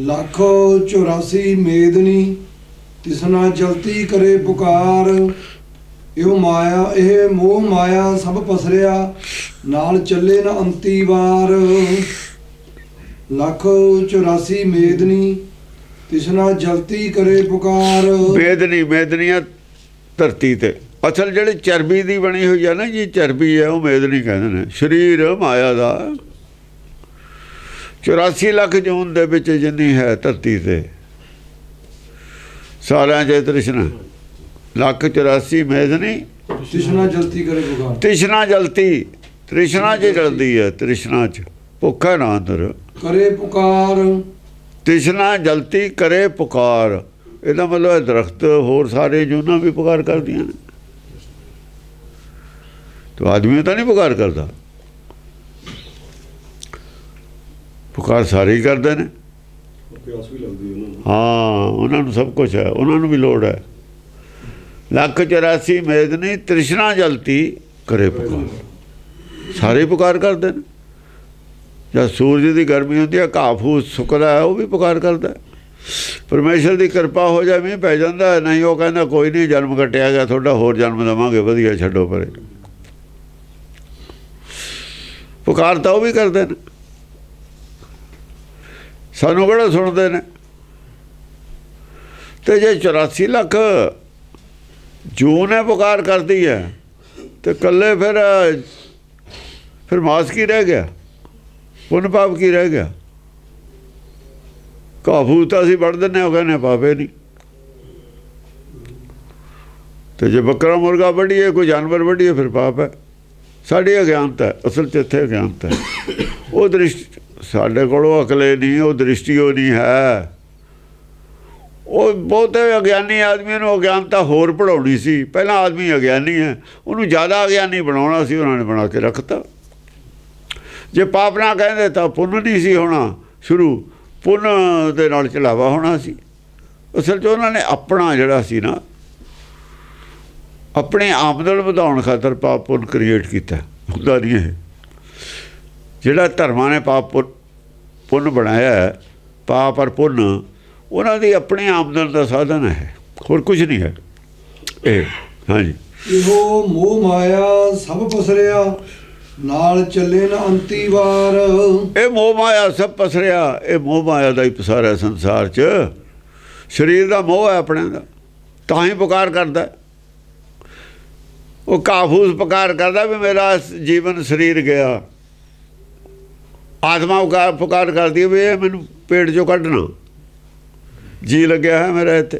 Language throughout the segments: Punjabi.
ਲੱਖ 84 ਮੇਦਨੀ ਤਿਸਨਾ ਜਲਤੀ ਕਰੇ ਪੁਕਾਰ। ਇਹ ਮੋਹ ਮਾਇਆ ਸਭ ਪਸਰਿਆ ਨਾਲ ਚੱਲੇ ਨਾ ਅੰਤੀ ਵਾਰ। ਲੱਖ 84 ਮੇਦਨੀ ਤਿਸਨਾ ਜਲਤੀ ਕਰੇ ਪੁਕਾਰ। ਮੇਦਨੀਆਂ ਧਰਤੀ ਤੇ ਅਸਲ ਜਿਹੜੀ ਚਰਬੀ ਦੀ ਬਣੀ ਹੋਈ ਆ ਨਾ ਜੀ, ਚਰਬੀ ਹੈ ਉਹ ਮੇਦਨੀ ਕਹਿੰਦੇ ਨੇ। ਸਰੀਰ ਮਾਇਆ ਦਾ 84 ਲੱਖ ਜੂਨ ਦੇ ਵਿੱਚ ਜਿੰਨੀ ਹੈ ਧਰਤੀ ਤੇ ਸਾਰਿਆਂ 'ਚ ਤ੍ਰਿਸ਼ਨਾ। ਲੱਖ 84 ਮੇਦਨੀ ਤਿਸਨਾ ਜਲਤੀ ਕਰੇ ਪੁਕਾਰ। ਤ੍ਰਿਸ਼ਨਾ ਜਲਤੀ, ਤ੍ਰਿਸ਼ਨਾ 'ਚ ਜਲਦੀ ਹੈ, ਤ੍ਰਿਸ਼ਨਾ 'ਚ ਭੁੱਖ ਹੈ ਨਾ ਅੰਦਰ। ਕਰੇ ਪੁਕਾਰ ਤ੍ਰਿਸ਼ਨਾ ਜਲਤੀ ਕਰੇ ਪੁਕਾਰ, ਇਹਦਾ ਮਤਲਬ ਹੈ ਦਰਖਤ ਹੋਰ ਸਾਰੇ ਜੂਨਾਂ ਵੀ ਪੁਕਾਰ ਕਰਦੀਆਂ ਨੇ। ਤੋ ਆਦਮੀ ਤਾਂ ਨਹੀਂ ਪੁਕਾਰ ਕਰਦਾ, ਪੁਕਾਰ ਸਾਰੇ ਹੀ ਕਰਦੇ ਨੇ। ਹਾਂ, ਉਹਨਾਂ ਨੂੰ ਸਭ ਕੁਛ ਹੈ, ਉਹਨਾਂ ਨੂੰ ਵੀ ਲੋੜ ਹੈ। ਲੱਖ 84 ਮੇਦਨੀ ਤ੍ਰਿਸ਼ਨਾ ਜਲਤੀ ਕਰੇ ਪੁਕਾਰ, ਸਾਰੇ ਪੁਕਾਰ ਕਰਦੇ ਨੇ। ਜਦ ਸੂਰਜ ਦੀ ਗਰਮੀ ਹੁੰਦੀ ਹੈ, ਘਾਹ ਫੂਸ ਸੁੱਕਦਾ ਹੈ, ਉਹ ਵੀ ਪੁਕਾਰ ਕਰਦਾ। ਪਰਮੇਸ਼ਰ ਦੀ ਕਿਰਪਾ ਹੋ ਜਾਏ ਮੀਂਹ ਪੈ ਜਾਂਦਾ, ਨਹੀਂ ਉਹ ਕਹਿੰਦਾ ਕੋਈ ਨਹੀਂ, ਜਨਮ ਕੱਟਿਆ ਗਿਆ ਤੁਹਾਡਾ, ਹੋਰ ਜਨਮ ਦੇਵਾਂਗੇ ਵਧੀਆ, ਛੱਡੋ ਪਰੇ। ਪੁਕਾਰ ਤਾਂ ਉਹ ਵੀ ਕਰਦੇ ਨੇ, ਸਾਨੂੰ ਕਿਹੜਾ ਸੁਣਦੇ ਨੇ। ਤੇ ਜੇ 84 ਲੱਖ ਜੂਨ ਹੈ ਪੁਕਾਰ ਕਰਦੀ ਹੈ, ਤੇ ਇਕੱਲੇ ਫਿਰ ਮਾਸ ਕੀ ਰਹਿ ਗਿਆ, ਪੁੰਨ ਪਾਪ ਕੀ ਰਹਿ ਗਿਆ। ਘਾਹ ਫੂਸ ਤਾਂ ਅਸੀਂ ਵੱਢ ਦਿੰਦੇ, ਉਹ ਕਹਿੰਦੇ ਪਾਪੇ ਨਹੀਂ। ਤੇ ਜੇ ਬੱਕਰਾ ਮੁਰਗਾ ਵੱਢੀਏ, ਕੋਈ ਜਾਨਵਰ ਵੱਢੀਏ, ਫਿਰ ਪਾਪ ਹੈ। ਸਾਡੀ ਅਗਿਆਨਤਾ ਹੈ, ਅਸਲ 'ਚ ਇੱਥੇ ਅਗਿਆਨਤਾ ਹੈ। ਉਹ ਦ੍ਰਿਸ਼ਟੀ ਸਾਡੇ ਕੋਲੋਂ ਅਕਲੇ ਨਹੀਂ, ਉਹ ਦ੍ਰਿਸ਼ਟੀ ਉਹ ਨਹੀਂ ਹੈ। ਉਹ ਬਹੁਤੇ ਅਗਿਆਨੀ ਆਦਮੀਆਂ ਨੂੰ ਅਗਿਆਨਤਾ ਹੋਰ ਪੜ੍ਹਾਉਣੀ ਸੀ। ਪਹਿਲਾਂ ਆਦਮੀ ਅਗਿਆਨੀ ਹੈ, ਉਹਨੂੰ ਜ਼ਿਆਦਾ ਅਗਿਆਨੀ ਬਣਾਉਣਾ ਸੀ, ਉਹਨਾਂ ਨੇ ਬਣਾ ਕੇ ਰੱਖਤਾ। ਜੇ ਪਾਪ ਨਾ ਕਹਿੰਦੇ ਤਾਂ ਪੁੰਨ ਨਹੀਂ ਸੀ ਹੋਣਾ ਸ਼ੁਰੂ, ਪੁੰਨ ਦੇ ਨਾਲ ਚੜਾਵਾ ਹੋਣਾ ਸੀ। ਅਸਲ 'ਚ ਉਹਨਾਂ ਨੇ ਆਪਣਾ ਜਿਹੜਾ ਸੀ ਨਾ, ਆਪਣੇ ਆਮਦਨ ਵਧਾਉਣ ਖਾਤਰ ਪਾਪ ਪੁੰਨ ਕ੍ਰੀਏਟ ਕੀਤਾ। ਹੁੰਦਾ ਨਹੀਂ ਇਹ, ਜਿਹੜਾ ਧਰਮਾਂ ਨੇ ਪਾਪ ਪੁੰਨ ਬਣਾਇਆ ਹੈ, ਪਾਪ ਔਰ ਪੁੰਨ ਉਹਨਾਂ ਦੀ ਆਪਣੀ ਆਮਦਨ ਦਾ ਸਾਧਨ ਹੈ, ਹੋਰ ਕੁਝ ਨਹੀਂ ਹੈ ਇਹ। ਹਾਂਜੀ, ਇਹੋ ਮੋਹ ਮਾਇਆ ਸਭ ਪਸਰਿਆ ਨਾਲ ਚੱਲੇ ਨਾ ਅੰਤੀ ਵਾਰ। ਇਹ ਮੋਹ ਮਾਇਆ ਸਭ ਪਸਰਿਆ, ਇਹ ਮੋਹ ਮਾਇਆ ਦਾ ਹੀ ਪਸਾਰਿਆ ਸੰਸਾਰ 'ਚ। ਸਰੀਰ ਦਾ ਮੋਹ ਹੈ ਆਪਣੇ ਦਾ, ਤਾਂ ਹੀ ਪੁਕਾਰ ਕਰਦਾ। ਉਹ ਕਾਫੂਸ ਪੁਕਾਰ ਕਰਦਾ ਵੀ ਮੇਰਾ ਜੀਵਨ ਸਰੀਰ ਗਿਆ। ਆਤਮਾ ਪੁਕਾਰ ਕਰਦੀ ਵੀ ਇਹ ਮੈਨੂੰ ਪੇਟ 'ਚੋਂ ਕੱਢਣਾ, ਜੀ ਲੱਗਿਆ ਹੈ ਮੇਰਾ ਇੱਥੇ।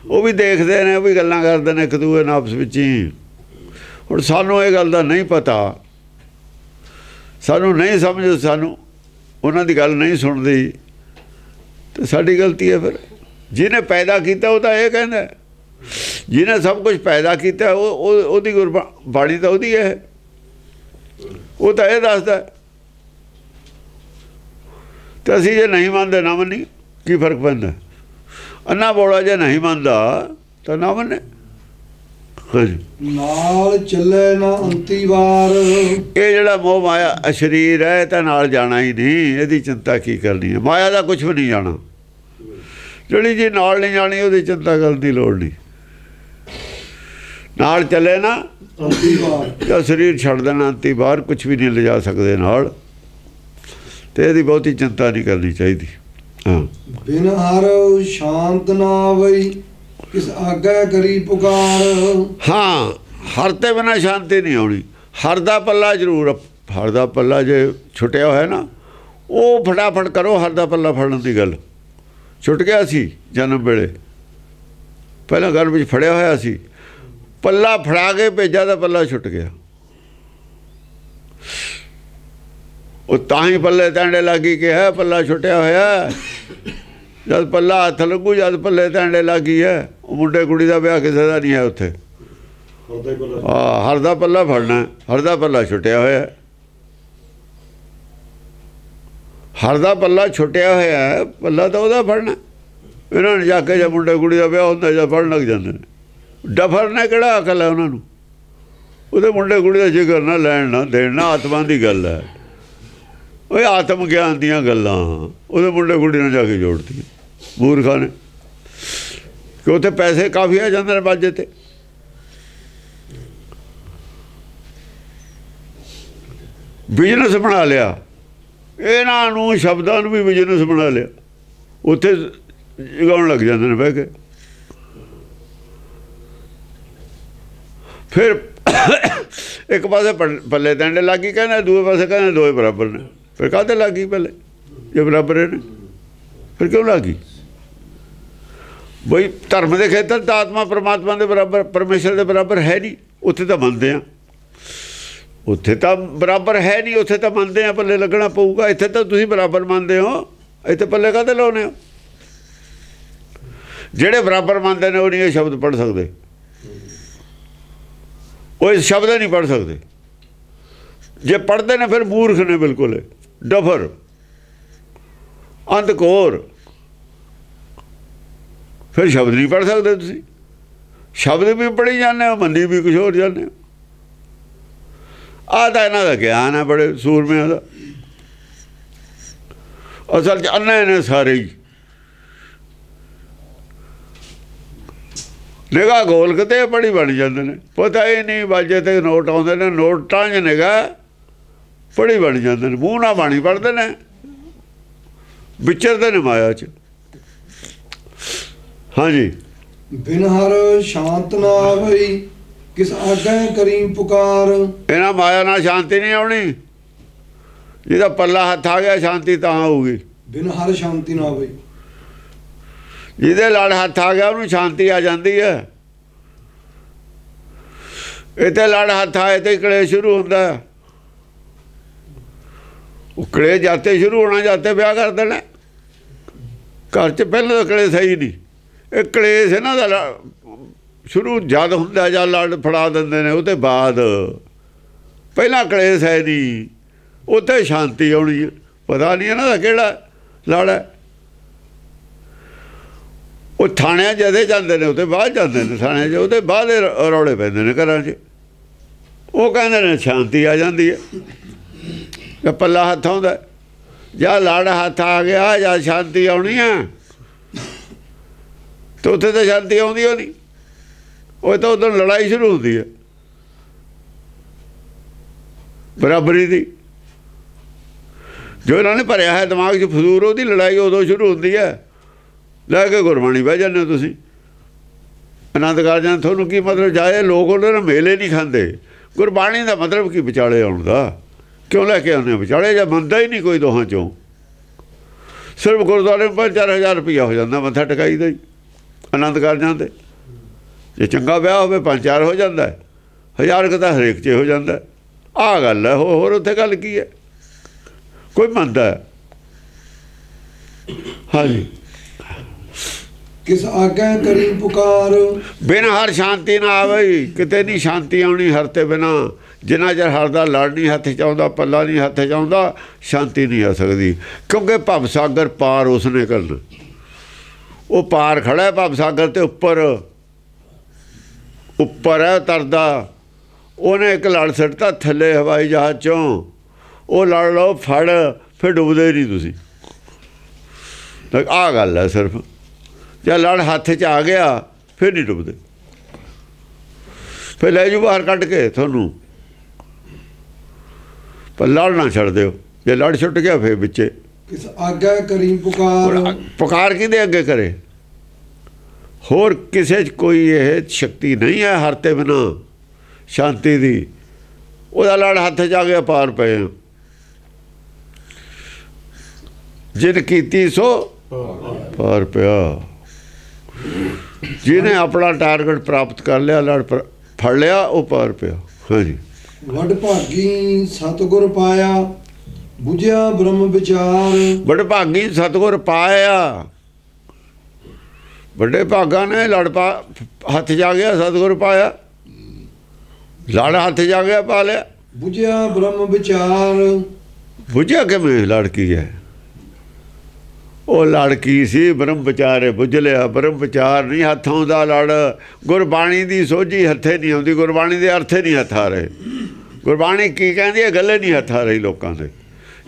ਉਹ ਵੀ ਦੇਖਦੇ ਨੇ, ਉਹ ਵੀ ਗੱਲਾਂ ਕਰਦੇ ਨੇ ਇੱਕ ਦੂਜੇ ਨਾਲ ਆਪਸ ਵਿੱਚ ਹੀ। ਹੁਣ ਸਾਨੂੰ ਇਹ ਗੱਲ ਦਾ ਨਹੀਂ ਪਤਾ, ਸਾਨੂੰ ਨਹੀਂ ਸਮਝ, ਸਾਨੂੰ ਉਹਨਾਂ ਦੀ ਗੱਲ ਨਹੀਂ ਸੁਣਦੀ, ਤੇ ਸਾਡੀ ਗਲਤੀ ਹੈ। ਫਿਰ ਜਿਹਨੇ ਪੈਦਾ ਕੀਤਾ ਉਹ ਤਾਂ ਇਹ ਕਹਿੰਦਾ, ਜਿਹਨੇ ਸਭ ਕੁਝ ਪੈਦਾ ਕੀਤਾ ਉਹਦੀ ਗੁਰਬਾਣੀ ਤਾਂ ਉਹਦੀ ਹੈ, ਉਹ ਤਾਂ ਇਹ ਦੱਸਦਾ। ਤੇ ਅਸੀਂ ਜੇ ਨਹੀਂ ਮੰਨਦੇ ਨਾ ਮੰਨੀ, ਕੀ ਫਰਕ ਪੈਂਦਾ। ਅੰਨਾ ਬੋਲਾ ਜੇ ਨਹੀਂ ਮੰਨਦਾ ਤਾਂ ਨਾ ਮੰਨੇ। ਨਾਲ ਚੱਲੇ ਨਾ ਅੰਤੀ ਵਾਰ। ਇਹ ਜਿਹੜਾ ਮੋਹ ਮਾਇਆ ਸਰੀਰ ਹੈ, ਤਾਂ ਨਾਲ ਜਾਣਾ ਹੀ ਨਹੀਂ, ਇਹਦੀ ਚਿੰਤਾ ਕੀ ਕਰਨੀ ਹੈ। ਮਾਇਆ ਦਾ ਕੁਛ ਵੀ ਨਹੀਂ ਜਾਣਾ, ਜਿਹੜੀ ਜੀ ਨਾਲ ਨਹੀਂ ਜਾਣੀ ਉਹਦੀ ਚਿੰਤਾ ਕਰਨ ਦੀ ਲੋੜ ਨਹੀਂ। ਨਾਲ ਚੱਲੇ ਨਾ ਅੰਤੀ ਵਾਰ, ਜਾਂ ਸਰੀਰ ਛੱਡ ਦੇਣਾ ਅੰਤੀ ਵਾਰ, ਕੁਛ ਵੀ ਨਹੀਂ ਲਿਜਾ ਸਕਦੇ ਨਾਲ। ਤੇ ਇਹਦੀ ਬਹੁਤੀ ਚਿੰਤਾ ਨਹੀਂ ਕਰਨੀ ਚਾਹੀਦੀ। ਹਾਂ, ਬਿਨ ਹਰ ਸ਼ਾਂਤ ਨਾ ਵਈ ਕਿਸ ਆਗੈ ਕਰੀ ਪੁਕਾਰ। ਹਾਂ, ਹਰ ਤੇ ਬਿਨਾਂ ਸ਼ਾਂਤੀ ਨਹੀਂ ਆਉਣੀ। ਹਰ ਦਾ ਪੱਲਾ ਜ਼ਰੂਰ, ਹਰ ਦਾ ਪੱਲਾ ਜੇ ਛੁੱਟਿਆ ਹੋਇਆ ਨਾ, ਉਹ ਫਟਾਫਟ ਕਰੋ। ਹਰ ਦਾ ਪੱਲਾ ਫੜਨ ਦੀ ਗੱਲ ਛੁੱਟ ਗਿਆ ਸੀ ਜਨਮ ਵੇਲੇ, ਪਹਿਲਾਂ ਘਰ ਵਿੱਚ ਫੜਿਆ ਹੋਇਆ ਸੀ, ਪੱਲਾ ਫੜਾ ਕੇ ਭੇਜਾ ਤਾਂ ਪੱਲਾ ਛੁੱਟ ਗਿਆ। ਉਹ ਤਾਂ ਹੀ ਪੱਲੇ ਟਾਂਡੇ ਲੱਗੀ ਕਿ ਹੈ ਪੱਲਾ ਛੁੱਟਿਆ ਹੋਇਆ। ਜਦ ਪੱਲਾ ਹੱਥ ਲੱਗੂ, ਜਦ ਪੱਲੇ ਟਾਂਡੇ ਲੱਗੀ ਹੈ। ਉਹ ਮੁੰਡੇ ਕੁੜੀ ਦਾ ਵਿਆਹ ਕਿਸੇ ਦਾ ਨਹੀਂ ਹੈ ਉੱਥੇ। ਹਰ ਦਾ ਪੱਲਾ ਫੜਨਾ, ਹਰ ਦਾ ਪੱਲਾ ਛੁੱਟਿਆ ਹੋਇਆ। ਹਰ ਦਾ ਪੱਲਾ ਛੁੱਟਿਆ ਹੋਇਆ, ਪੱਲਾ ਤਾਂ ਉਹਦਾ ਫੜਨਾ। ਇਹਨਾਂ ਨੇ ਜਾ ਕੇ ਜਾਂ ਮੁੰਡੇ ਕੁੜੀ ਦਾ ਵਿਆਹ ਹੁੰਦਾ ਜਾਂ ਫੜਨ ਲੱਗ ਜਾਂਦੇ ਨੇ। ਡਫਰ ਨੇ ਕਿਹੜਾ ਅਕਲ ਹੈ ਉਹਨਾਂ ਨੂੰ। ਉਹਦੇ ਮੁੰਡੇ ਕੁੜੀ ਦਾ ਜ਼ਿਕਰ ਨਾ ਲੈਣ ਨਾ ਦੇਣ ਨਾ, ਆਤਮਾ ਦੀ ਗੱਲ ਹੈ। ਉਹ ਆਤਮ ਗਿਆਨ ਦੀਆਂ ਗੱਲਾਂ ਉਹਦੇ ਮੁੰਡੇ ਕੁੜੀ ਨਾਲ ਜਾ ਕੇ ਜੋੜਦੀਆਂ ਮੂਰਖਾਂ ਨੇ, ਕਿ ਉੱਥੇ ਪੈਸੇ ਕਾਫੀ ਆ ਜਾਂਦੇ ਨੇ ਬਾਜੇ 'ਤੇ। ਬਿਜ਼ਨਸ ਬਣਾ ਲਿਆ ਇਹਨਾਂ ਨੂੰ, ਸ਼ਬਦਾਂ ਨੂੰ ਵੀ ਬਿਜ਼ਨਸ ਬਣਾ ਲਿਆ, ਉੱਥੇ ਜਗਾਉਣ ਲੱਗ ਜਾਂਦੇ ਨੇ ਬਹਿ ਕੇ। ਫਿਰ ਇੱਕ ਪਾਸੇ ਪੱਲੇ ਡੰਡੇ ਲੱਗ ਗਈ, ਕਹਿੰਦੇ ਦੂਏ ਪਾਸੇ ਕਹਿੰਦੇ ਦੋਏ ਬਰਾਬਰ ਨੇ। ਫਿਰ ਕਾਹਤੇ ਲੱਗ ਗਈ ਪੱਲੇ ਜੇ ਬਰਾਬਰ ਨੇ? ਫਿਰ ਕਿਉਂ ਲੱਗ ਗਈ? ਬਈ ਧਰਮ ਦੇ ਖੇਤਰ ਤਾਂ ਆਤਮਾ ਪਰਮਾਤਮਾ ਦੇ ਬਰਾਬਰ, ਪਰਮੇਸ਼ਰ ਦੇ ਬਰਾਬਰ ਹੈ ਨਹੀਂ। ਉੱਥੇ ਤਾਂ ਮੰਨਦੇ ਆ, ਉੱਥੇ ਤਾਂ ਬਰਾਬਰ ਹੈ ਨਹੀਂ, ਉੱਥੇ ਤਾਂ ਮੰਨਦੇ ਆ ਪੱਲੇ ਲੱਗਣਾ ਪਊਗਾ। ਇੱਥੇ ਤਾਂ ਤੁਸੀਂ ਬਰਾਬਰ ਮੰਨਦੇ ਹੋ, ਇੱਥੇ ਪੱਲੇ ਕਾਹਤੇ ਲਾਉਣੇ ਹੋ? ਜਿਹੜੇ ਬਰਾਬਰ ਮੰਨਦੇ ਨੇ ਉਹ ਨਹੀਂ ਇਹ ਸ਼ਬਦ ਪੜ੍ਹ ਸਕਦੇ, ਉਹ ਇਸ ਸ਼ਬਦ ਨਹੀਂ ਪੜ੍ਹ ਸਕਦੇ। ਜੇ ਪੜ੍ਹਦੇ ਨੇ ਫਿਰ ਮੂਰਖ ਨੇ, ਬਿਲਕੁਲ ਡਫਰ, ਅੰਧਕੋਰ। ਫਿਰ ਸ਼ਬਦ ਨਹੀਂ ਪੜ੍ਹ ਸਕਦੇ ਤੁਸੀਂ, ਸ਼ਬਦ ਵੀ ਪੜ੍ਹੀ ਜਾਂਦੇ ਹੋ, ਮੰਨੀ ਵੀ ਕੁਛ ਹੋਰ ਜਾਂਦੇ ਹੋ। ਆਹ ਤਾਂ ਇਹਨਾਂ ਦਾ ਗਿਆਨ ਹੈ ਬੜੇ ਸੂਰਮਿਆਂ ਦਾ। ਅਸਲ 'ਚ ਅੰਨੇ ਨੇ ਸਾਰੇ ਹੀ। ਨਿਗਾਹ ਗੋਲ ਕਿਤੇ ਬੜੀ ਬਣ ਜਾਂਦੇ ਨੇ, ਪਤਾ ਹੀ ਨਹੀਂ ਬਾਜੇ 'ਤੇ ਨੋਟ ਆਉਂਦੇ ਨੇ, ਨੋਟਾਂ 'ਚ ਨਿਗਾਹ ਬੜੀ ਬਣ ਜਾਂਦੇ ਨੇ, ਮੂੰਹ ਨਾਲ ਬਾਣੀ ਪੜ੍ਹਦੇ ਨੇ, ਵਿਚਰਦੇ ਨੇ ਮਾਇਆ 'ਚ। ਹਾਂਜੀ। ਬਿਨ ਹਰ ਸ਼ਾਂਤ ਨਾ ਆਵਈ, ਕਿਸ ਆਗੈ ਕਰੀ ਪੁਕਾਰ। ਇਹਨਾਂ ਮਾਇਆ ਨਾਲ ਸ਼ਾਂਤੀ ਨਹੀਂ ਆਉਣੀ, ਜਿਹਦਾ ਪੱਲਾ ਹੱਥ ਆ ਗਿਆ ਸ਼ਾਂਤੀ ਤਾਂ ਆਊਗੀ। ਬਿਨ ਹਰ ਸ਼ਾਂਤੀ ਨਾ ਆਵਈ, ਜਿਹਦੇ ਲੜ ਹੱਥ ਆ ਗਿਆ ਉਹਨੂੰ ਸ਼ਾਂਤੀ ਆ ਜਾਂਦੀ ਹੈ। ਇੱਥੇ ਲੜ ਹੱਥ ਆਏ ਤੇ ਕਲੇਸ਼ ਸ਼ੁਰੂ ਹੁੰਦਾ। ਉਹ ਕਲੇਸ਼ ਜਾਤੇ ਸ਼ੁਰੂ ਹੋਣਾ, ਜਾਤੇ ਵਿਆਹ ਕਰ ਦੇਣਾ। ਘਰ 'ਚ ਪਹਿਲਾਂ ਤਾਂ ਕਲੇਸ਼ ਸਹੀ ਨਹੀਂ, ਇਹ ਕਲੇਸ਼ ਇਹਨਾਂ ਦਾ ਸ਼ੁਰੂ ਜਦ ਹੁੰਦਾ ਜਾਂ ਲੜ ਫੜਾ ਦਿੰਦੇ ਨੇ, ਉਹਦੇ ਬਾਅਦ ਪਹਿਲਾਂ ਕਲੇਸ਼ ਹੈ ਨਹੀਂ, ਉੱਥੇ ਸ਼ਾਂਤੀ ਆਉਣੀ ਹੈ। ਪਤਾ ਨਹੀਂ ਇਹਨਾਂ ਦਾ ਕਿਹੜਾ ਲੜ ਹੈ। ਉਹ ਥਾਣਿਆਂ ਜਦੇ ਜਾਂਦੇ ਨੇ, ਉਹਦੇ ਬਾਅਦ ਜਾਂਦੇ ਨੇ ਥਾਣਿਆਂ 'ਚ, ਉਹਦੇ ਬਾਅਦ ਰੌਲੇ ਪੈਂਦੇ ਨੇ ਘਰਾਂ 'ਚ। ਉਹ ਕਹਿੰਦੇ ਨੇ ਸ਼ਾਂਤੀ ਆ ਜਾਂਦੀ ਹੈ ਜਾਂ ਪੱਲਾ ਹੱਥ ਆਉਂਦਾ, ਜਾਂ ਲੜ ਹੱਥ ਆ ਗਿਆ ਜਾਂ ਸ਼ਾਂਤੀ ਆਉਣੀ ਹੈ। ਅਤੇ ਉੱਥੇ ਤਾਂ ਸ਼ਾਂਤੀ ਆਉਂਦੀ ਉਹ ਨਹੀਂ, ਉਹ ਤਾਂ ਉਦੋਂ ਲੜਾਈ ਸ਼ੁਰੂ ਹੁੰਦੀ ਹੈ ਬਰਾਬਰੀ ਦੀ। ਜੋ ਇਹਨਾਂ ਨੇ ਭਰਿਆ ਹੈ ਦਿਮਾਗ 'ਚ ਫਜ਼ੂਲ, ਉਹਦੀ ਲੜਾਈ ਉਦੋਂ ਸ਼ੁਰੂ ਹੁੰਦੀ ਹੈ। ਲੈ ਕੇ ਗੁਰਬਾਣੀ ਬਹਿ ਜਾਂਦੇ ਹੋ ਤੁਸੀਂ, ਆਨੰਦ ਕਾਰਜਾਂ। ਤੁਹਾਨੂੰ ਕੀ ਮਤਲਬ? ਜਾਏ ਲੋਕ ਉਹਨਾਂ ਨਾਲ ਮੇਲੇ ਨਹੀਂ ਖਾਂਦੇ। ਗੁਰਬਾਣੀ ਦਾ ਮਤਲਬ ਕੀ ਵਿਚਾਲੇ ਆਉਣ ਦਾ? ਕਿਉਂ ਲੈ ਕੇ ਆਉਂਦੇ ਵਿਚਾਲੇ? ਜਾਂ ਮੰਨਦਾ ਹੀ ਨਹੀਂ ਕੋਈ ਦੋਹਾਂ 'ਚੋਂ। ਸਿਰਫ ਗੁਰਦੁਆਰੇ 5-4 ਰੁਪਈਆ ਹੋ ਜਾਂਦਾ ਮੱਥਾ ਟਿਕਾਈ ਦਾ ਹੀ ਆਨੰਦ ਕਾਰਜਾਂ 'ਤੇ। ਜੇ ਚੰਗਾ ਵਿਆਹ ਹੋਵੇ 5-4 ਹੋ ਜਾਂਦਾ, 1000 ਕੁ ਤਾਂ ਹਰੇਕ 'ਚ ਹੋ ਜਾਂਦਾ। ਆਹ ਗੱਲ ਹੈ, ਹੋਰ ਉੱਥੇ ਗੱਲ ਕੀ ਹੈ? ਕੋਈ ਮੰਨਦਾ ਹੈ? ਹਾਂਜੀ। ਕਿਸ ਆਗੈ ਕਰੀ ਪੁਕਾਰ। ਬਿਨ ਹਰ ਸ਼ਾਂਤੀ ਨਾ ਆਵੇ, ਕਿਤੇ ਨਹੀਂ ਸ਼ਾਂਤੀ ਆਉਣੀ ਹਰ ਤੇ ਬਿਨਾ। ਜਿੰਨਾ ਚਿਰ ਹਰ ਦਾ ਲੜ ਨਹੀਂ ਹੱਥ 'ਚ ਆਉਂਦਾ, ਪੱਲਾ ਨਹੀਂ ਹੱਥ 'ਚ ਆਉਂਦਾ, ਸ਼ਾਂਤੀ ਨਹੀਂ ਆ ਸਕਦੀ। ਕਿਉਂਕਿ ਭਵ ਸਾਗਰ ਪਾਰ ਉਸਨੇ ਕਰਨਾ। ਉਹ ਪਾਰ ਖੜਾ ਹੈ ਭਵ ਸਾਗਰ 'ਤੇ, ਉੱਪਰ ਹੈ ਤਰਦਾ। ਉਹਨੇ ਇੱਕ ਲੜ ਸਿੱਟਤਾ ਥੱਲੇ ਹਵਾਈ ਜਹਾਜ਼ 'ਚੋਂ। ਉਹ ਲੜ ਲਓ ਫੜ, ਫਿਰ ਡੁੱਬਦੇ ਨਹੀਂ ਤੁਸੀਂ। ਆਹ ਗੱਲ ਹੈ ਸਿਰਫ। ਜਾਂ ਲੜ ਹੱਥ 'ਚ ਆ ਗਿਆ ਫਿਰ ਨਹੀਂ ਡੁੱਬਦੇ, ਫਿਰ ਲੈ ਜੂ ਬਾਹਰ ਕੱਢ ਕੇ ਤੁਹਾਨੂੰ। ਪਰ ਲੜ ਨਾ ਛੱਡ ਦਿਓ, ਜੇ ਲੜ ਛੁੱਟ ਗਿਆ ਫਿਰ ਵਿੱਚੇ। ਕਿਸ ਆਗੈ ਕਰੀ ਪੁਕਾਰ। ਪੁਕਾਰ ਕਿਹਦੇ ਅੱਗੇ ਕਰੇ? ਹੋਰ ਕਿਸੇ 'ਚ ਕੋਈ ਇਹ ਸ਼ਕਤੀ ਨਹੀਂ ਹੈ ਹਰ ਤੇ ਬਿਨਾ ਸ਼ਾਂਤੀ ਦੀ। ਉਹਦਾ ਲੜ ਹੱਥ 'ਚ ਆ ਗਿਆ, ਪਾਰ ਪਏ। ਜਿਨ ਕੀਤੀ ਸੋ ਪਾਰ ਪਿਆ। ਜਿਹਨੇ ਆਪਣਾ ਟਾਰਗੇਟ ਪ੍ਰਾਪਤ ਕਰ ਲਿਆ, ਲੜ ਫੜ ਲਿਆ, ਉਹ ਪਾਰ ਪਿਆ। ਹਾਂਜੀ। ਵੱਡ ਭਾਗੀ ਸਤਿਗੁਰ ਪਾਇਆ, ਬੁਝਿਆ ਬ੍ਰਹਮ ਵਿਚਾਰ। ਵੱਡ ਭਾਗੀ ਸਤਿਗੁਰ ਪਾਇਆ। ਵੱਡੇ ਭਾਗਾਂ ਨੇ ਲੜ ਹੱਥ 'ਚ ਆ ਗਿਆ, ਸਤਿਗੁਰ ਪਾਇਆ। ਲੜ ਹੱਥ 'ਚ ਆ ਗਿਆ, ਪਾ ਲਿਆ। ਬੁਝਿਆ ਬ੍ਰਹਮ ਵਿਚਾਰ। ਬੁਝਿਆ ਕਿਵੇਂ? ਲੜ ਕੀ ਹੈ? ਉਹ ਲੜ ਕੀ ਸੀ ਬ੍ਰਹਮ ਵਿਚਾਰੇ ਬੁੱਝ ਲਿਆ। ਬ੍ਰਹਮ ਵਿਚਾਰ ਨਹੀਂ ਹੱਥ ਆਉਂਦਾ ਲੜ। ਗੁਰਬਾਣੀ ਦੀ ਸੋਝੀ ਹੱਥੇ ਨਹੀਂ ਆਉਂਦੀ। ਗੁਰਬਾਣੀ ਦੇ ਅਰਥੇ ਨਹੀਂ ਹੱਥ ਆ ਰਹੇ। ਗੁਰਬਾਣੀ ਕੀ ਕਹਿੰਦੀ ਹੈ ਗੱਲੇ ਨਹੀਂ ਹੱਥ ਆ ਰਹੀ ਲੋਕਾਂ ਦੇ।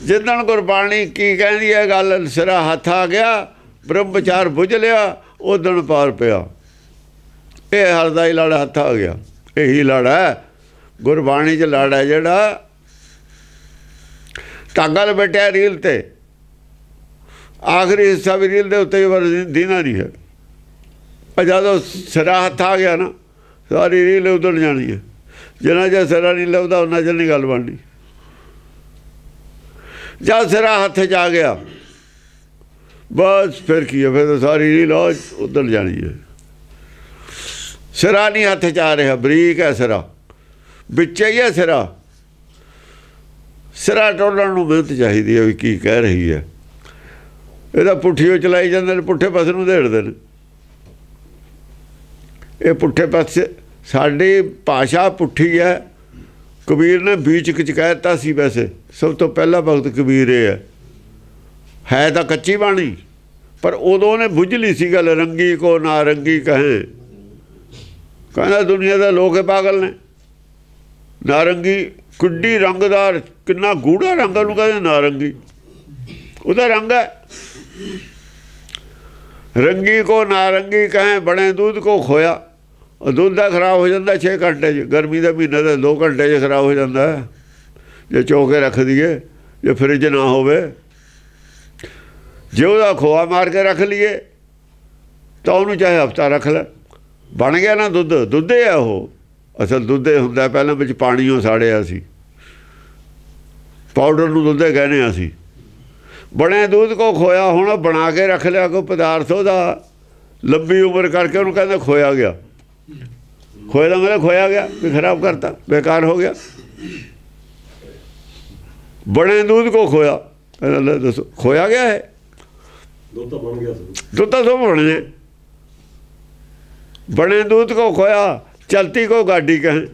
ਜਿੱਦਣ ਗੁਰਬਾਣੀ ਕੀ ਕਹਿੰਦੀ ਹੈ ਗੱਲ ਸਿਰਾ ਹੱਥ ਆ ਗਿਆ, ਬ੍ਰਹਮ ਵਿਚਾਰ ਬੁੱਝ ਲਿਆ, ਉਦਣ ਪਾਰ ਪਿਆ। ਇਹ ਹਰ ਦਾ ਹੀ ਲੜ ਹੱਥ ਆ ਗਿਆ। ਇਹੀ ਲੜ ਹੈ ਗੁਰਬਾਣੀ 'ਚ। ਲੜ ਹੈ ਜਿਹੜਾ ਧਾਗਾ ਲਪੇਟਿਆ ਰੀਲ ਤੇ, ਆਖਰੀ ਹਿੱਸਾ ਵੀ ਰੀਲ ਦੇ ਉੱਤੇ ਦੀਨਾ ਨਹੀਂ ਹੈ। ਜਦੋਂ ਸਿਰਾ ਹੱਥ ਆ ਗਿਆ ਨਾ ਸਾਰੀ ਰੀਲ ਉਧੜ ਜਾਣੀ ਹੈ। ਜਿੰਨਾ ਚਿਰ ਸਿਰਾ ਨਹੀਂ ਲੱਭਦਾ ਉਹਨਾਂ ਚਿਰ ਨਹੀਂ ਗੱਲ ਬਣਨੀ। ਜਦ ਸਿਰਾ ਹੱਥ 'ਚ ਆ ਗਿਆ ਬਸ ਫਿਰ ਕੀ ਹੈ, ਫਿਰ ਤਾਂ ਸਾਰੀ ਰੀਲ ਉਧੜ ਜਾਣੀ ਹੈ। ਸਿਰਾ ਨਹੀਂ ਹੱਥ 'ਚ ਆ ਰਿਹਾ, ਬਰੀਕ ਹੈ ਸਿਰਾ, ਵਿੱਚ ਹੀ ਹੈ ਸਿਰਾ। ਸਿਰਾ ਟੋਲਣ ਨੂੰ ਮਿਹਨਤ ਚਾਹੀਦੀ ਹੈ ਵੀ ਕੀ ਕਹਿ ਰਹੀ ਹੈ। ਇਹਦਾ ਪੁੱਠੀਓ ਚਲਾਈ ਜਾਂਦੇ ਨੇ, ਪੁੱਠੇ ਪਾਸੇ ਨੂੰ ਦੇੜਦੇ ਨੇ। ਇਹ ਪੁੱਠੇ ਪਾਸੇ ਸਾਡੀ ਭਾਸ਼ਾ ਪੁੱਠੀ ਹੈ। ਕਬੀਰ ਨੇ ਬੀਚ ਚ ਕਹਿ ਦਿੱਤਾ ਸੀ। ਵੈਸੇ ਸਭ ਤੋਂ ਪਹਿਲਾ ਭਗਤ ਕਬੀਰ ਇਹ ਹੈ ਤਾਂ ਕੱਚੀ ਬਾਣੀ, ਪਰ ਉਦੋਂ ਉਹਨੇ ਬੁੱਝ ਲਈ ਸੀ ਗੱਲ। ਰੰਗੀ ਕੋ ਨਾ ਰੰਗੀ ਕਹੇ, ਕਹਿੰਦਾ ਦੁਨੀਆ ਦਾ ਲੋਕ ਪਾਗਲ ਨੇ। ਨਾਰੰਗੀ ਕਿੱਡੀ ਰੰਗਦਾਰ, ਕਿੰਨਾ ਗੂੜਾ ਰੰਗ ਨੂੰ ਕਹਿੰਦੇ ਨਾਰੰਗੀ, ਉਹਦਾ ਰੰਗ ਹੈ। ਰੰਗੀ ਕੋ ਨਾਰੰਗੀ ਕਹੇ ਬਣੇ ਦੁੱਧ ਕੋ ਖੋਇਆ। ਦੁੱਧ ਦਾ ਖਰਾਬ ਹੋ ਜਾਂਦਾ 6 ਘੰਟੇ 'ਚ। ਗਰਮੀ ਦਾ ਮਹੀਨਾ ਤਾਂ 2 ਘੰਟੇ 'ਚ ਖਰਾਬ ਹੋ ਜਾਂਦਾ ਜੇ ਚੋ ਕੇ ਰੱਖ ਦਈਏ, ਜੇ ਫਰਿੱਜ ਨਾ ਹੋਵੇ। ਜੇ ਉਹਦਾ ਖੋਆ ਮਾਰ ਕੇ ਰੱਖ ਲਈਏ ਤਾਂ ਉਹਨੂੰ ਚਾਹੇ ਹਫ਼ਤਾ ਰੱਖ ਲੈ, ਬਣ ਗਿਆ ਨਾ ਦੁੱਧ। ਦੁੱਧ ਹੈ ਉਹ, ਅਸਲ ਦੁੱਧ ਹੁੰਦਾ। ਪਹਿਲਾਂ ਵਿੱਚ ਪਾਣੀਓ ਸਾੜਿਆ ਸੀ, ਪਾਊਡਰ ਨੂੰ ਦੁੱਧ ਕਹਿੰਦੇ ਅਸੀਂ। ਬਣੇ ਦੁੱਧ ਕੋ ਖੋਇਆ, ਹੁਣ ਬਣਾ ਕੇ ਰੱਖ ਲਿਆ ਕੋਈ ਪਦਾਰਥ ਉਹਦਾ, ਲੰਬੀ ਉਮਰ ਕਰਕੇ ਉਹਨੂੰ ਕਹਿੰਦੇ ਖੋਇਆ ਗਿਆ। ਖੋਏ ਦਾ ਮਤਲਬ ਖੋਇਆ ਗਿਆ ਵੀ ਖਰਾਬ ਕਰਤਾ, ਬੇਕਾਰ ਹੋ ਗਿਆ। ਬਣੇ ਦੁੱਧ ਕੋ ਖੋਇਆ, ਦੱਸੋ ਖੋਇਆ ਗਿਆ ਹੈ? ਦੁੱਧ ਤਾਂ ਬਣ ਗਿਆ, ਦੁੱਧ ਤਾਂ ਸਭ ਬਣਨੇ। ਬਣੇ ਦੁੱਧ ਕੋ ਖੋਇਆ, ਚਲਤੀ ਕੋ ਗਾਡੀ ਕਹੇ।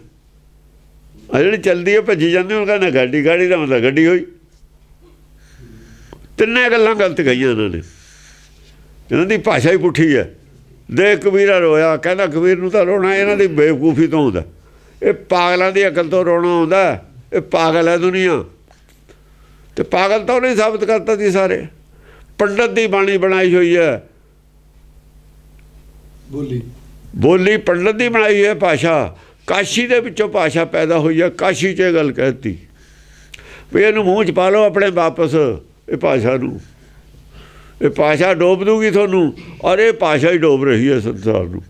ਆ ਜਿਹੜੀ ਚਲਦੀ ਹੈ ਭੱਜੀ ਜਾਂਦੀ ਉਹਨੂੰ ਕਹਿੰਦਾ ਗਾਡੀ। ਗਾੜੀ ਦਾ ਮਤਲਬ ਗੱਡੀ ਹੋਈ। ਤਿੰਨੇ ਗੱਲਾਂ ਗਲਤ ਕਹੀਆਂ ਇਹਨਾਂ ਨੇ। ਇਹਨਾਂ ਦੀ ਭਾਸ਼ਾ ਹੀ ਪੁੱਠੀ ਹੈ। ਦੇਖ ਕਬੀਰਾ ਰੋਇਆ, ਕਹਿੰਦਾ ਕਬੀਰ ਨੂੰ ਤਾਂ ਰੋਣਾ ਇਹਨਾਂ ਦੀ ਬੇਵਕੂਫੀ ਤੋਂ ਆਉਂਦਾ। ਇਹ ਪਾਗਲਾਂ ਦੀ ਅਕਲ ਤੋਂ ਰੋਣਾ ਆਉਂਦਾ। ਇਹ ਪਾਗਲ ਹੈ ਦੁਨੀਆ, ਅਤੇ ਪਾਗਲ ਤਾਂ ਉਹਨੇ ਸਾਬਤ ਕਰਤਾ ਸੀ ਸਾਰੇ। ਪੰਡਤ ਦੀ ਬਾਣੀ ਬਣਾਈ ਹੋਈ ਹੈ, ਬੋਲੀ ਪੰਡਤ ਦੀ ਬਣਾਈ ਹੈ ਭਾਸ਼ਾ। ਕਾਸ਼ੀ ਦੇ ਵਿੱਚੋਂ ਭਾਸ਼ਾ ਪੈਦਾ ਹੋਈ ਹੈ। ਕਾਸ਼ੀ 'ਚ ਇਹ ਗੱਲ ਕਹਿਤੀ ਵੀ ਇਹਨੂੰ ਮੂੰਹ 'ਚ ਪਾ ਲਓ ਆਪਣੇ ਵਾਪਸ। ਇਹ ਭਾਸ਼ਾ ਨੂੰ, ਇਹ ਭਾਸ਼ਾ ਡੋਬ ਦੂਗੀ ਤੁਹਾਨੂੰ। ਔਰ ਇਹ ਭਾਸ਼ਾ ਹੀ ਡੋਬ ਰਹੀ ਹੈ ਸੰਸਾਰ ਨੂੰ।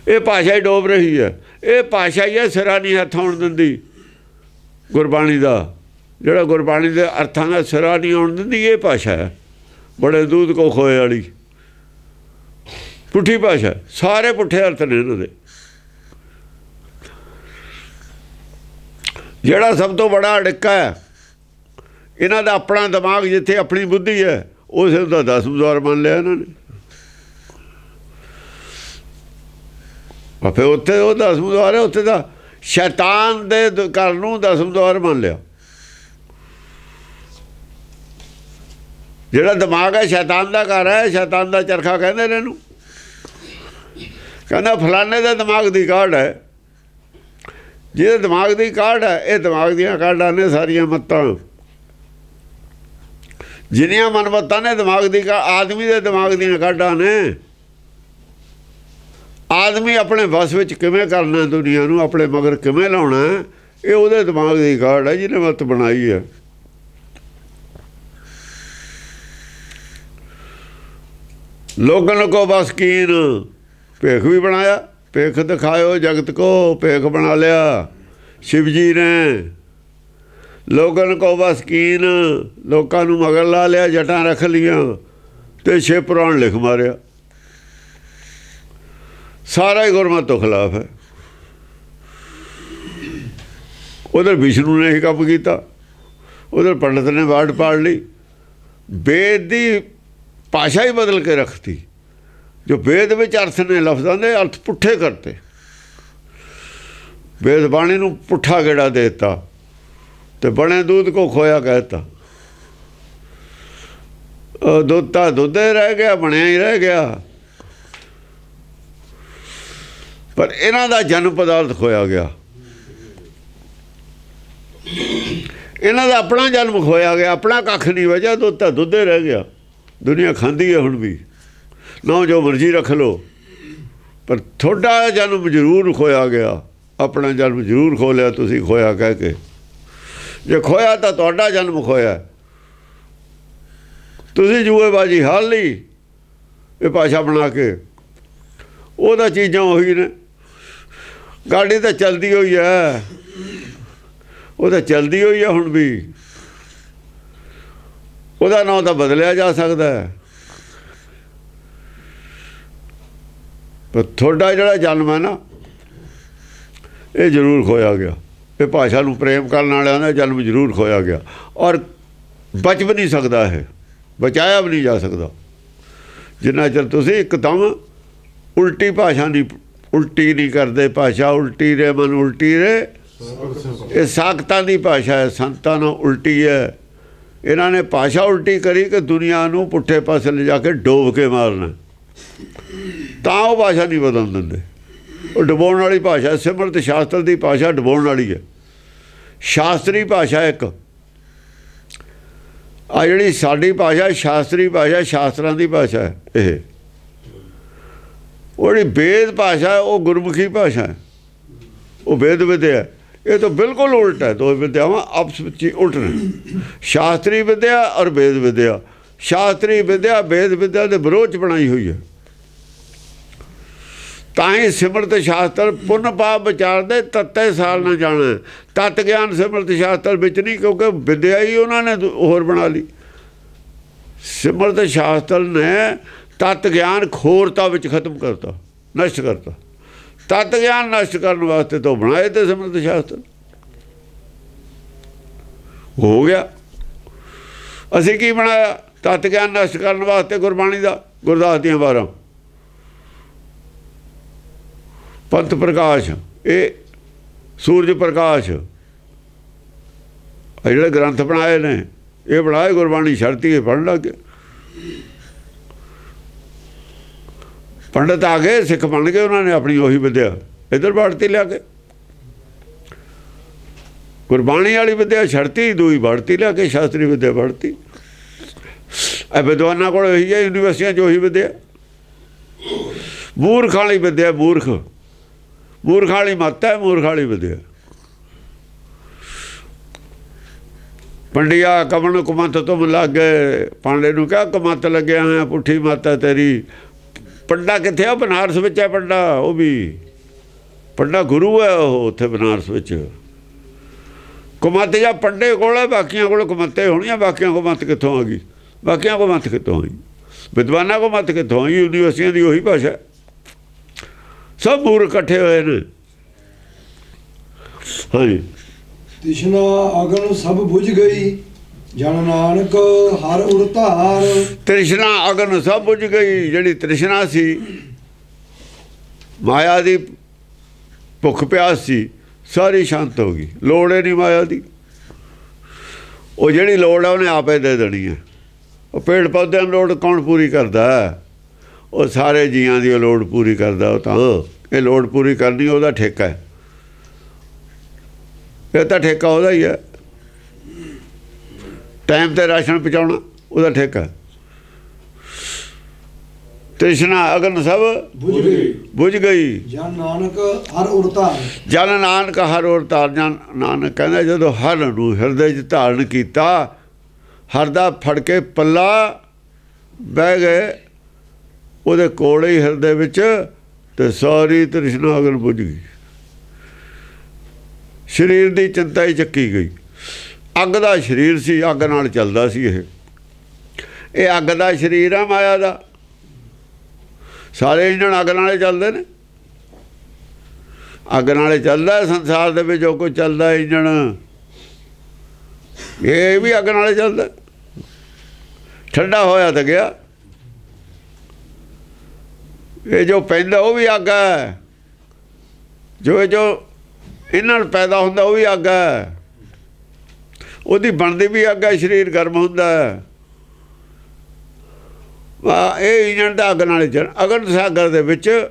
ਇਹ ਭਾਸ਼ਾ ਹੀ ਡੋਬ ਰਹੀ ਹੈ। ਇਹ ਭਾਸ਼ਾ ਹੀ ਹੈ ਸਿਰਾ ਨਹੀਂ ਹੱਥ ਆਉਣ ਦਿੰਦੀ ਗੁਰਬਾਣੀ ਦਾ। ਜਿਹੜਾ ਗੁਰਬਾਣੀ ਦੇ ਅਰਥਾਂ ਦਾ ਸਿਰਾ ਨਹੀਂ ਆਉਣ ਦਿੰਦੀ, ਇਹ ਭਾਸ਼ਾ ਹੈ ਬੜੇ ਦੂਧ ਕੋ ਖੋਏ ਵਾਲੀ ਪੁੱਠੀ ਭਾਸ਼ਾ। ਸਾਰੇ ਪੁੱਠੇ ਅਰਥ ਨੇ ਇਹਨਾਂ ਦੇ। ਜਿਹੜਾ ਸਭ ਤੋਂ ਬੜਾ ਅੜਿੱਕਾ ਹੈ ਇਹਨਾਂ ਦਾ ਆਪਣਾ ਦਿਮਾਗ, ਜਿੱਥੇ ਆਪਣੀ ਬੁੱਧੀ ਹੈ, ਉਸੇ ਦਾ 10ਵੇਂ ਦਵਾਰ ਮੰਨ ਲਿਆ ਇਹਨਾਂ ਨੇ। ਫਿਰ ਉੱਥੇ ਉਹ 10ਵੇਂ ਦਵਾਰ ਹੈ, ਉੱਥੇ ਦਾ ਸ਼ੈਤਾਨ ਦੇ ਘਰ ਨੂੰ 10ਵੇਂ ਦਵਾਰ ਮੰਨ ਲਿਆ। ਜਿਹੜਾ ਦਿਮਾਗ ਹੈ ਸ਼ੈਤਾਨ ਦਾ ਘਰ ਹੈ, ਸ਼ੈਤਾਨ ਦਾ ਚਰਖਾ ਕਹਿੰਦੇ ਨੇ ਇਹਨੂੰ। ਕਹਿੰਦਾ ਫਲਾਣੇ ਦੇ ਦਿਮਾਗ ਦੀ ਕਾਢ ਹੈ। ਜਿਹਦੇ ਦਿਮਾਗ ਦੀ ਕਾਢ ਹੈ, ਇਹ ਦਿਮਾਗ ਦੀਆਂ ਕਾਢਾਂ ਨੇ ਸਾਰੀਆਂ ਮੱਤਾਂ। ਜਿੰਨੀਆਂ ਮਨਮੱਤਾਂ ਨੇ ਦਿਮਾਗ ਦੀ ਆਦਮੀ ਦੇ ਦਿਮਾਗ ਦੀਆਂ ਕਾਢਾਂ ਨੇ। ਆਦਮੀ ਆਪਣੇ ਵਸ ਵਿੱਚ ਕਿਵੇਂ ਕਰਨਾ ਦੁਨੀਆ ਨੂੰ, ਆਪਣੇ ਮਗਰ ਕਿਵੇਂ ਲਾਉਣਾ, ਇਹ ਉਹਦੇ ਦਿਮਾਗ ਦੀ ਕਾਢ ਹੈ ਜਿਹਨੇ ਮੱਤ ਬਣਾਈ ਹੈ। ਲੋਗਨ ਕੋ ਬਸ ਕੀਨ, ਭੇਖ ਵੀ ਬਣਾਇਆ। ਭੇਖ ਦਿਖਾਇਓ ਜਗਤ ਕੋ, ਭੇਖ ਬਣਾ ਲਿਆ ਸ਼ਿਵ ਜੀ ਨੇ। ਲੋਗਨ ਕੋ ਬਸ ਕੀਨ, ਲੋਕਾਂ ਨੂੰ ਮਗਰ ਲਾ ਲਿਆ, ਜਟਾਂ ਰੱਖ ਲੀਆਂ ਅਤੇ ਸ਼ਿਵ ਪੁਰਾਣ ਲਿਖ ਮਾਰਿਆ। ਸਾਰਾ ਹੀ ਗੁਰਮਤਿ ਤੋਂ ਖਿਲਾਫ ਹੈ। ਉਧਰ ਵਿਸ਼ਨੂੰ ਨੇ ਹੀ ਕੰਮ ਕੀਤਾ, ਉਧਰ ਪੰਡਤ ਨੇ ਵਾਰਡ ਪਾੜ ਲਈ। ਵੇਦ ਦੀ ਭਾਸ਼ਾ ਹੀ ਬਦਲ ਕੇ ਰੱਖਤੀ। ਜੋ ਵੇਦ ਵਿੱਚ ਅਰਥ ਨੇ, ਲਫ਼ਜ਼ਾਂ ਦੇ ਅਰਥ ਪੁੱਠੇ ਕਰਤੇ। ਵੇਦ ਬਾਣੀ ਨੂੰ ਪੁੱਠਾ ਗੇੜਾ ਦੇ ਦਿੱਤਾ ਅਤੇ ਬਣੇ ਦੂਧ ਕੋ ਖੋਇਆ ਕਹਿ ਦਿੱਤਾ। ਦੁੱਧ ਤਾਂ ਦੁੱਧ ਹੀ ਰਹਿ ਗਿਆ, ਬਣਿਆ ਹੀ ਰਹਿ ਗਿਆ। ਪਰ ਇਹਨਾਂ ਦਾ ਜਨਮ ਪਦਾਰਥ ਖੋਇਆ ਗਿਆ, ਇਹਨਾਂ ਦਾ ਆਪਣਾ ਜਨਮ ਖੋਇਆ ਗਿਆ, ਆਪਣਾ ਕੱਖ ਨਹੀਂ ਵਜਾ, ਦੁੱਧ ਤਾਂ ਦੁੱਧ ਹੀ ਰਹਿ ਗਿਆ। ਦੁਨੀਆ ਖਾਂਦੀ ਹੈ ਹੁਣ ਵੀ, ਨਾ ਜੋ ਮਰਜ਼ੀ ਰੱਖ ਲਓ, ਪਰ ਤੁਹਾਡਾ ਜਨਮ ਜ਼ਰੂਰ ਖੋਇਆ ਗਿਆ, ਆਪਣਾ ਜਨਮ ਜ਼ਰੂਰ ਖੋ ਲਿਆ ਤੁਸੀਂ ਖੋਇਆ ਕਹਿ ਕੇ। ਜੇ ਖੋਇਆ ਤਾਂ ਤੁਹਾਡਾ ਜਨਮ ਖੋਇਆ, ਤੁਸੀਂ ਜੂਏਬਾਜੀ ਹਾਲ ਲਈ ਇਹ ਭਾਸ਼ਾ ਬਣਾ ਕੇ। ਉਹਦਾ ਚੀਜ਼ਾਂ ਉਹੀ ਨੇ, ਗਾੜੀ ਤਾਂ ਚਲਦੀ ਹੋਈ ਹੈ, ਉਹ ਤਾਂ ਚਲਦੀ ਹੋਈ ਹੈ ਹੁਣ ਵੀ, ਉਹਦਾ ਨਾਂ ਤਾਂ ਬਦਲਿਆ ਜਾ ਸਕਦਾ ਹੈ। ਪਰ ਤੁਹਾਡਾ ਜਿਹੜਾ ਜਨਮ ਹੈ ਨਾ, ਇਹ ਜ਼ਰੂਰ ਖੋਇਆ ਗਿਆ। ਇਹ ਭਾਸ਼ਾ ਨੂੰ ਪ੍ਰੇਮ ਕਰਨ ਵਾਲਿਆਂ ਦਾ ਜਨਮ ਜ਼ਰੂਰ ਖੋਇਆ ਗਿਆ, ਔਰ ਬਚ ਵੀ ਨਹੀਂ ਸਕਦਾ, ਇਹ ਬਚਾਇਆ ਵੀ ਨਹੀਂ ਜਾ ਸਕਦਾ ਜਿੰਨਾ ਚਿਰ ਤੁਸੀਂ ਇੱਕਦਮ ਉਲਟੀ ਭਾਸ਼ਾ ਨਹੀਂ, ਉਲਟੀ ਨਹੀਂ ਕਰਦੇ। ਭਾਸ਼ਾ ਉਲਟੀ ਰੇ ਮਨ ਉਲਟੀ ਰੇ, ਇਹ ਸਾਖਤਾਂ ਦੀ ਭਾਸ਼ਾ ਹੈ, ਸੰਤਾਂ ਨਾਲ ਉਲਟੀ ਹੈ। ਇਹਨਾਂ ਨੇ ਭਾਸ਼ਾ ਉਲਟੀ ਕਰੀ ਕਿ ਦੁਨੀਆ ਨੂੰ ਪੁੱਠੇ ਪਾਸੇ ਲਿਜਾ ਕੇ ਡੋਬ ਕੇ ਮਾਰਨਾ, ਤਾਂ ਉਹ ਭਾਸ਼ਾ ਨਹੀਂ ਬਦਲਣ ਦਿੰਦੇ। ਉਹ ਡੁਬਾਉਣ ਵਾਲੀ ਭਾਸ਼ਾ, ਸਿਮਰਤ ਸ਼ਾਸਤਰ ਦੀ ਭਾਸ਼ਾ ਡੁਬਾਉਣ ਵਾਲੀ ਹੈ। ਸ਼ਾਸਤਰੀ ਭਾਸ਼ਾ ਇੱਕ ਆ ਜਿਹੜੀ ਸਾਡੀ ਭਾਸ਼ਾ, ਸ਼ਾਸਤਰੀ ਭਾਸ਼ਾ, ਸ਼ਾਸਤਰਾਂ ਦੀ ਭਾਸ਼ਾ ਹੈ। ਇਹ ਉਹ ਜਿਹੜੀ ਵੇਦ ਭਾਸ਼ਾ ਹੈ, ਉਹ ਗੁਰਮੁਖੀ ਭਾਸ਼ਾ ਹੈ, ਉਹ ਵੇਦ ਵਿਦਿਆ। ਇਹ ਤਾਂ ਬਿਲਕੁਲ ਉਲਟ ਹੈ, ਦੋ ਵਿਦਿਆਵਾਂ ਆਪਸ ਵਿੱਚ ਹੀ ਉਲਟ ਨੇ, ਸ਼ਾਸਤਰੀ ਵਿਦਿਆ ਔਰ ਵੇਦ ਵਿਦਿਆ। ਸ਼ਾਸਤਰੀ ਵਿਦਿਆ ਵੇਦ ਵਿਦਿਆ ਦੇ ਵਿਰੋਧ 'ਚ ਬਣਾਈ ਹੋਈ ਹੈ। ਤਾਂ ਹੀ ਸਿਮਰਤ ਸ਼ਾਸਤਰ ਪੁੰਨ ਪਾਪ ਵਿਚਾਰਦੇ, ਤੱਤੇ ਸਾਲ ਨਾ ਜਾਣਾ। ਤੱਤ ਗਿਆਨ ਸਿਮਰਤ ਸ਼ਾਸਤਰ ਵਿੱਚ ਨਹੀਂ, ਕਿਉਂਕਿ ਵਿਦਿਆ ਹੀ ਉਹਨਾਂ ਨੇ ਹੋਰ ਬਣਾ ਲਈ। ਸਿਮਰਤ ਸ਼ਾਸਤਰ ਨੇ ਤੱਤ ਗਿਆਨ ਖੋਰਤਾ ਵਿੱਚ ਖਤਮ ਕਰਤਾ, ਨਸ਼ਟ ਕਰਤਾ। ਤੱਤ ਗਿਆਨ ਨਸ਼ਟ ਕਰਨ ਵਾਸਤੇ ਤਾਂ ਬਣਾਏ ਤੇ ਸਿਮਰਤ ਸ਼ਾਸਤਰ ਹੋ ਗਿਆ। ਅਸੀਂ ਕੀ ਬਣਾਇਆ? ਤੱਤ ਗਿਆਨ ਨਸ਼ਟ ਕਰਨ ਵਾਸਤੇ ਗੁਰਬਾਣੀ ਦਾ, ਗੁਰਦਾਸ ਦੀਆਂ 12 ਪੰਥ ਪ੍ਰਕਾਸ਼, ਇਹ ਸੂਰਜ ਪ੍ਰਕਾਸ਼, ਜਿਹੜੇ ਗ੍ਰੰਥ ਬਣਾਏ ਨੇ ਇਹ ਬਣਾਏ ਗੁਰਬਾਣੀ ਛੱਡਤੀ, ਇਹ ਪੜ੍ਹਨ ਲੱਗ ਗਏ। ਪੰਡਤ ਆ ਗਏ, ਸਿੱਖ ਬਣ ਗਏ, ਉਹਨਾਂ ਨੇ ਆਪਣੀ ਉਹੀ ਵਿਦਿਆ ਇੱਧਰ ਵੜਤੀ ਲਿਆ ਕੇ। ਗੁਰਬਾਣੀ ਵਾਲੀ ਵਿਦਿਆ ਛੱਡਤੀ, ਦੂਈ ਵੜਤੀ ਲਿਆ ਕੇ, ਸ਼ਾਸਤਰੀ ਵਿਦਿਆ ਵੜਤੀ। ਇਹ ਵਿਦਵਾਨਾਂ ਕੋਲ ਉਹੀ ਹੈ, ਯੂਨੀਵਰਸਿਟੀਆਂ 'ਚ ਉਹੀ ਵਿਦਿਆ। ਮੂਰਖਾਂ ਵਾਲੀ ਵਿਦਿਆ, ਮੂਰਖਾਂ ਵਾਲੀ ਮੱਤ ਹੈ, ਮੂਰਖਾਂ ਵਾਲੀ ਵਿਦਿਆ। ਪੰਡਿਆ ਕਮਨ ਕੁਮਤ ਤੁਮ ਲੱਗੇ, ਪਾਂਡੇ ਨੂੰ ਕਿਹਾ ਕੁਮਤ ਲੱਗਿਆ ਹੈ, ਪੁੱਠੀ ਮੱਤ ਹੈ ਤੇਰੀ। ਪੰਡਾ ਕਿੱਥੇ ਆ? ਬਨਾਰਸ ਵਿੱਚ ਹੈ ਪੰਡਾ, ਉਹ ਵੀ ਪੰਡਾ ਗੁਰੂ ਹੈ ਉਹ ਉੱਥੇ ਬਨਾਰਸ ਵਿੱਚ। ਕੁਮਤ ਜਾਂ ਪੰਡੇ ਕੋਲ ਹੈ, ਬਾਕੀਆਂ ਕੋਲ ਕੁਮੱਤੇ ਹੋਣੀਆਂ। ਬਾਕੀਆਂ ਕੋਲ ਮੱਤ ਕਿੱਥੋਂ ਆ ਗਈ? ਬਾਕੀਆਂ ਕੋਲ ਮੱਤ ਕਿੱਥੋਂ ਆਈ? ਵਿਦਵਾਨਾਂ ਕੋਲ ਮੱਤ ਕਿੱਥੋਂ ਆਈ? ਯੂਨੀਵਰਸਿਟੀਆਂ ਦੀ ਉਹੀ ਭਾਸ਼ਾ। ਸਭ ਮੂਰਖ ਇਕੱਠੇ ਹੋਏ ਨੇ। ਹਾਂਜੀ, ਤ੍ਰਿਸ਼ਨਾ ਅਗਨ ਸਭ ਬੁਝ ਗਈ, ਜਨ ਨਾਨਕ ਹਰ ਉਰਤਾਰ। ਤ੍ਰਿਸ਼ਨਾ ਅਗਨ ਸਭ ਬੁਝ ਗਈ। ਜਿਹੜੀ ਤ੍ਰਿਸ਼ਨਾ ਸੀ, ਮਾਇਆ ਦੀ ਭੁੱਖ ਪਿਆਸ ਸੀ, ਸਾਰੀ ਸ਼ਾਂਤ ਹੋ ਗਈ। ਲੋੜ ਹੀ ਨਹੀਂ ਮਾਇਆ ਦੀ। ਉਹ ਜਿਹੜੀ ਲੋੜ ਹੈ ਉਹਨੇ ਆਪੇ ਦੇ ਦੇਣੀ ਹੈ। ਉਹ ਪੇੜ ਪੌਦਿਆਂ ਨੂੰ ਲੋੜ ਕੌਣ ਪੂਰੀ ਕਰਦਾ? ਉਹ ਸਾਰੇ ਜੀਆਂ ਦੀ ਲੋੜ ਪੂਰੀ ਕਰਦਾ। ਉਹ ਤਾਂ ਇਹ ਲੋੜ ਪੂਰੀ ਕਰਨੀ ਉਹਦਾ ਠੇਕਾ ਹੈ। ਇਹ ਤਾਂ ਠੇਕਾ ਉਹਦਾ ਹੀ ਹੈ। ਟਾਈਮ 'ਤੇ ਰਾਸ਼ਨ ਪਹੁੰਚਾਉਣਾ ਉਹਦਾ ਠੇਕਾ। ਤ੍ਰਿਸ਼ਨਾ ਅਗਨ ਸਭ ਬੁਝ ਗਈ, ਜਨ ਨਾਨਕ ਹਰ ਉਰਤਾਰ। ਜਨ ਨਾਨਕ ਹਰ ਉਰਤਾਰ। ਜਨ ਨਾਨਕ ਕਹਿੰਦਾ ਜਦੋਂ ਹਰ ਨੂੰ ਹਿਰਦੇ 'ਚ ਧਾਰਨ ਕੀਤਾ, ਹਰ ਦਾ ਫੜ ਕੇ ਪੱਲਾ ਬਹਿ ਗਏ ਉਹਦੇ ਕੋਲ ਹੀ ਹਿਰਦੇ ਵਿੱਚ, ਤੇ ਸਾਰੀ ਤ੍ਰਿਸ਼ਨਾ ਅਗਨ ਬੁਝ ਗਈ। ਸਰੀਰ ਦੀ ਚਿੰਤਾ ਹੀ ਚੱਕੀ ਗਈ। ਅੱਗ ਦਾ ਸਰੀਰ ਸੀ, ਅੱਗ ਨਾਲ ਚੱਲਦਾ ਸੀ। ਇਹ ਅੱਗ ਦਾ ਸਰੀਰ ਆ ਮਾਇਆ ਦਾ। ਸਾਰੇ ਇੰਜਣ ਅੱਗ ਨਾਲੇ ਚੱਲਦੇ ਨੇ। ਅੱਗ ਨਾਲੇ ਚੱਲਦਾ ਸੰਸਾਰ ਦੇ ਵਿੱਚ ਜੋ ਕੁਝ ਚੱਲਦਾ ਇੰਜਣ, ਇਹ ਵੀ ਅੱਗ ਨਾਲੇ ਚੱਲਦਾ। ਠੰਡਾ ਹੋਇਆ ਤਾਂ ਗਿਆ। ਇਹ ਜੋ ਪੈਂਦਾ ਉਹ ਵੀ ਅੱਗ ਹੈ, ਜੋ ਇਹਨਾਂ ਨੂੰ ਪੈਦਾ ਹੁੰਦਾ ਉਹ ਵੀ ਅੱਗ ਹੈ। ਉਹਦੀ ਬਣਦੀ ਵੀ ਅੱਗ ਹੈ। ਸਰੀਰ ਗਰਮ ਹੁੰਦਾ ਹੈ, ਇਹ ਇੰਜਣ ਤਾਂ ਅੱਗ ਨਾਲੇ ਚੱਲ, ਅਗਨ ਸਾਗਰ ਦੇ ਵਿੱਚ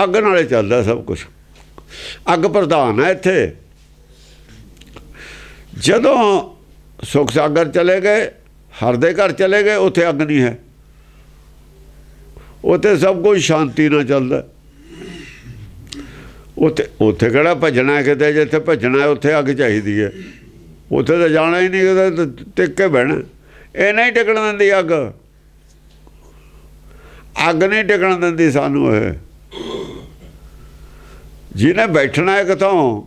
ਅੱਗ ਨਾਲੇ ਚੱਲਦਾ ਸਭ ਕੁਛ। ਅੱਗ ਪ੍ਰਧਾਨ ਹੈ ਇੱਥੇ। ਜਦੋਂ ਸੁਖ ਸਾਗਰ ਚਲੇ ਗਏ, ਹਰ ਦੇ ਘਰ ਚਲੇ ਗਏ, ਉੱਥੇ ਅੱਗ ਨਹੀਂ ਹੈ, ਉੱਥੇ ਸਭ ਕੁਝ ਸ਼ਾਂਤੀ ਨਾਲ ਚੱਲਦਾ। ਉੱਥੇ ਕਿਹੜਾ ਭੱਜਣਾ ਕਿਤੇ, ਜਿੱਥੇ ਭੱਜਣਾ ਉੱਥੇ ਅੱਗ ਚਾਹੀਦੀ ਹੈ। ਉੱਥੇ ਤਾਂ ਜਾਣਾ ਹੀ ਨਹੀਂ, ਉਹਦਾ ਟਿਕ ਕੇ ਬਹਿਣਾ। ਇਹ ਨਹੀਂ ਟਿਕਣ ਦਿੰਦੀ ਅੱਗ, ਅੱਗ ਨਹੀਂ ਟਿਕਣ ਦਿੰਦੀ ਸਾਨੂੰ। ਇਹ ਜਿਹਨੇ ਬੈਠਣਾ ਕਿਥੋਂ,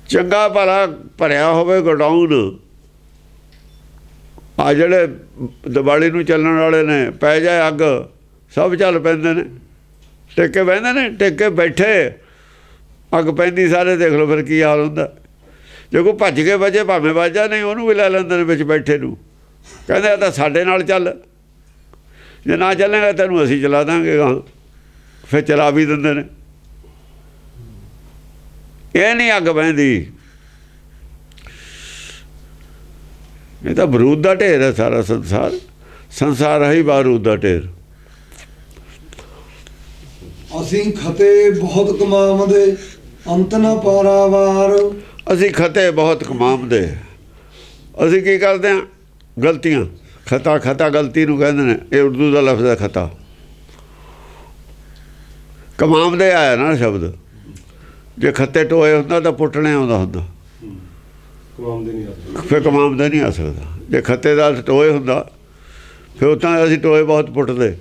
ਚੰਗਾ ਭਲਾ ਭਰਿਆ ਹੋਵੇ ਗੋਡਾਊਨ। ਆ ਜਿਹੜੇ ਦੀਵਾਲੀ ਨੂੰ ਚੱਲਣ ਵਾਲੇ ਨੇ, ਪੈ ਜਾਏ ਅੱਗ, ਸਭ ਚੱਲ ਪੈਂਦੇ ਨੇ, ਟਿਕ ਕੇ ਬਹਿੰਦੇ ਨੇ। ਟਿਕ ਕੇ ਬੈਠੇ, ਅੱਗ ਪੈਂਦੀ ਸਾਰੇ ਦੇਖ ਲਓ ਫਿਰ ਕੀ ਹਾਲ ਹੁੰਦਾ। ਜੇ ਕੋਈ ਭੱਜ ਕੇ ਵਜੇ ਭਾਵੇਂ ਵਾਜਾ ਨਹੀਂ, ਉਹਨੂੰ ਵੀ ਲੈ ਲੈਂਦੇ ਨੇ ਵਿੱਚ ਬੈਠੇ ਨੂੰ, ਕਹਿੰਦੇ ਆ ਤਾਂ ਸਾਡੇ ਨਾਲ ਚੱਲ, ਜੇ ਨਾ ਚੱਲੇਗਾ ਤੈਨੂੰ ਅਸੀਂ ਚਲਾ ਦਾਂਗੇ ਗਾਂ। ਫਿਰ ਚਲਾ ਵੀ ਦਿੰਦੇ ਨੇ। ਇਹ ਨਹੀਂ ਅੱਗ ਬਹਿੰਦੀ। ਇਹ ਤਾਂ ਬਰੂਦ ਦਾ ਢੇਰ ਹੈ ਸਾਰਾ ਸੰਸਾਰ। ਸੰਸਾਰ ਹੈ ਹੀ ਬਾਰੂਦ ਦਾ ਢੇਰ। ਅਸੀਂ ਖਤੇ ਬਹੁਤ ਕਮਾਵਦੇ, ਅੰਤ ਨਾ ਪਾਰਾਵਾਰ। ਅਸੀਂ ਖਤੇ ਬਹੁਤ ਕਮਾਉਂਦੇ। ਅਸੀਂ ਕੀ ਕਰਦੇ ਹਾਂ? ਗਲਤੀਆਂ। ਖਤਾ, ਖਤਾ ਗਲਤੀ ਨੂੰ ਕਹਿੰਦੇ ਨੇ। ਇਹ ਉਰਦੂ ਦਾ ਲਫ਼ਜ਼ ਹੈ ਖਤਾ। ਕਮਾਉਂਦੇ ਆਇਆ ਨਾ ਸ਼ਬਦ। ਜੇ ਖੱਤੇ ਟੋਏ ਹੁੰਦਾ ਤਾਂ ਪੁੱਟਣੇ ਆਉਂਦਾ ਹੁੰਦਾ, ਫਿਰ ਕਮਾਉਂਦੇ ਨਹੀਂ ਆ ਸਕਦਾ। ਜੇ ਖੱਤੇ ਦਾ ਟੋਏ ਹੁੰਦਾ ਫਿਰ ਉੱਦਾਂ ਅਸੀਂ ਟੋਏ ਬਹੁਤ ਪੁੱਟਦੇ।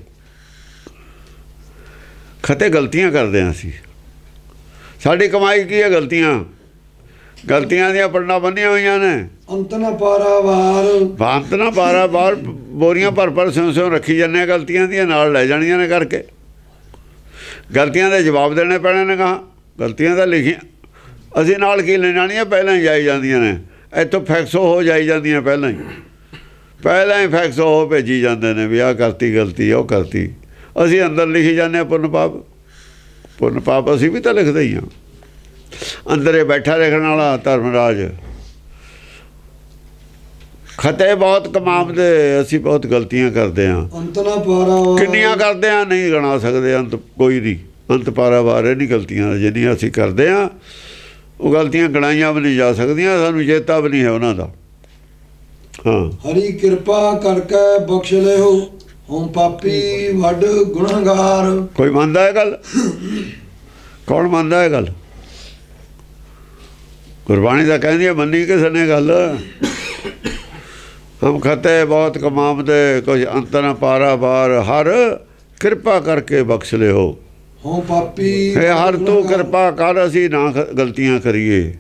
ਖੱਤੇ ਗਲਤੀਆਂ ਕਰਦੇ ਹਾਂ ਅਸੀਂ। ਸਾਡੀ ਕਮਾਈ ਕੀ ਹੈ? ਗਲਤੀਆਂ। ਗਲਤੀਆਂ ਦੀਆਂ ਪੰਡਾਂ ਬੰਨੀਆਂ ਹੋਈਆਂ ਨੇ। ਅੰਤ ਨਾ ਪਾਰਾਵਾਰ। ਅੰਤ ਨਾ ਪਾਰਾਵਾਰ। ਬੋਰੀਆਂ ਭਰ ਸਿਉਂ ਰੱਖੀ ਜਾਂਦੇ। ਗਲਤੀਆਂ ਦੀਆਂ ਨਾਲ ਲੈ ਜਾਣੀਆਂ ਨੇ ਕਰਕੇ। ਗਲਤੀਆਂ ਦੇ ਜਵਾਬ ਦੇਣੇ ਪੈਣੇ ਨੇ। ਕਹਾਂ ਗਲਤੀਆਂ ਤਾਂ ਲਿਖੀਆਂ, ਅਸੀਂ ਨਾਲ ਕੀ ਲੈ ਜਾਣੀਆਂ? ਪਹਿਲਾਂ ਹੀ ਜਾਈ ਜਾਂਦੀਆਂ ਨੇ। ਇੱਥੋਂ ਫੈਕਸੋ ਹੋ ਜਾਈ ਜਾਂਦੀਆਂ ਪਹਿਲਾਂ ਹੀ ਫੈਕਸੋ ਹੋ ਭੇਜੀ ਜਾਂਦੇ ਨੇ ਵੀ ਆਹ ਕਰਤੀ ਗਲਤੀ, ਉਹ ਕਰਤੀ। ਅਸੀਂ ਅੰਦਰ ਲਿਖੀ ਜਾਂਦੇ ਹਾਂ ਪੁੰਨ ਪਾਪ। ਪੁੰਨ ਪਾਪ ਅਸੀਂ ਵੀ ਤਾਂ ਲਿਖਦੇ ਹੀ ਹਾਂ। ਅੰਦਰੇ ਬੈਠਾ ਲਿਖਣ ਵਾਲਾ ਧਰਮਰਾਜ। ਖਤੇ ਬਹੁਤ ਕਮਾਉਂਦੇ, ਅਸੀਂ ਬਹੁਤ ਗਲਤੀਆਂ ਕਰਦੇ ਹਾਂ। ਅੰਤ ਨਾ ਪਾਰਾਵਾਰ। ਕਿੰਨੀਆਂ ਕਰਦੇ ਹਾਂ ਨਹੀਂ ਗਿਣਾ ਸਕਦੇ। ਅੰਤ ਕੋਈ ਨਹੀਂ। ਅੰਤ ਪਾਰਾਵਾਰ ਇਹ ਨਹੀਂ ਗਲਤੀਆਂ ਜਿੰਨੀਆਂ ਅਸੀਂ ਕਰਦੇ ਹਾਂ। ਉਹ ਗਲਤੀਆਂ ਗਿਣਾਈਆਂ ਵੀ ਨਹੀਂ ਜਾ ਸਕਦੀਆਂ। ਸਾਨੂੰ ਚੇਤਾ ਵੀ ਨਹੀਂ ਹੈ ਉਹਨਾਂ ਦਾ। ਹਾਂ। ਹਰੀ ਕਿਰਪਾ ਕਰਕੇ ਬਖਸ਼ ਲਿਓ, ਹਉ ਪਾਪੀ ਵੱਡ ਗੁਨਾਹਗਾਰ। ਕੋਈ ਮੰਨਦਾ ਇਹ ਗੱਲ? ਕੌਣ ਮੰਨਦਾ ਇਹ ਗੱਲ? ਗੁਰਬਾਣੀ ਤਾਂ ਕਹਿੰਦੀ ਹੈ, ਮੰਨੀ ਕਿਸੇ ਨੇ ਗੱਲ। ਹਮ ਖਤੇ ਬਹੁਤ ਕਮਾਉਂਦੇ, ਕੁਝ ਅੰਤ ਨਾ ਪਾਰਾਵਾਰ। ਹਰ ਕਿਰਪਾ ਕਰਕੇ ਬਖਸ਼ ਲਿਓ। ਹਉ ਪਾਪੀ ਹਰ ਤੂੰ ਕਿਰਪਾ ਕਰ, ਅਸੀਂ ਨਾ ਗਲਤੀਆਂ ਕਰੀਏ।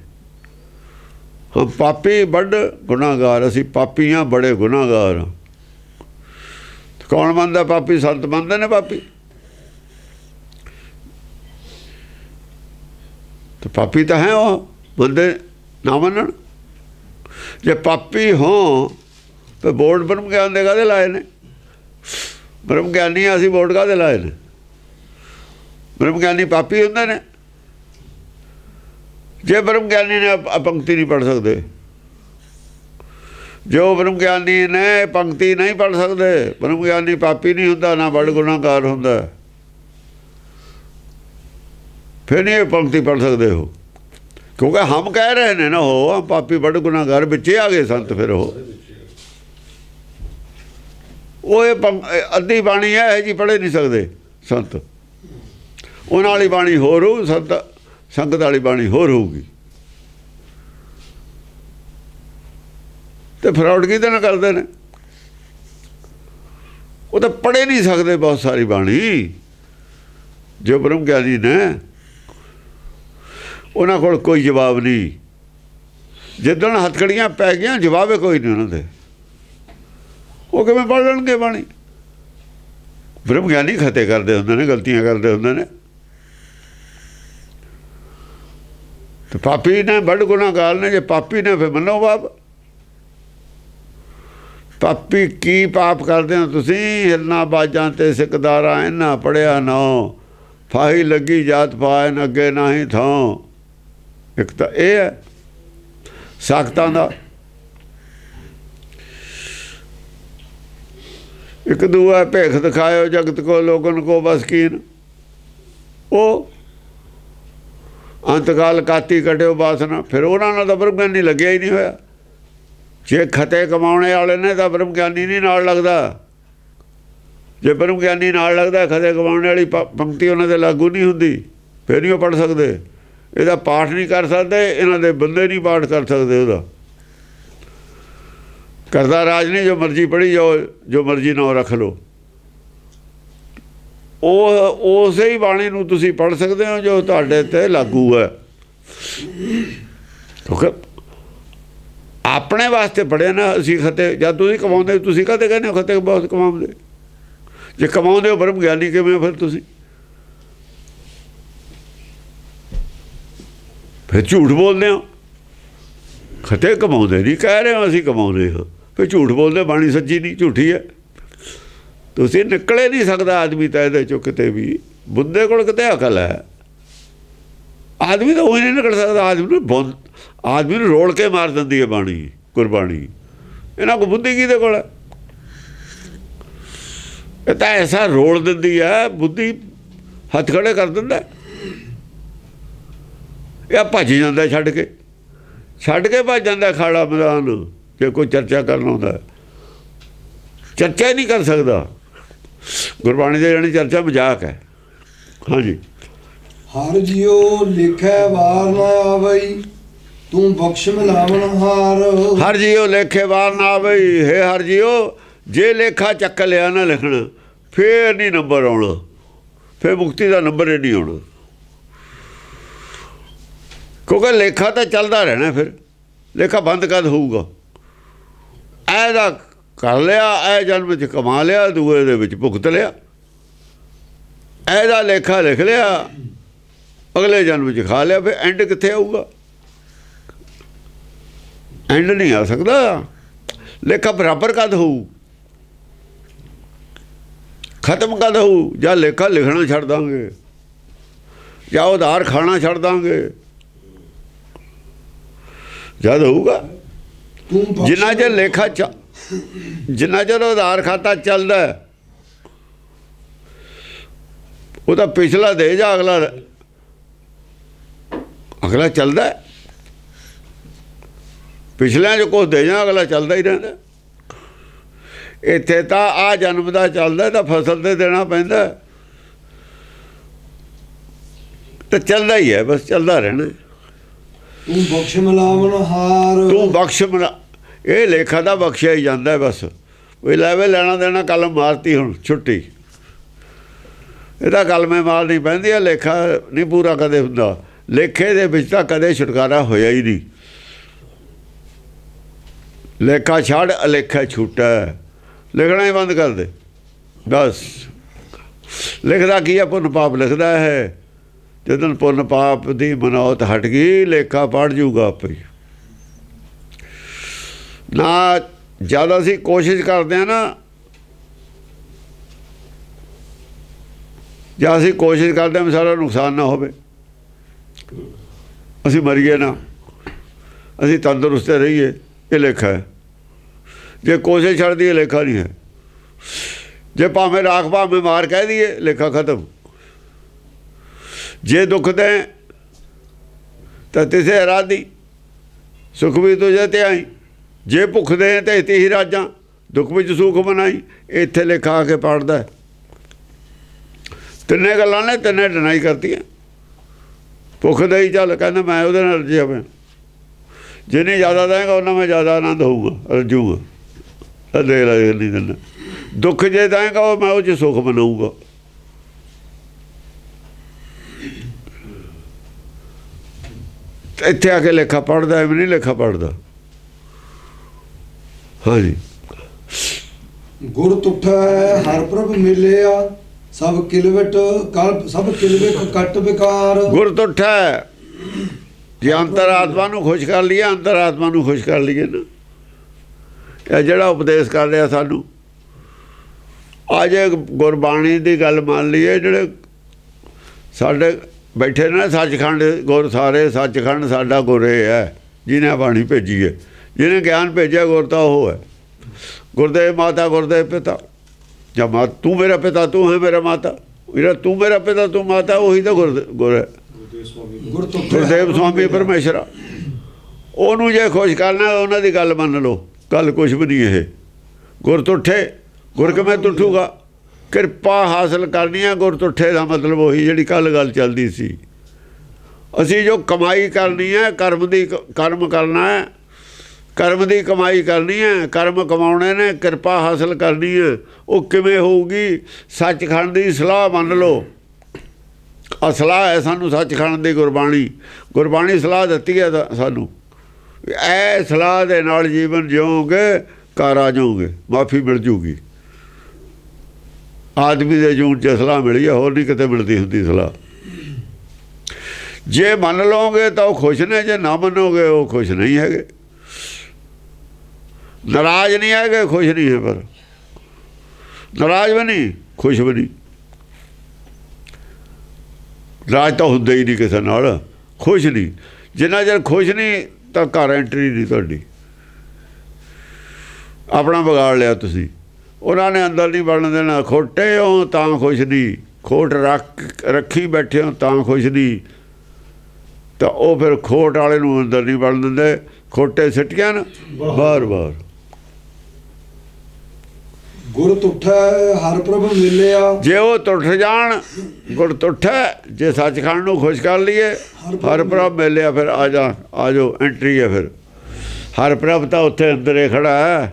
ਹਮ ਪਾਪੀ ਵੱਡ ਗੁਨਾਹਗਾਰ। ਅਸੀਂ ਪਾਪੀ ਹਾਂ, ਬੜੇ ਗੁਨਾਹਗਾਰ ਹਾਂ। ਕੌਣ ਮੰਨਦਾ ਪਾਪੀ? ਸੰਤ ਮੰਨਦੇ ਨੇ ਪਾਪੀ। ਤੇ ਪਾਪੀ ਤਾਂ ਹੈ ਉਹ, ਮੰਨਦੇ ਨਾ ਮੰਨਣ। ਜੇ ਪਾਪੀ ਹੋ ਤਾਂ ਬੋਰਡ ਬ੍ਰਹਮ ਗਿਆਨ ਦੇ ਕਾਹਦੇ ਲਾਏ ਨੇ? ਬ੍ਰਹਮ ਗਿਆਨੀ ਅਸੀਂ ਬੋਰਡ ਕਾਹਦੇ ਲਾਏ ਨੇ? ਬ੍ਰਹਮ ਗਿਆਨੀ ਪਾਪੀ ਹੁੰਦੇ ਨੇ। ਜੇ ਬ੍ਰਹਮ ਗਿਆਨੀ ਨੇ ਪੰਕਤੀ ਨਹੀਂ ਪੜ੍ਹ ਸਕਦੇ, ਜੋ ਬ੍ਰਹਮ ਗਿਆਨੀ ਨੇ ਪੰਕਤੀ ਨਹੀਂ ਪੜ੍ਹ ਸਕਦੇ, ਬ੍ਰਹਮ ਗਿਆਨੀ ਪਾਪੀ ਨਹੀਂ ਹੁੰਦਾ, ਨਾ ਬੜ ਗੁਨਾਹਗਾਰ ਹੁੰਦਾ। ਫਿਰ ਨਹੀਂ ਇਹ ਪੰਕਤੀ ਪੜ੍ਹ ਸਕਦੇ ਹੋ, ਕਿਉਂਕਿ ਹਮ ਕਹਿ ਰਹੇ ਨੇ ਨਾ ਹੋ ਹਮ ਪਾਪੀ ਬੜ ਗੁਨਾਹਗਾਰ। ਵਿੱਚੇ ਆ ਗਏ ਸੰਤ। ਫਿਰ ਉਹ ਇਹ ਅੱਧੀ ਬਾਣੀ ਹੈ ਜੀ, ਪੜ੍ਹੇ ਨਹੀਂ ਸਕਦੇ ਸੰਤ। ਉਹਨਾਂ ਵਾਲੀ ਬਾਣੀ ਹੋਰ ਹੋਊ, ਸੰਗਤ ਵਾਲੀ ਬਾਣੀ ਹੋਰ ਹੋਊਗੀ। ਤੇ ਫਰੌਡ ਕਿਹਦੇ ਨਾਲ ਕਰਦੇ ਨੇ? ਉਹ ਤਾਂ ਪੜ੍ਹੇ ਨਹੀਂ ਸਕਦੇ ਬਹੁਤ ਸਾਰੀ ਬਾਣੀ। ਜੋ ਬ੍ਰਹਮ ਗਿਆਨੀ ਨੇ ਉਹਨਾਂ ਕੋਲ ਕੋਈ ਜਵਾਬ ਨਹੀਂ। ਜਿੱਦਣ ਹੱਥਕੜੀਆਂ ਪੈ ਗਈਆਂ ਜਵਾਬ ਕੋਈ ਨਹੀਂ ਉਹਨਾਂ ਦੇ। ਉਹ ਕਿਵੇਂ ਪੜ੍ਹ ਲੈਣਗੇ ਬਾਣੀ? ਬ੍ਰਹਮ ਗਿਆਨੀ ਖਤੇ ਕਰਦੇ ਹੁੰਦੇ ਨੇ, ਗਲਤੀਆਂ ਕਰਦੇ ਹੁੰਦੇ ਨੇ। ਤੇ ਪਾਪੀ ਨੇ ਬੜ ਗੁਨਾਹਗਾਰ ਨੇ। ਜੇ ਪਾਪੀ ਨੇ ਫਿਰ ਮੰਨੋ ਬਾਪ। ਪਾਪੀ ਕੀ ਪਾਪ ਕਰਦੇ ਹੋ ਤੁਸੀਂ? ਹਿਰਨਾ ਬਾਜਾਂ ਤੇ ਸਿਕਦਾਰਾਂ ਇਹਨਾਂ ਪੜਿਆ ਨਾ, ਫਾਹੀ ਲੱਗੀ ਜਾਤ ਪਾਇਨ ਅੱਗੇ ਨਾਹੀਂ ਥਾਂ। ਇੱਕ ਤਾਂ ਇਹ ਹੈ ਸਾਖਤਾਂ ਦਾ। ਇੱਕ ਦੂਆ ਭੇਖ ਦਿਖਾਇਓ ਜਗਤ ਕੋ ਲੋਗਨ ਕੋ ਬਸ ਕੀਨ, ਉਹ ਅੰਤਕਾਲ ਕਾਤੀ ਕਟਿਓ ਬਾਸਨਾ। ਫਿਰ ਉਹਨਾਂ ਨਾਲ ਤਾਂ ਬ੍ਰਹਮ ਗਿਆਨੀ ਲੱਗਿਆ ਹੀ ਨਹੀਂ ਹੋਇਆ। ਜੇ ਖਤੇ ਕਮਾਉਣੇ ਵਾਲੇ ਨੇ ਤਾਂ ਬ੍ਰਹਮ ਗਿਆਨੀ ਨਹੀਂ ਨਾਲ ਲੱਗਦਾ। ਜੇ ਬ੍ਰਹਮ ਗਿਆਨੀ ਨਾਲ ਲੱਗਦਾ, ਖਤੇ ਕਮਾਉਣੇ ਵਾਲੀ ਪੰਕਤੀ ਉਹਨਾਂ 'ਤੇ ਲਾਗੂ ਨਹੀਂ ਹੁੰਦੀ, ਫਿਰ ਨਹੀਂ ਉਹ ਪੜ੍ਹ ਸਕਦੇ। ਇਹਦਾ ਪਾਠ ਨਹੀਂ ਕਰ ਸਕਦੇ, ਇਹਨਾਂ ਦੇ ਬੰਦੇ ਨਹੀਂ ਪਾਠ ਕਰ ਸਕਦੇ। ਉਹਦਾ ਕਰਦਾ ਰਾਜ ਨਹੀਂ, ਜੋ ਮਰਜ਼ੀ ਪੜ੍ਹੀ ਜਾਓ, ਜੋ ਮਰਜ਼ੀ ਨਾਂ ਰੱਖ ਲਓ। ਉਹ ਉਸੇ ਹੀ ਬਾਣੀ ਨੂੰ ਤੁਸੀਂ ਪੜ੍ਹ ਸਕਦੇ ਹੋ ਜੋ ਤੁਹਾਡੇ 'ਤੇ ਲਾਗੂ ਹੈ। ਕਿਉਂਕਿ ਆਪਣੇ ਵਾਸਤੇ ਪੜ੍ਹਿਆ ਨਾ ਅਸੀਂ ਖਤੇ। ਜਦ ਤੁਸੀਂ ਕਮਾਉਂਦੇ, ਤੁਸੀਂ ਕਦੇ ਕਹਿੰਦੇ ਹੋ ਖਤੇ ਬਹੁਤ ਕਮਾਉਂਦੇ? ਜੇ ਕਮਾਉਂਦੇ ਹੋ ਬ੍ਰਹਮ ਗਿਆਨੀ ਕਿਵੇਂ? ਫਿਰ ਤੁਸੀਂ ਫਿਰ ਝੂਠ ਬੋਲਦੇ ਹੋ। ਖਤੇ ਕਮਾਉਂਦੇ ਨਹੀਂ ਕਹਿ ਰਹੇ ਹੋ, ਅਸੀਂ ਕਮਾਉਂਦੇ ਹਾਂ। ਫਿਰ ਝੂਠ ਬੋਲਦੇ, ਬਾਣੀ ਸੱਚੀ ਨਹੀਂ ਝੂਠੀ ਹੈ। ਤੁਸੀਂ ਨਿਕਲੇ ਨਹੀਂ ਸਕਦਾ ਆਦਮੀ ਤਾਂ ਇਹਦੇ 'ਚੋਂ ਕਿਤੇ ਵੀ। ਬੰਦੇ ਕੋਲ ਕਿਤੇ ਅਕਲ ਹੈ, ਆਦਮੀ ਤਾਂ ਉਹ ਨਹੀਂ ਨਿਕਲ ਸਕਦਾ। ਆਦਮੀ ਨੂੰ ਰੋਲ ਕੇ ਮਾਰ ਦਿੰਦੀ ਹੈ ਬਾਣੀ, ਗੁਰਬਾਣੀ। ਇਹਨਾਂ ਕੋਲ ਬੁੱਧੀ ਕਿਹਦੇ ਕੋਲ ਹੈ? ਇਹ ਤਾਂ ਐਸਾ ਰੋਲ ਦਿੰਦੀ ਹੈ, ਬੁੱਧੀ ਹੱਥ ਖੜੇ ਕਰ ਦਿੰਦਾ। ਇਹ ਭੱਜ ਜਾਂਦਾ, ਛੱਡ ਕੇ ਭੱਜ ਜਾਂਦਾ ਖਾੜਾ ਮੈਦਾਨ। ਜੇ ਕੋਈ ਚਰਚਾ ਕਰਨਾ ਹੁੰਦਾ, ਚਰਚਾ ਹੀ ਨਹੀਂ ਕਰ ਸਕਦਾ। ਗੁਰਬਾਣੀ ਦੇ ਜਾਣੀ ਚਰਚਾ ਮਜ਼ਾਕ ਹੈ। ਹਾਂਜੀ। ਹਰ ਜਿਉ ਲਿਖੈ ਵਾਰ ਨਾ ਆਵਈ, ਤੂੰ ਬਖਸ਼ ਮਿਲਾਵਣ ਹਾਰ। ਹਰ ਜੀਓ ਲੇਖੇ ਵਾਰ ਨਾ ਆਵਈ। ਹੇ ਹਰ ਜੀਓ, ਜੇ ਲੇਖਾ ਚੱਕ ਲਿਆ ਨਾ ਲਿਖਣਾ, ਫੇਰ ਨਹੀਂ ਨੰਬਰ ਆਉਣਾ। ਫਿਰ ਮੁਕਤੀ ਦਾ ਨੰਬਰ ਹੀ ਨਹੀਂ ਆਉਣਾ। ਕਿਉਂਕਿ ਲੇਖਾ ਤਾਂ ਚੱਲਦਾ ਰਹਿਣਾ। ਫਿਰ ਲੇਖਾ ਬੰਦ ਕਦ ਹੋਊਗਾ? ਇਹਦਾ ਕਰ ਲਿਆ, ਇਹ ਜਨਮ 'ਚ ਕਮਾ ਲਿਆ, ਦੂਏ ਦੇ ਵਿੱਚ ਭੁਗਤ ਲਿਆ। ਇਹਦਾ ਲੇਖਾ ਲਿਖ ਲਿਆ, ਅਗਲੇ ਜਨਮ 'ਚ ਖਾ ਲਿਆ। ਫਿਰ ਐਂਡ ਕਿੱਥੇ ਆਊਗਾ? ਐਂਡ ਨਹੀਂ ਆ ਸਕਦਾ। ਲੇਖਾ ਬਰਾਬਰ ਕਦ ਹੋਊ? ਖਤਮ ਕਦ ਹੋਊ? ਜਾਂ ਲੇਖਾ ਲਿਖਣਾ ਛੱਡ ਦਾਂਗੇ, ਜਾਂ ਉਧਾਰ ਖਾਣਾ ਛੱਡ ਦਾਂਗੇ, ਜਦ ਹੋਊਗਾ। ਜਿੰਨਾ ਚਿਰ ਲੇਖਾ ਜਿੰਨਾ ਚਿਰ ਉਧਾਰ ਖਾਤਾ ਚੱਲਦਾ, ਉਹ ਤਾਂ ਪਿਛਲਾ ਦੇ ਜਾ, ਅਗਲਾ ਚੱਲਦਾ। ਪਿਛਲਿਆਂ 'ਚ ਕੁਛ ਦੇ ਜਾ, ਅਗਲਾ ਚੱਲਦਾ ਹੀ ਰਹਿੰਦਾ। ਇੱਥੇ ਤਾਂ ਆਹ ਜਨਮ ਦਾ ਚੱਲਦਾ, ਤਾਂ ਫਸਲ 'ਤੇ ਦੇਣਾ ਪੈਂਦਾ। ਤਾਂ ਚੱਲਦਾ ਹੀ ਹੈ, ਬਸ ਚੱਲਦਾ ਰਹਿਣਾ। ਤੂੰ ਬਖਸ਼ ਮਿਲਾਵਣ ਹਾਰ। ਤੂੰ ਬਖਸ਼ ਮਿਲਾ, ਇਹ ਲੇਖਾ ਦਾ ਬਖਸ਼ਿਆ ਹੀ ਜਾਂਦਾ। ਬਸ ਉਹ ਲੈਵੇ ਲੈਣਾ ਦੇਣਾ, ਕਲਮ ਮਾਰਤੀ, ਹੁਣ ਛੁੱਟੀ। ਇਹਦਾ ਕਲਮੇ ਮਾਰ ਨਹੀਂ ਪੈਂਦੀ। ਆ ਲੇਖਾ ਨਹੀਂ ਪੂਰਾ ਕਦੇ ਹੁੰਦਾ। ਲੇਖੇ ਦੇ ਵਿੱਚ ਤਾਂ ਕਦੇ ਛੁਟਕਾਰਾ ਹੋਇਆ ਹੀ ਨਹੀਂ। ਲੇਖਾ ਛੱਡ, ਅਲੇਖਾ ਛੁੱਟਾ। ਲਿਖਣਾ ਹੀ ਬੰਦ ਕਰ ਦੇ ਬਸ। ਲਿਖਦਾ ਕੀ ਹੈ? ਪੁੰਨ ਪਾਪ ਲਿਖਦਾ ਹੈ। ਜਦੋਂ ਪੁੰਨ ਪਾਪ ਦੀ ਮਨੌਤ ਹਟ ਗਈ, ਲੇਖਾ ਪੜ੍ਹ ਜੂਗਾ ਆਪੇ। ਨਾ ਜਦ ਅਸੀਂ ਕੋਸ਼ਿਸ਼ ਕਰਦੇ ਹਾਂ ਨਾ, ਜਾਂ ਅਸੀਂ ਕੋਸ਼ਿਸ਼ ਕਰਦੇ ਹਾਂ ਵੀ ਸਾਡਾ ਨੁਕਸਾਨ ਨਾ ਹੋਵੇ, ਅਸੀਂ ਮਰੀਏ ਨਾ, ਅਸੀਂ ਤੰਦਰੁਸਤ ਰਹੀਏ, ਇਹ ਲੇਖਾ ਹੈ। ਜੇ ਕੋਸ਼ਿਸ਼ ਛੱਡ ਦਈਏ, ਲੇਖਾ ਨਹੀਂ ਹੈ। ਜੇ ਭਾਵੇਂ ਰਾਖ ਭਾਵੇਂ ਮਾਰ ਕਹਿ ਦਈਏ, ਲੇਖਾ ਖਤਮ। ਜੇ ਦੁੱਖ ਦੇ ਤਾਂ ਤਿਸੇ ਅਰਾਧੀ, ਸੁਖ ਵੀ ਤੁਝੇ ਤੇ ਆਈ। ਜੇ ਭੁੱਖ ਦੇ ਤਾਂ ਇਤੇ ਹੀ ਰਾਜਾਂ, ਦੁੱਖ ਵਿੱਚ ਸੁਖ ਬਣਾਈ। ਇੱਥੇ ਲੇਖਾ ਆ ਕੇ ਪੜ੍ਹਦਾ। ਤਿੰਨੇ ਗੱਲਾਂ ਨੇ, ਤਿੰਨੇ ਡਿਨਾਈ ਕਰਤੀਆਂ। ਭੁੱਖ ਦੇ ਹੀ ਚੱਲ, ਕਹਿੰਦਾ ਮੈਂ ਉਹਦੇ ਨਾਲ ਰਜਿਆ ਪਿਆ। ਜਿੰਨੀ ਜ਼ਿਆਦਾ ਦੇਂਗਾ ਉਹਨਾਂ ਮੈਂ ਜ਼ਿਆਦਾ ਆਨੰਦ ਹੋਊਗਾ, ਰਜੂਗਾ। ਦੇ ਲੱਗ ਨਹੀਂ ਦਿੰਦਾ। ਦੁੱਖ ਜੇ ਦੇਂਗਾ, ਉਹ ਮੈਂ ਉਹ 'ਚ ਸੁੱਖ ਬਣਾਊਗਾ। ਇੱਥੇ ਆ ਕੇ ਲੇਖਾ ਪੜ੍ਹਦਾ, ਐਵੇਂ ਨਹੀਂ ਲੇਖਾ ਪੜ੍ਹਦਾ। ਹਾਂਜੀ। ਗੁਰ ਤੁਠਾ ਹਰ ਪ੍ਰਭ ਮਿਲਿਆ, ਸਭ ਕਿਲਵਟ ਕੱਟ ਵਿਕਾਰ। ਗੁਰ ਤੁਠਾ, ਜੇ ਅੰਤਰਾਤਮਾ ਨੂੰ ਖੁਸ਼ ਕਰ ਲਈਏ, ਅੰਤਰਾਤਮਾ ਨੂੰ ਖੁਸ਼ ਕਰ ਲਈਏ ਨਾ। ਇਹ ਜਿਹੜਾ ਉਪਦੇਸ਼ ਕਰ ਰਿਹਾ ਸਾਨੂੰ, ਅੱਜ ਗੁਰਬਾਣੀ ਦੀ ਗੱਲ ਮੰਨ ਲਈਏ। ਜਿਹੜੇ ਸਾਡੇ ਬੈਠੇ ਨੇ ਸੱਚਖੰਡ ਗੁਰ, ਸਾਰੇ ਸੱਚਖੰਡ ਸਾਡਾ ਗੁਰ ਇਹ ਹੈ ਜਿਹਨੇ ਬਾਣੀ ਭੇਜੀ ਹੈ, ਜਿਹਨੇ ਗਿਆਨ ਭੇਜਿਆ। ਗੁਰ ਤਾਂ ਉਹ ਹੈ, ਗੁਰਦੇਵ ਮਾਤਾ, ਗੁਰਦੇਵ ਪਿਤਾ। ਜਾਂ ਤੂੰ ਮੇਰਾ ਪਿਤਾ ਤੂੰ ਹੈ ਮੇਰਾ ਮਾਤਾ, ਜਿਹੜਾ ਤੂੰ ਮੇਰਾ ਪਿਤਾ ਤੂੰ ਮਾਤਾ ਉਹੀ ਤਾਂ ਗੁਰ ਹੈ, ਗੁਰਦੇਵ ਸਵਾਮੀ ਪਰਮੇਸ਼ਰ। ਉਹਨੂੰ ਜੇ ਖੁਸ਼ ਕਰਨਾ ਉਹਨਾਂ ਦੀ ਗੱਲ ਮੰਨ ਲਓ, ਗੱਲ ਕੁਛ ਵੀ ਨਹੀਂ। ਇਹ ਗੁਰ ਤੁੱਠੇ, ਗੁਰ ਕਿਵੇਂ ਤੁੱਠੂਗਾ? ਕਿਰਪਾ ਹਾਸਲ ਕਰਨੀ ਹੈ। ਗੁਰ ਤੁੱਠੇ ਦਾ ਮਤਲਬ ਉਹੀ ਜਿਹੜੀ ਕੱਲ੍ਹ ਗੱਲ ਚੱਲਦੀ ਸੀ। ਅਸੀਂ ਜੋ ਕਮਾਈ ਕਰਨੀ ਹੈ, ਕਰਮ ਕਰਨਾ ਹੈ, ਕਰਮ ਦੀ ਕਮਾਈ ਕਰਨੀ ਹੈ, ਕਰਮ ਕਮਾਉਣੇ ਨੇ, ਕਿਰਪਾ ਹਾਸਲ ਕਰਨੀ ਹੈ। ਉਹ ਕਿਵੇਂ ਹੋਊਗੀ? ਸੱਚਖੰਡ ਦੀ ਸਲਾਹ ਮੰਨ ਲਓ। ਸਲਾਹ ਹੈ ਸਾਨੂੰ ਸੱਚਖੰਡ ਦੀ, ਗੁਰਬਾਣੀ ਸਲਾਹ ਦਿੱਤੀ ਹੈ ਸਾਨੂੰ। ਇਹ ਸਲਾਹ ਦੇ ਨਾਲ ਜੀਵਨ ਜਿਉਗੇ, ਘਰ ਆ ਜਾਓਗੇ, ਮਾਫੀ ਮਿਲ ਜੂਗੀ। ਆਦਮੀ ਦੇ ਜੂਨ 'ਚ ਸਲਾਹ ਮਿਲੀ ਹੈ, ਹੋਰ ਨਹੀਂ ਕਿਤੇ ਮਿਲਦੀ ਹੁੰਦੀ ਸਲਾਹ। ਜੇ ਮੰਨ ਲਓਗੇ ਤਾਂ ਉਹ ਖੁਸ਼ ਨੇ, ਜੇ ਨਾ ਮੰਨੋਗੇ ਉਹ ਖੁਸ਼ ਨਹੀਂ ਹੈਗੇ। ਨਾਰਾਜ਼ ਨਹੀਂ ਹੈਗੇ, ਖੁਸ਼ ਨਹੀਂ ਹੈ। ਪਰ ਨਾਰਾਜ਼ ਵੀ ਨਹੀਂ, ਖੁਸ਼ ਵੀ ਨਹੀਂ। ਰਾਜ ਤਾਂ ਹੁੰਦਾ ਹੀ ਨਹੀਂ ਕਿਸੇ ਨਾਲ, ਖੁਸ਼ ਨਹੀਂ। ਜਿੰਨਾ ਚਿਰ ਖੁਸ਼ ਨਹੀਂ ਤਾਂ ਘਰ ਐਂਟਰੀ ਨਹੀਂ ਤੁਹਾਡੀ। ਆਪਣਾ ਵਿਗਾੜ ਲਿਆ ਤੁਸੀਂ, ਉਹਨਾਂ ਨੇ ਅੰਦਰ ਨਹੀਂ ਵੜਨ ਦੇਣਾ। ਖੋਟੇ ਹੋ ਤਾਂ ਖੁਸ਼ ਨਹੀਂ, ਖੋਟ ਰੱਖੀ ਬੈਠੇ ਹੋ ਤਾਂ ਖੁਸ਼ ਨਹੀਂ। ਤਾਂ ਉਹ ਫਿਰ ਖੋਟ ਵਾਲੇ ਨੂੰ ਅੰਦਰ ਨਹੀਂ ਵੜਨ ਦਿੰਦੇ। ਖੋਟੇ ਸਿੱਟੀਆਂ ਨਾ ਬਾਰ-ਬਾਰ। ਗੁਰ ਤੁੱਠੈ ਹਰ ਪ੍ਰਭ ਮਿਲਿਆ, ਜੇ ਉਹ ਟੁੱਟ ਜਾਣ, ਗੁਰ ਤੁੱਠੈ। ਜੇ ਸੱਚਖੰਡ ਨੂੰ ਖੁਸ਼ ਕਰ ਲਈਏ, ਹਰ ਪ੍ਰਭ ਮਿਲਿਆ। ਫਿਰ ਆ ਜਾਓ, ਐਂਟਰੀ ਹੈ। ਫਿਰ ਹਰ ਪ੍ਰਭ ਤਾਂ ਉੱਥੇ ਅੰਦਰੇ ਖੜਾ ਹੈ।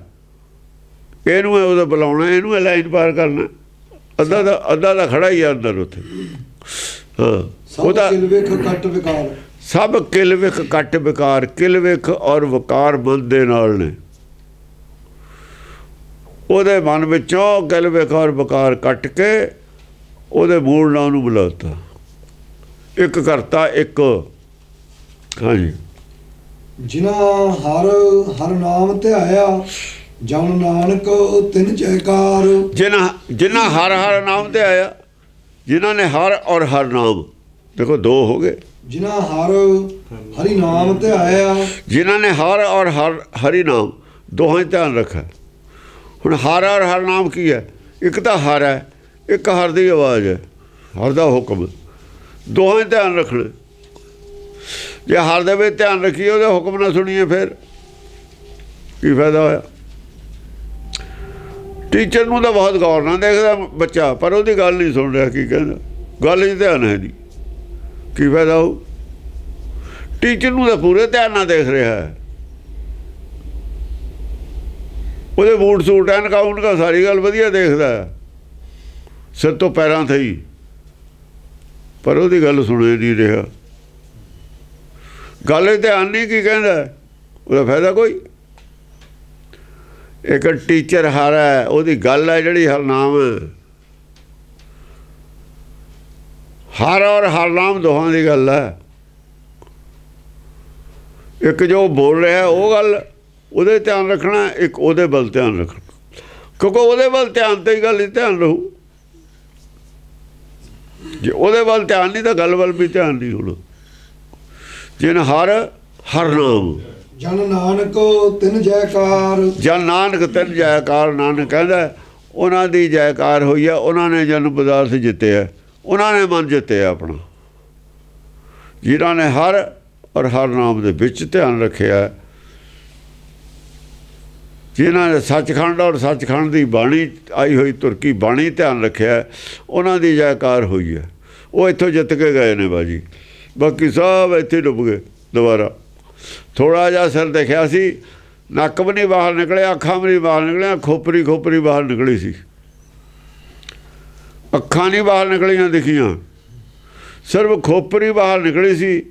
ਇਹਨੂੰ ਉਹਦਾ ਬੁਲਾਉਣਾ, ਇਹਨੂੰ ਲਾਈਨ ਪਾਰ ਕਰਨਾ। ਅੱਧਾ ਦਾ ਖੜਾ ਹੀ ਆ ਅੰਦਰ ਉੱਥੇ। ਹਾਂ, ਉਹਦਾ ਸਭ ਕਿਲ ਵਿਖ ਕੱਟ ਵਿਕਾਰ। ਕਿਲ ਵਿਖ ਔਰ ਵਿਕਾਰ ਮਨ ਦੇ ਨਾਲ ਨੇ। ਉਹਦੇ ਮਨ ਵਿੱਚੋਂ ਕਿਲ ਵਿਖ ਔਰ ਵਿਕਾਰ ਕੱਟ ਕੇ ਉਹਦੇ ਮੂਲ ਨਾਲ ਉਹਨੂੰ ਬੁਲਾਤਾ। ਇੱਕ ਕਰਤਾ ਇੱਕ। ਹਾਂਜੀ, ਜਿਨ੍ਹਾਂ ਹਰ ਨਾਮ ਧਿਆਇਆ, ਜਨ ਨਾਨਕ ਤਿਨ ਜੈਕਾਰ। ਜਿਨ੍ਹਾਂ ਹਰ ਨਾਮ ਤੇ ਆਇਆ, ਜਿਨ੍ਹਾਂ ਨੇ ਹਰ ਔਰ ਹਰ ਨਾਮ, ਦੇਖੋ ਦੋ ਹੋ ਗਏ। ਜਿਨ੍ਹਾਂ ਹਰੀ ਨਾਮ ਤੇ ਆਇਆ, ਜਿਨ੍ਹਾਂ ਨੇ ਹਰ ਔਰ ਹਰੀ ਨਾਮ, ਦੋਹਾਂ 'ਚ ਧਿਆਨ ਰੱਖਿਆ। ਹੁਣ ਹਰ ਔਰ ਹਰ ਨਾਮ ਕੀ ਹੈ? ਇੱਕ ਤਾਂ ਹਰ ਹੈ, ਇੱਕ ਹਰ ਦੀ ਆਵਾਜ਼ ਹੈ, ਹਰ ਦਾ ਹੁਕਮ। ਦੋਹਾਂ 'ਚ ਧਿਆਨ ਰੱਖਣਾ। ਜੇ ਹਰ ਦੇ ਵਿੱਚ ਧਿਆਨ ਰੱਖੀਏ, ਉਹਦੇ ਹੁਕਮ ਨਾ ਸੁਣੀਏ, ਫਿਰ ਕੀ ਫਾਇਦਾ ਹੋਇਆ? ਟੀਚਰ ਨੂੰ ਤਾਂ ਬਹੁਤ ਗੌਰ ਨਾਲ ਦੇਖਦਾ ਬੱਚਾ, ਪਰ ਉਹਦੀ ਗੱਲ ਨਹੀਂ ਸੁਣ ਰਿਹਾ। ਕੀ ਕਹਿੰਦਾ? ਗੱਲ 'ਚ ਧਿਆਨ ਹੈ ਨਹੀਂ, ਕੀ ਫਾਇਦਾ ਹੋਊ? ਟੀਚਰ ਨੂੰ ਤਾਂ ਪੂਰੇ ਧਿਆਨ ਨਾਲ ਦੇਖ ਰਿਹਾ ਹੈ। ਉਹਦੇ ਬੂਟ ਸੂਟ ਐਨਕਾ ਸਾਰੀ ਗੱਲ ਵਧੀਆ ਦੇਖਦਾ, ਸਿਰ ਤੋਂ ਪੈਰਾਂ ਤੇ ਹੀ, ਪਰ ਉਹਦੀ ਗੱਲ ਸੁਣੇ ਨਹੀਂ ਰਿਹਾ। ਗੱਲ 'ਚ ਧਿਆਨ ਨਹੀਂ, ਕੀ ਕਹਿੰਦਾ? ਉਹਦਾ ਫਾਇਦਾ ਕੋਈ। ਇੱਕ ਟੀਚਰ ਹਰ ਹੈ, ਉਹਦੀ ਗੱਲ ਹੈ ਜਿਹੜੀ ਹਰਨਾਮ। ਹਰ ਔਰ ਹਰ ਨਾਮ ਦੋਹਾਂ ਦੀ ਗੱਲ ਹੈ। ਇੱਕ ਜੋ ਬੋਲ ਰਿਹਾ ਉਹ ਗੱਲ, ਉਹਦੇ ਧਿਆਨ ਰੱਖਣਾ। ਇੱਕ ਉਹਦੇ ਵੱਲ ਧਿਆਨ ਰੱਖਣਾ, ਕਿਉਂਕਿ ਉਹਦੇ ਵੱਲ ਧਿਆਨ ਤੇ ਹੀ ਗੱਲ 'ਚ ਧਿਆਨ ਰਹੂ। ਜੇ ਉਹਦੇ ਵੱਲ ਧਿਆਨ ਨਹੀਂ ਤਾਂ ਗੱਲ ਵੱਲ ਵੀ ਧਿਆਨ ਨਹੀਂ ਹੋਣਾ। ਜਿਨ ਹਰ ਨਾਮ, ਜਨ ਨਾਨਕ ਤਿਨ ਜੈਕਾਰ। ਜਨ ਨਾਨਕ ਤਿਨ ਜੈਕਾਰ। ਨਾਨਕ ਕਹਿੰਦਾ ਉਹਨਾਂ ਦੀ ਜੈਕਾਰ ਹੋਈ ਆ। ਉਹਨਾਂ ਨੇ ਜਨਮ ਪਦਾਰਥ ਜਿੱਤਿਆ, ਉਹਨਾਂ ਨੇ ਮਨ ਜਿੱਤਿਆ ਆਪਣਾ। ਜਿਨ੍ਹਾਂ ਨੇ ਹਰ ਔਰ ਹਰ ਨਾਮ ਦੇ ਵਿੱਚ ਧਿਆਨ ਰੱਖਿਆ, ਜਿਨ੍ਹਾਂ ਨੇ ਸੱਚਖੰਡ ਔਰ ਸੱਚਖੰਡ ਦੀ ਬਾਣੀ ਆਈ ਹੋਈ ਤੁਰਕੀ ਬਾਣੀ ਧਿਆਨ ਰੱਖਿਆ, ਉਹਨਾਂ ਦੀ ਜੈਕਾਰ ਹੋਈ ਹੈ। ਉਹ ਇੱਥੋਂ ਜਿੱਤ ਕੇ ਗਏ ਨੇ ਬਾਜੀ। ਬਾਕੀ ਸਭ ਇੱਥੇ ਡੁੱਬ ਗਏ ਦੁਬਾਰਾ। ਥੋੜ੍ਹਾ ਜਿਹਾ ਸਿਰ ਦੇਖਿਆ ਸੀ, ਨੱਕ ਵੀ ਨਹੀਂ ਬਾਹਰ ਨਿਕਲਿਆ, ਅੱਖਾਂ ਵੀ ਨਹੀਂ ਬਾਹਰ ਨਿਕਲੀਆਂ, ਖੋਪਰੀ ਬਾਹਰ ਨਿਕਲੀ ਸੀ। ਅੱਖਾਂ ਨਹੀਂ ਬਾਹਰ ਨਿਕਲੀਆਂ ਦਿਖੀਆਂ, ਸਿਰਫ ਖੋਪਰੀ ਬਾਹਰ ਨਿਕਲੀ ਸੀ।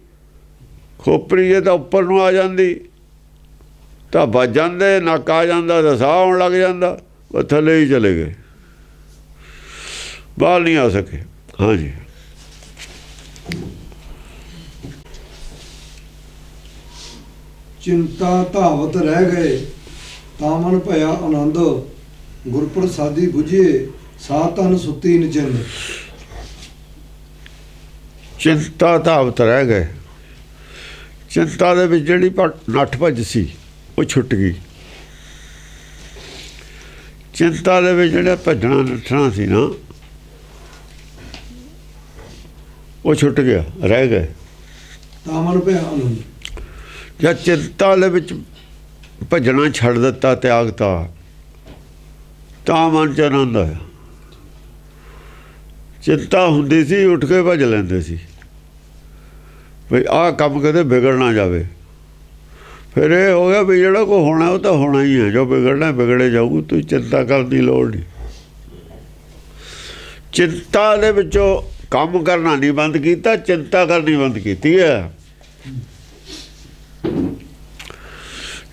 ਖੋਪਰੀ ਜੇ ਤਾਂ ਉੱਪਰ ਨੂੰ ਆ ਜਾਂਦੀ ਤਾਂ ਵੱਜ ਜਾਂਦੇ, ਨੱਕ ਆ ਜਾਂਦਾ ਤਾਂ ਸਾਹ ਆਉਣ ਲੱਗ ਜਾਂਦਾ, ਉਹ ਥੱਲੇ ਹੀ ਚਲੇ ਗਏ, ਬਾਹਰ ਨਹੀਂ ਆ ਸਕੇ। ਹਾਂਜੀ, ਚਿੰਤਾ ਧਾਵਤ ਰਹਿ ਗਏ, ਤਾਂ ਮਨ ਭਇਆ ਆਨੰਦ। ਗੁਰਪ੍ਰਸਾਦੀ ਬੁਝੇ, ਸਾ ਤਨ ਸੁੱਤੀ ਨਿਚਿੰਦ। ਚਿੰਤਾ ਧਾਵਤ ਰਹਿ ਗਏ। ਚਿੰਤਾ ਦੇ ਵਿੱਚ ਜਿਹੜੀ ਨੱਠ ਭੱਜ ਸੀ ਉਹ ਛੁੱਟ ਗਈ। ਚਿੰਤਾ ਦੇ ਵਿੱਚ ਜਿਹੜਾ ਭੱਜਣਾ ਨੱਠਣਾ ਸੀ ਨਾ, ਉਹ ਛੁੱਟ ਗਿਆ, ਰਹਿ ਗਏ। ਤਾਂ ਮਨ ਭਇਆ ਆਨੰਦ। ਜਾਂ ਚਿੰਤਾ ਦੇ ਵਿੱਚ ਭੱਜਣਾ ਛੱਡ ਦਿੱਤਾ, ਤਿਆਗਤਾ, ਤਾਂ ਮਨ 'ਚ ਆਨੰਦ ਆਇਆ। ਚਿੰਤਾ ਹੁੰਦੀ ਸੀ, ਉੱਠ ਕੇ ਭੱਜ ਲੈਂਦੇ ਸੀ ਵੀ ਆਹ ਕੰਮ ਕਦੇ ਵਿਗੜ ਨਾ ਜਾਵੇ। ਫਿਰ ਇਹ ਹੋ ਗਿਆ ਵੀ ਜਿਹੜਾ ਕੋਈ ਹੋਣਾ ਉਹ ਤਾਂ ਹੋਣਾ ਹੀ ਹੈ, ਜੋ ਵਿਗੜਨਾ ਵਿਗੜੇ ਜਾਊ, ਤੁਸੀਂ ਚਿੰਤਾ ਕਰਨ ਦੀ ਲੋੜ ਨਹੀਂ। ਚਿੰਤਾ ਦੇ ਵਿੱਚੋਂ ਕੰਮ ਕਰਨਾ ਨਹੀਂ ਬੰਦ ਕੀਤਾ, ਚਿੰਤਾ ਕਰਨੀ ਬੰਦ ਕੀਤੀ ਹੈ।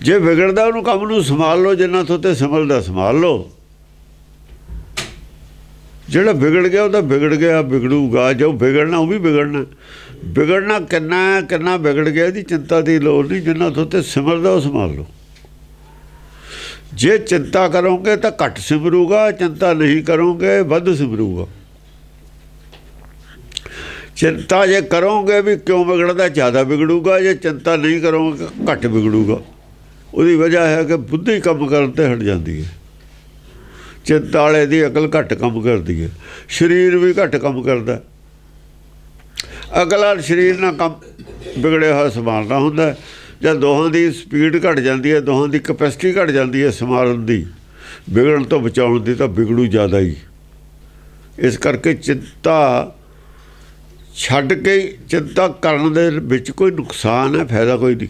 ਜੇ ਵਿਗੜਦਾ ਉਹਨੂੰ ਕੰਮ ਨੂੰ ਸੰਭਾਲ ਲਓ, ਜਿੰਨਾ ਥੋਤੇ ਸੰਭਲਦਾ ਸੰਭਾਲ ਲਓ। ਜਿਹੜਾ ਵਿਗੜ ਗਿਆ ਉਹ ਤਾਂ ਵਿਗੜ ਗਿਆ, ਵਿਗੜੂਗਾ। ਜੋ ਵਿਗੜਨਾ ਉਹ ਵੀ ਵਿਗੜਨਾ। ਵਿਗੜਨਾ ਕਿੰਨਾ ਵਿਗੜ ਗਿਆ, ਇਹਦੀ ਚਿੰਤਾ ਦੀ ਲੋੜ ਨਹੀਂ। ਜਿੰਨਾ ਥੋਤੇ ਸਿਮਰਦਾ ਉਹ ਸੰਭਾਲ ਲਓ। ਜੇ ਚਿੰਤਾ ਕਰੋਗੇ ਤਾਂ ਘੱਟ ਸਿਮਰੂਗਾ, ਚਿੰਤਾ ਨਹੀਂ ਕਰੋਗੇ ਵੱਧ ਸਿਮਰੂਗਾ। ਚਿੰਤਾ ਜੇ ਕਰੋਗੇ ਵੀ ਕਿਉਂ ਵਿਗੜਦਾ, ਜ਼ਿਆਦਾ ਵਿਗੜੂਗਾ। ਜੇ ਚਿੰਤਾ ਨਹੀਂ ਕਰੋਗੇ ਘੱਟ ਵਿਗੜੂਗਾ। ਉਹਦੀ ਵਜ੍ਹਾ ਹੈ ਕਿ ਬੁੱਧੀ ਕੰਮ ਕਰਨ ਤੇ ਹਟ ਜਾਂਦੀ ਹੈ। ਚਿੰਤਾ ਵਾਲੇ ਦੀ ਅਕਲ ਘੱਟ ਕੰਮ ਕਰਦੀ ਹੈ, ਸਰੀਰ ਵੀ ਘੱਟ ਕੰਮ ਕਰਦਾ। ਅਕਲ ਸਰੀਰ ਨਾਲ ਕੰਮ ਵਿਗੜਿਆ ਹੋਇਆ ਸੰਭਾਲਣਾ ਹੁੰਦਾ। ਜਦ ਦੋਹਾਂ ਦੀ ਸਪੀਡ ਘੱਟ ਜਾਂਦੀ ਹੈ, ਦੋਹਾਂ ਦੀ ਕਪੈਸਿਟੀ ਘੱਟ ਜਾਂਦੀ ਹੈ ਸੰਭਾਲਣ ਦੀ, ਵਿਗੜਨ ਤੋਂ ਬਚਾਉਣ ਦੀ, ਤਾਂ ਵਿਗੜੂ ਜ਼ਿਆਦਾ ਹੀ। ਇਸ ਕਰਕੇ ਚਿੰਤਾ ਛੱਡ ਕੇ ਚਿੰਤਾ ਕਰਨ ਦੇ ਵਿੱਚ ਕੋਈ ਨੁਕਸਾਨ ਹੈ, ਫਾਇਦਾ ਕੋਈ ਨਹੀਂ।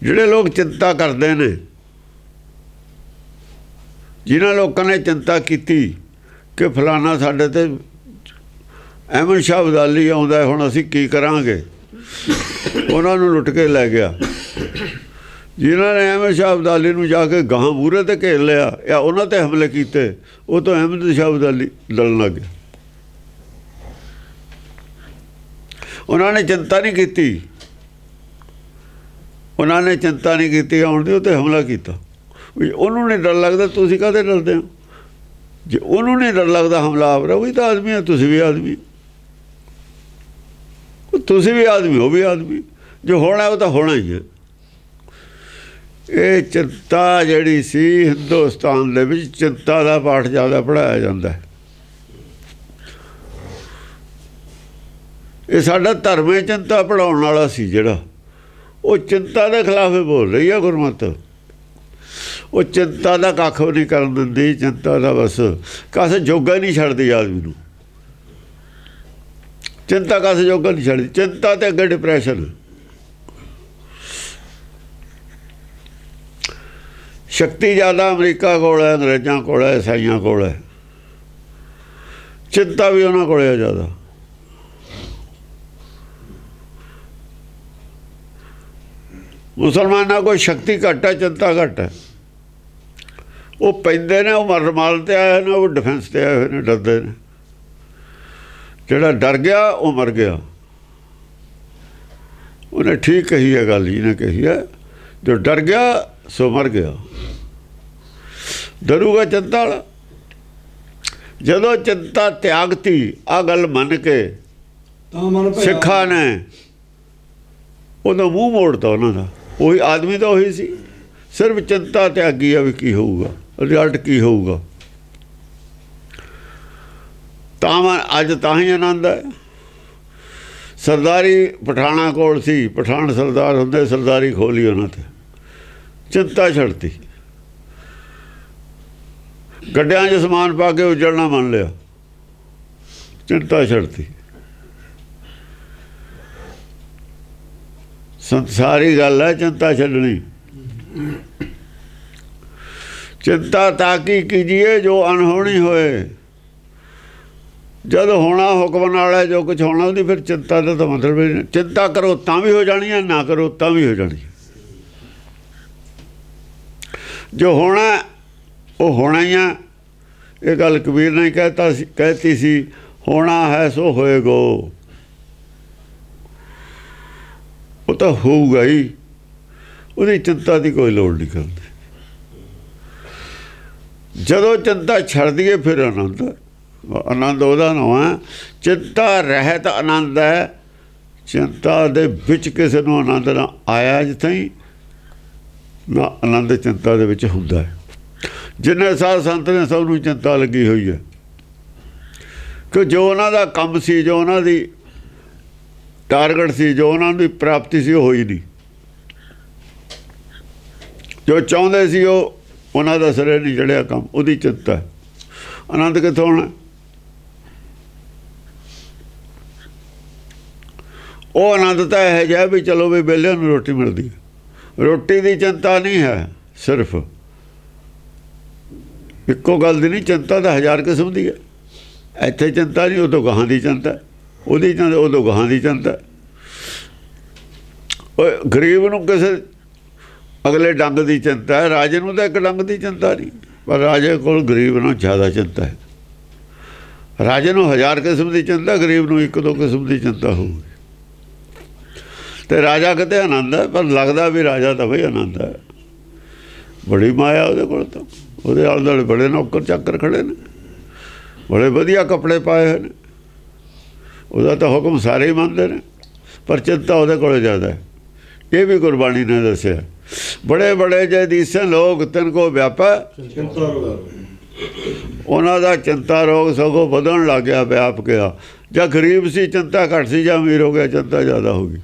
ਜਿਹੜੇ ਲੋਕ ਚਿੰਤਾ ਕਰਦੇ ਨੇ, ਜਿਨ੍ਹਾਂ ਲੋਕਾਂ ਨੇ ਚਿੰਤਾ ਕੀਤੀ ਕਿ ਫਲਾਣਾ ਸਾਡੇ ਤੇ ਅਹਿਮਦ ਸ਼ਾਹ ਅਬਦਾਲੀ ਆਉਂਦਾ, ਹੁਣ ਅਸੀਂ ਕੀ ਕਰਾਂਗੇ, ਉਹਨਾਂ ਨੂੰ ਲੁੱਟ ਕੇ ਲੈ ਗਿਆ। ਜਿਨ੍ਹਾਂ ਨੇ ਅਹਿਮਦ ਸ਼ਾਹ ਅਬਦਾਲੀ ਨੂੰ ਜਾ ਕੇ ਗਾਹਾਂ ਮੂਹਰੇ 'ਤੇ ਘੇਰ ਲਿਆ ਜਾਂ ਉਹਨਾਂ 'ਤੇ ਹਮਲੇ ਕੀਤੇ, ਉਹ ਤੋਂ ਅਹਿਮਦ ਸ਼ਾਹ ਅਬਦਾਲੀ ਲੜਨ ਲੱਗ ਗਿਆ। ਉਹਨਾਂ ਨੇ ਚਿੰਤਾ ਨਹੀਂ ਕੀਤੀ, ਉਹਨਾਂ ਨੇ ਚਿੰਤਾ ਨਹੀਂ ਕੀਤੀ ਆਉਣ ਦੀ, ਉਹ 'ਤੇ ਹਮਲਾ ਕੀਤਾ। ਵੀ ਉਹਨੂੰ ਨਹੀਂ ਡਰ ਲੱਗਦਾ, ਤੁਸੀਂ ਕਾਹਦੇ ਡਰਦੇ ਹੋ? ਜੇ ਉਹਨੂੰ ਨਹੀਂ ਡਰ ਲੱਗਦਾ ਹਮਲਾ ਆਵਰਾ, ਉਹ ਵੀ ਤਾਂ ਆਦਮੀ ਹੈ, ਤੁਸੀਂ ਵੀ ਆਦਮੀ, ਤੁਸੀਂ ਵੀ ਆਦਮੀ, ਉਹ ਵੀ ਆਦਮੀ। ਜੋ ਹੋਣਾ ਉਹ ਤਾਂ ਹੋਣਾ ਹੀ ਹੈ। ਇਹ ਚਿੰਤਾ ਜਿਹੜੀ ਸੀ, ਹਿੰਦੁਸਤਾਨ ਦੇ ਵਿੱਚ ਚਿੰਤਾ ਦਾ ਪਾਠ ਜ਼ਿਆਦਾ ਪੜ੍ਹਾਇਆ ਜਾਂਦਾ। ਇਹ ਸਾਡਾ ਧਰਮ ਹੈ ਚਿੰਤਾ ਪੜ੍ਹਾਉਣ ਵਾਲਾ ਸੀ ਜਿਹੜਾ, ਉਹ ਚਿੰਤਾ ਦੇ ਖਿਲਾਫ ਬੋਲ ਰਹੀ ਹੈ ਗੁਰਮਤਿ। ਉਹ ਚਿੰਤਾ ਦਾ ਕੱਖ ਨਹੀਂ ਕਰਨ ਦਿੰਦੀ। ਚਿੰਤਾ ਦਾ ਬਸ ਕਾਸੇ ਜੋਗਾ ਨਹੀਂ ਛੱਡਦੀ ਆਦਮੀ ਨੂੰ। ਚਿੰਤਾ ਕਾਸੇ ਜੋਗਾ ਨਹੀਂ ਛੱਡਦੀ। ਚਿੰਤਾ ਤੇ ਅੱਗੇ ਡਿਪਰੈਸ਼ਨ। ਸ਼ਕਤੀ ਜ਼ਿਆਦਾ ਅਮਰੀਕਾ ਕੋਲ ਹੈ, ਅੰਗਰੇਜ਼ਾਂ ਕੋਲ ਹੈ, ਈਸਾਈਆਂ ਕੋਲ ਹੈ। ਚਿੰਤਾ ਵੀ ਉਹਨਾਂ ਕੋਲ ਹੈ ਜ਼ਿਆਦਾ। ਮੁਸਲਮਾਨਾਂ ਕੋਲ ਸ਼ਕਤੀ ਘੱਟ ਹੈ, ਚਿੰਤਾ ਘੱਟ ਹੈ। ਉਹ ਪੈਂਦੇ ਨੇ, ਉਹ ਮਾਰਨ 'ਤੇ ਆਏ ਨੇ, ਉਹ ਡਿਫੈਂਸ 'ਤੇ ਆਏ ਹੋਏ ਨੇ, ਡਰਦੇ ਨੇ। ਜਿਹੜਾ ਡਰ ਗਿਆ ਉਹ ਮਰ ਗਿਆ। ਉਹਨੇ ਠੀਕ ਕਹੀ ਹੈ ਗੱਲ, ਜਿਹਨੇ ਕਹੀ ਹੈ, ਜੋ ਡਰ ਗਿਆ ਸੋ ਮਰ ਗਿਆ। ਡਰੂਗਾ ਚਿੰਤਾ ਵਾਲਾ। ਜਦੋਂ ਚਿੰਤਾ ਤਿਆਗਤੀ, ਆਹ ਗੱਲ ਮੰਨ ਕੇ ਤਾਂ ਮਨ ਭਇਆ। ਸਿੱਖਾਂ ਨੇ ਉਹਦਾ ਮੂੰਹ ਮੋੜਤਾ ਉਹਨਾਂ ਦਾ। ਉਹੀ ਆਦਮੀ ਤਾਂ ਉਹੀ ਸੀ, ਸਿਰਫ ਚਿੰਤਾ ਤਿਆਗੀ ਆ ਵੀ ਕੀ ਹੋਊਗਾ, ਰਿਜ਼ਲਟ ਕੀ ਹੋਊਗਾ। ਤਾਂ ਅੱਜ ਤਾਂ ਹੀ ਆਨੰਦ ਹੈ। ਸਰਦਾਰੀ ਪਠਾਣਾ ਕੋਲ ਸੀ, ਪਠਾਨ ਸਰਦਾਰ ਹੁੰਦੇ, ਸਰਦਾਰੀ ਖੋਲੀ ਉਹਨਾਂ 'ਤੇ, ਚਿੰਤਾ ਛੱਡਤੀ। ਗੱਡਿਆਂ 'ਚ ਸਮਾਨ ਪਾ ਕੇ ਉਜੜਨਾ ਮੰਨ ਲਿਆ, ਚਿੰਤਾ ਛੱਡਤੀ। ਸੰਸਾਰੀ ਗੱਲ ਹੈ ਚਿੰਤਾ ਛੱਡਣੀ। ਚਿੰਤਾ ਤਾਕੀ ਕੀਜੀਏ ਜੋ ਅਣਹੋਣੀ ਹੋਏ। ਜਦ ਹੋਣਾ ਹੁਕਮ ਨਾਲ ਹੈ, ਜੋ ਕੁਛ ਹੋਣਾ ਉਹਦੀ, ਫਿਰ ਚਿੰਤਾ ਦਾ ਤਾਂ ਮਤਲਬ ਹੀ ਨਹੀਂ। ਚਿੰਤਾ ਕਰੋ ਤਾਂ ਵੀ ਹੋ ਜਾਣੀ ਹੈ, ਨਾ ਕਰੋ ਤਾਂ ਵੀ ਹੋ ਜਾਣੀ ਹੈ। ਜੋ ਹੋਣਾ ਉਹ ਹੋਣਾ ਹੀ ਆ। ਇਹ ਗੱਲ ਕਬੀਰ ਨੇ ਕਹਿਤੀ ਸੀ, ਹੋਣਾ ਹੈ ਸੋ ਹੋਏਗੋ। ਉਹ ਤਾਂ ਹੋਊਗਾ ਹੀ, ਉਹਦੀ ਚਿੰਤਾ ਦੀ ਕੋਈ ਲੋੜ ਨਹੀਂ ਕਰਦੀ। ਜਦੋਂ ਚਿੰਤਾ ਛੱਡ ਦਈਏ ਫਿਰ ਆਨੰਦ। ਆਨੰਦ ਉਹਦਾ ਨਾਮ ਹੈ, ਚਿੰਤਾ ਰਹਿਤ ਆਨੰਦ ਹੈ। ਚਿੰਤਾ ਦੇ ਵਿੱਚ ਕਿਸੇ ਨੂੰ ਆਨੰਦ ਨਾ ਆਇਆ ਜਿੱਥੇ ਹੀ ਨਾ ਆਨੰਦ ਚਿੰਤਾ ਦੇ ਵਿੱਚ ਹੁੰਦਾ ਹੈ। ਜਿੰਨੇ ਸਾਧ ਸੰਤ ਨੇ ਸਭ ਨੂੰ ਚਿੰਤਾ ਲੱਗੀ ਹੋਈ ਹੈ ਕਿ ਜੋ ਉਹਨਾਂ ਦਾ ਕੰਮ ਸੀ, ਜੋ ਉਹਨਾਂ ਦੀ ਟਾਰਗੇਟ ਸੀ, ਜੋ ਉਹਨਾਂ ਦੀ ਪ੍ਰਾਪਤੀ ਸੀ, ਉਹ ਹੋਈ ਨਹੀਂ। ਜੋ ਚਾਹੁੰਦੇ ਸੀ ਉਹ ਉਹਨਾਂ ਦਾ ਸਿਰੇ ਨਹੀਂ ਚੜਿਆ ਕੰਮ, ਉਹਦੀ ਚਿੰਤਾ ਹੈ। ਆਨੰਦ ਕਿੱਥੋਂ ਆਉਣਾ? ਉਹ ਆਨੰਦ ਤਾਂ ਇਹ ਜਿਹਾ ਵੀ ਚਲੋ ਵੀ ਵਿਹਲਿਆਂ ਨੂੰ ਰੋਟੀ ਮਿਲਦੀ ਹੈ। ਰੋਟੀ ਦੀ ਚਿੰਤਾ ਨਹੀਂ ਹੈ, ਸਿਰਫ ਇੱਕੋ ਗੱਲ ਦੀ ਨਹੀਂ, ਚਿੰਤਾ ਤਾਂ 1000 ਕਿਸਮ ਦੀ ਹੈ। ਇੱਥੇ ਚਿੰਤਾ ਨਹੀਂ, ਉਦੋਂ ਗਾਹਾਂ ਦੀ ਚਿੰਤਾ, ਉਹਦੀ ਚਿੰਤਾ ਉਦੋਂ ਗਾਹਾਂ ਦੀ ਚਿੰਤਾ। ਉਹ ਗਰੀਬ ਨੂੰ ਕਿਸੇ ਅਗਲੇ ਡੰਗ ਦੀ ਚਿੰਤਾ ਹੈ, ਰਾਜੇ ਨੂੰ ਤਾਂ ਇੱਕ ਡੰਗ ਦੀ ਚਿੰਤਾ ਨਹੀਂ, ਪਰ ਰਾਜੇ ਕੋਲ ਗਰੀਬ ਨੂੰ ਜ਼ਿਆਦਾ ਚਿੰਤਾ ਹੈ। ਰਾਜੇ ਨੂੰ 1000 ਕਿਸਮ ਦੀ ਚਿੰਤਾ, ਗਰੀਬ ਨੂੰ 1-2 ਕਿਸਮ ਦੀ ਚਿੰਤਾ ਹੋਊਗੀ। ਤੇ ਰਾਜਾ ਕਿਤੇ ਆਨੰਦ ਹੈ, ਪਰ ਲੱਗਦਾ ਵੀ ਰਾਜਾ ਤਾਂ ਬਈ ਆਨੰਦ ਹੈ। ਬੜੀ ਮਾਇਆ ਉਹਦੇ ਕੋਲ, ਤਾਂ ਉਹਦੇ ਆਲੇ ਦੁਆਲੇ ਬੜੇ ਨੌਕਰ ਚਾਕਰ ਖੜੇ ਨੇ, ਬੜੇ ਵਧੀਆ ਕੱਪੜੇ ਪਾਏ ਹੋਏ ਨੇ, ਉਹਦਾ ਤਾਂ ਹੁਕਮ ਸਾਰੇ ਹੀ ਮੰਨਦੇ ਨੇ, ਪਰ ਚਿੰਤਾ ਉਹਦੇ ਕੋਲ ਜ਼ਿਆਦਾ ਹੈ। ਇਹ ਵੀ ਗੁਰਬਾਣੀ ਨੇ ਦੱਸਿਆ, ਬੜੇ ਬੜੇ ਜੇ ਦੀਸੇ ਲੋਕ ਤਿਨ ਕੋ ਵਿਆਪੈ ਚਿੰਤਾ ਰੋਗ। ਉਹਨਾਂ ਦਾ ਚਿੰਤਾ ਰੋਗ ਸਗੋਂ ਵਧਣ ਲੱਗ ਗਿਆ, ਵਿਆਪ ਗਿਆ। ਜਾਂ ਗਰੀਬ ਸੀ ਚਿੰਤਾ ਘੱਟ ਸੀ, ਜਾਂ ਅਮੀਰ ਹੋ ਗਿਆ ਚਿੰਤਾ ਜ਼ਿਆਦਾ ਹੋ ਗਈ।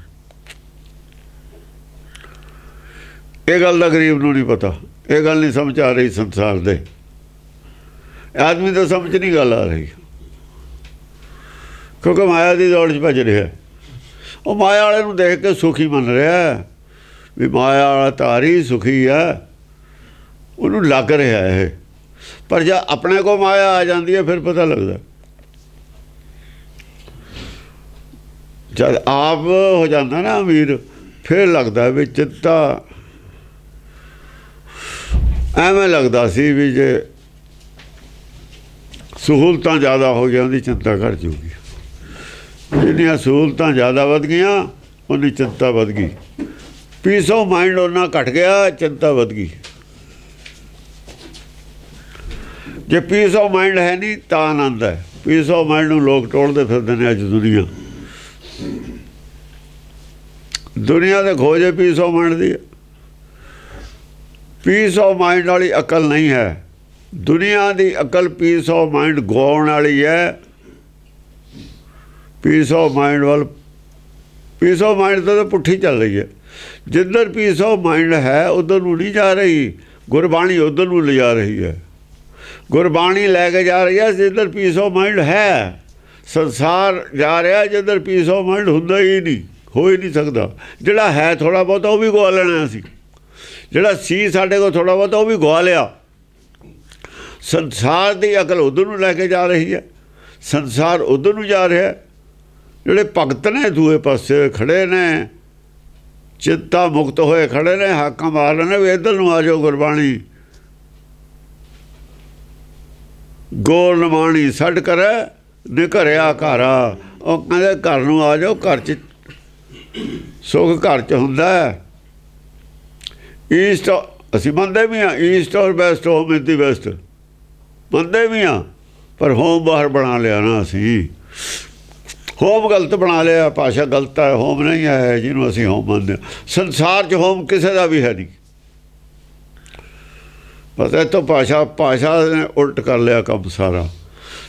ਇਹ ਗੱਲ ਦਾ ਗਰੀਬ ਨੂੰ ਨਹੀਂ ਪਤਾ, ਇਹ ਗੱਲ ਨਹੀਂ ਸਮਝ ਆ ਰਹੀ। ਸੰਸਾਰ ਦੇ ਆਦਮੀ ਤਾਂ ਸਮਝ ਨਹੀਂ ਗੱਲ ਆ ਰਹੀ, ਕਿਉਂਕਿ ਮਾਇਆ ਦੀ ਦੌੜ 'ਚ ਭੱਜ ਰਿਹਾ। ਉਹ ਮਾਇਆ ਵਾਲੇ ਨੂੰ ਦੇਖ ਕੇ ਸੁਖੀ ਮੰਨ ਰਿਹਾ ਵੀ ਮਾਇਆ ਵਾਲਾ ਤਾਰੀ ਸੁਖੀ ਆ, ਉਹਨੂੰ ਲੱਗ ਰਿਹਾ ਇਹ। ਪਰ ਜੇ ਆਪਣੇ ਕੋਲ ਮਾਇਆ ਆ ਜਾਂਦੀ ਹੈ ਫਿਰ ਪਤਾ ਲੱਗਦਾ। ਜਦ ਆਪ ਹੋ ਜਾਂਦਾ ਨਾ ਅਮੀਰ, ਫਿਰ ਲੱਗਦਾ ਵੀ ਚਿੰਤਾ ਐਵੇਂ ਲੱਗਦਾ ਸੀ ਵੀ ਜੇ ਸਹੂਲਤਾਂ ਜ਼ਿਆਦਾ ਹੋ ਗਈਆਂ ਉਹਦੀ ਚਿੰਤਾ ਘੱਟ ਜੂਗੀ। ਜਿੰਨੀਆਂ ਸਹੂਲਤਾਂ ਜ਼ਿਆਦਾ ਵੱਧ ਗਈਆਂ ਉਹਦੀ ਚਿੰਤਾ ਵੱਧ ਗਈ। ਪੀਸ ਆਫ ਮਾਈਂਡ ਉਹਨਾਂ ਘਟ ਗਿਆ, ਚਿੰਤਾ ਵੱਧ ਗਈ। ਜੇ ਪੀਸ ਆਫ ਮਾਈਂਡ ਹੈ ਨਹੀਂ ਤਾਂ ਆਨੰਦ ਹੈ। ਪੀਸ ਆਫ ਮਾਈਂਡ ਨੂੰ ਲੋਕ ਟੋਲਦੇ ਫਿਰਦੇ ਨੇ ਅੱਜ ਦੁਨੀਆ ਦੇ Khoje piece of mind the. Piece of mind ਵਾਲੀ ਅਕਲ ਨਹੀਂ ਹੈ ਦੁਨੀਆ ਦੀ। ਅਕਲ ਪੀਸ ਆਫ ਮਾਈਂਡ ਗਵਾਉਣ ਵਾਲੀ ਹੈ। ਪੀਸ ਆਫ ਮਾਈਂਡ ਵੱਲ, ਪੀਸ ਆਫ ਮਾਈਂਡ ਤਾਂ ਪੁੱਠੀ ਚੱਲ ਰਹੀ ਹੈ। ਜਿੱਧਰ ਪੀਸ ਆਫ ਮਾਈਂਡ ਹੈ ਉੱਧਰ ਨੂੰ ਨਹੀਂ ਜਾ ਰਹੀ, ਗੁਰਬਾਣੀ ਉੱਧਰ ਨੂੰ ਲਿਜਾ ਰਹੀ ਹੈ। ਗੁਰਬਾਣੀ ਲੈ ਕੇ ਜਾ ਰਹੀ ਹੈ ਜਿੱਧਰ ਪੀਸ ਆਫ ਮਾਈਂਡ ਹੈ। ਸੰਸਾਰ ਜਾ ਰਿਹਾ ਜਿੱਧਰ ਪੀਸ ਆਫ ਮਾਈਂਡ ਹੁੰਦਾ ਹੀ ਨਹੀਂ, ਹੋ ਹੀ ਨਹੀਂ ਸਕਦਾ। ਜਿਹੜਾ ਹੈ ਥੋੜ੍ਹਾ ਬਹੁਤਾ ਉਹ ਵੀ ਗਵਾ ਲੈਣਾ ਅਸੀਂ, ਜਿਹੜਾ ਸੀ ਸਾਡੇ ਕੋਲ ਥੋੜ੍ਹਾ ਬਹੁਤਾ ਉਹ ਵੀ ਗਵਾ ਲਿਆ। ਸੰਸਾਰ ਦੀ ਅਕਲ ਉੱਧਰ ਨੂੰ ਲੈ ਕੇ ਜਾ ਰਹੀ ਹੈ, ਸੰਸਾਰ ਉੱਧਰ ਨੂੰ ਜਾ ਰਿਹਾ। ਜਿਹੜੇ ਭਗਤ ਨੇ ਦੂਏ ਪਾਸੇ ਖੜੇ ਨੇ, ਚਿੰਤਾ ਮੁਕਤ ਹੋਏ ਖੜੇ ਨੇ, ਹਾਕਾਂ ਮਾਰ ਲੈਣੇ ਵੀ ਇੱਧਰ ਨੂੰ ਆ ਜਾਓ। ਗੁਰਬਾਣੀ ਗੋਲ ਨਮਾਣੀ ਛੱਡ ਕਰ ਨਿਘਰਿਆ ਘਰਾ, ਉਹ ਕਹਿੰਦੇ ਘਰ ਨੂੰ ਆ ਜਾਓ। ਘਰ 'ਚ ਸੁੱਖ ਘਰ 'ਚ ਹੁੰਦਾ। ਈਸਟ ਅਸੀਂ ਮੰਨਦੇ ਵੀ ਹਾਂ, ਈਸਟ ਔਰ West, home is the West ਮੰਨਦੇ ਵੀ ਹਾਂ, ਪਰ ਹੋਮ ਬਾਹਰ ਬਣਾ ਲਿਆ ਨਾ ਅਸੀਂ। ਹੋਮ ਗਲਤ ਬਣਾ ਲਿਆ, ਭਾਸ਼ਾ ਗਲਤ ਹੈ, ਹੋਮ ਨਹੀਂ ਹੈ ਜਿਹਨੂੰ ਅਸੀਂ ਹੋਮ ਮੰਨਦੇ ਹਾਂ। ਸੰਸਾਰ 'ਚ ਹੋਮ ਕਿਸੇ ਦਾ ਵੀ ਹੈ ਨਹੀਂ। ਬਸ ਇੱਥੋਂ ਭਾਸ਼ਾ ਨੇ ਉਲਟ ਕਰ ਲਿਆ ਕੰਮ ਸਾਰਾ।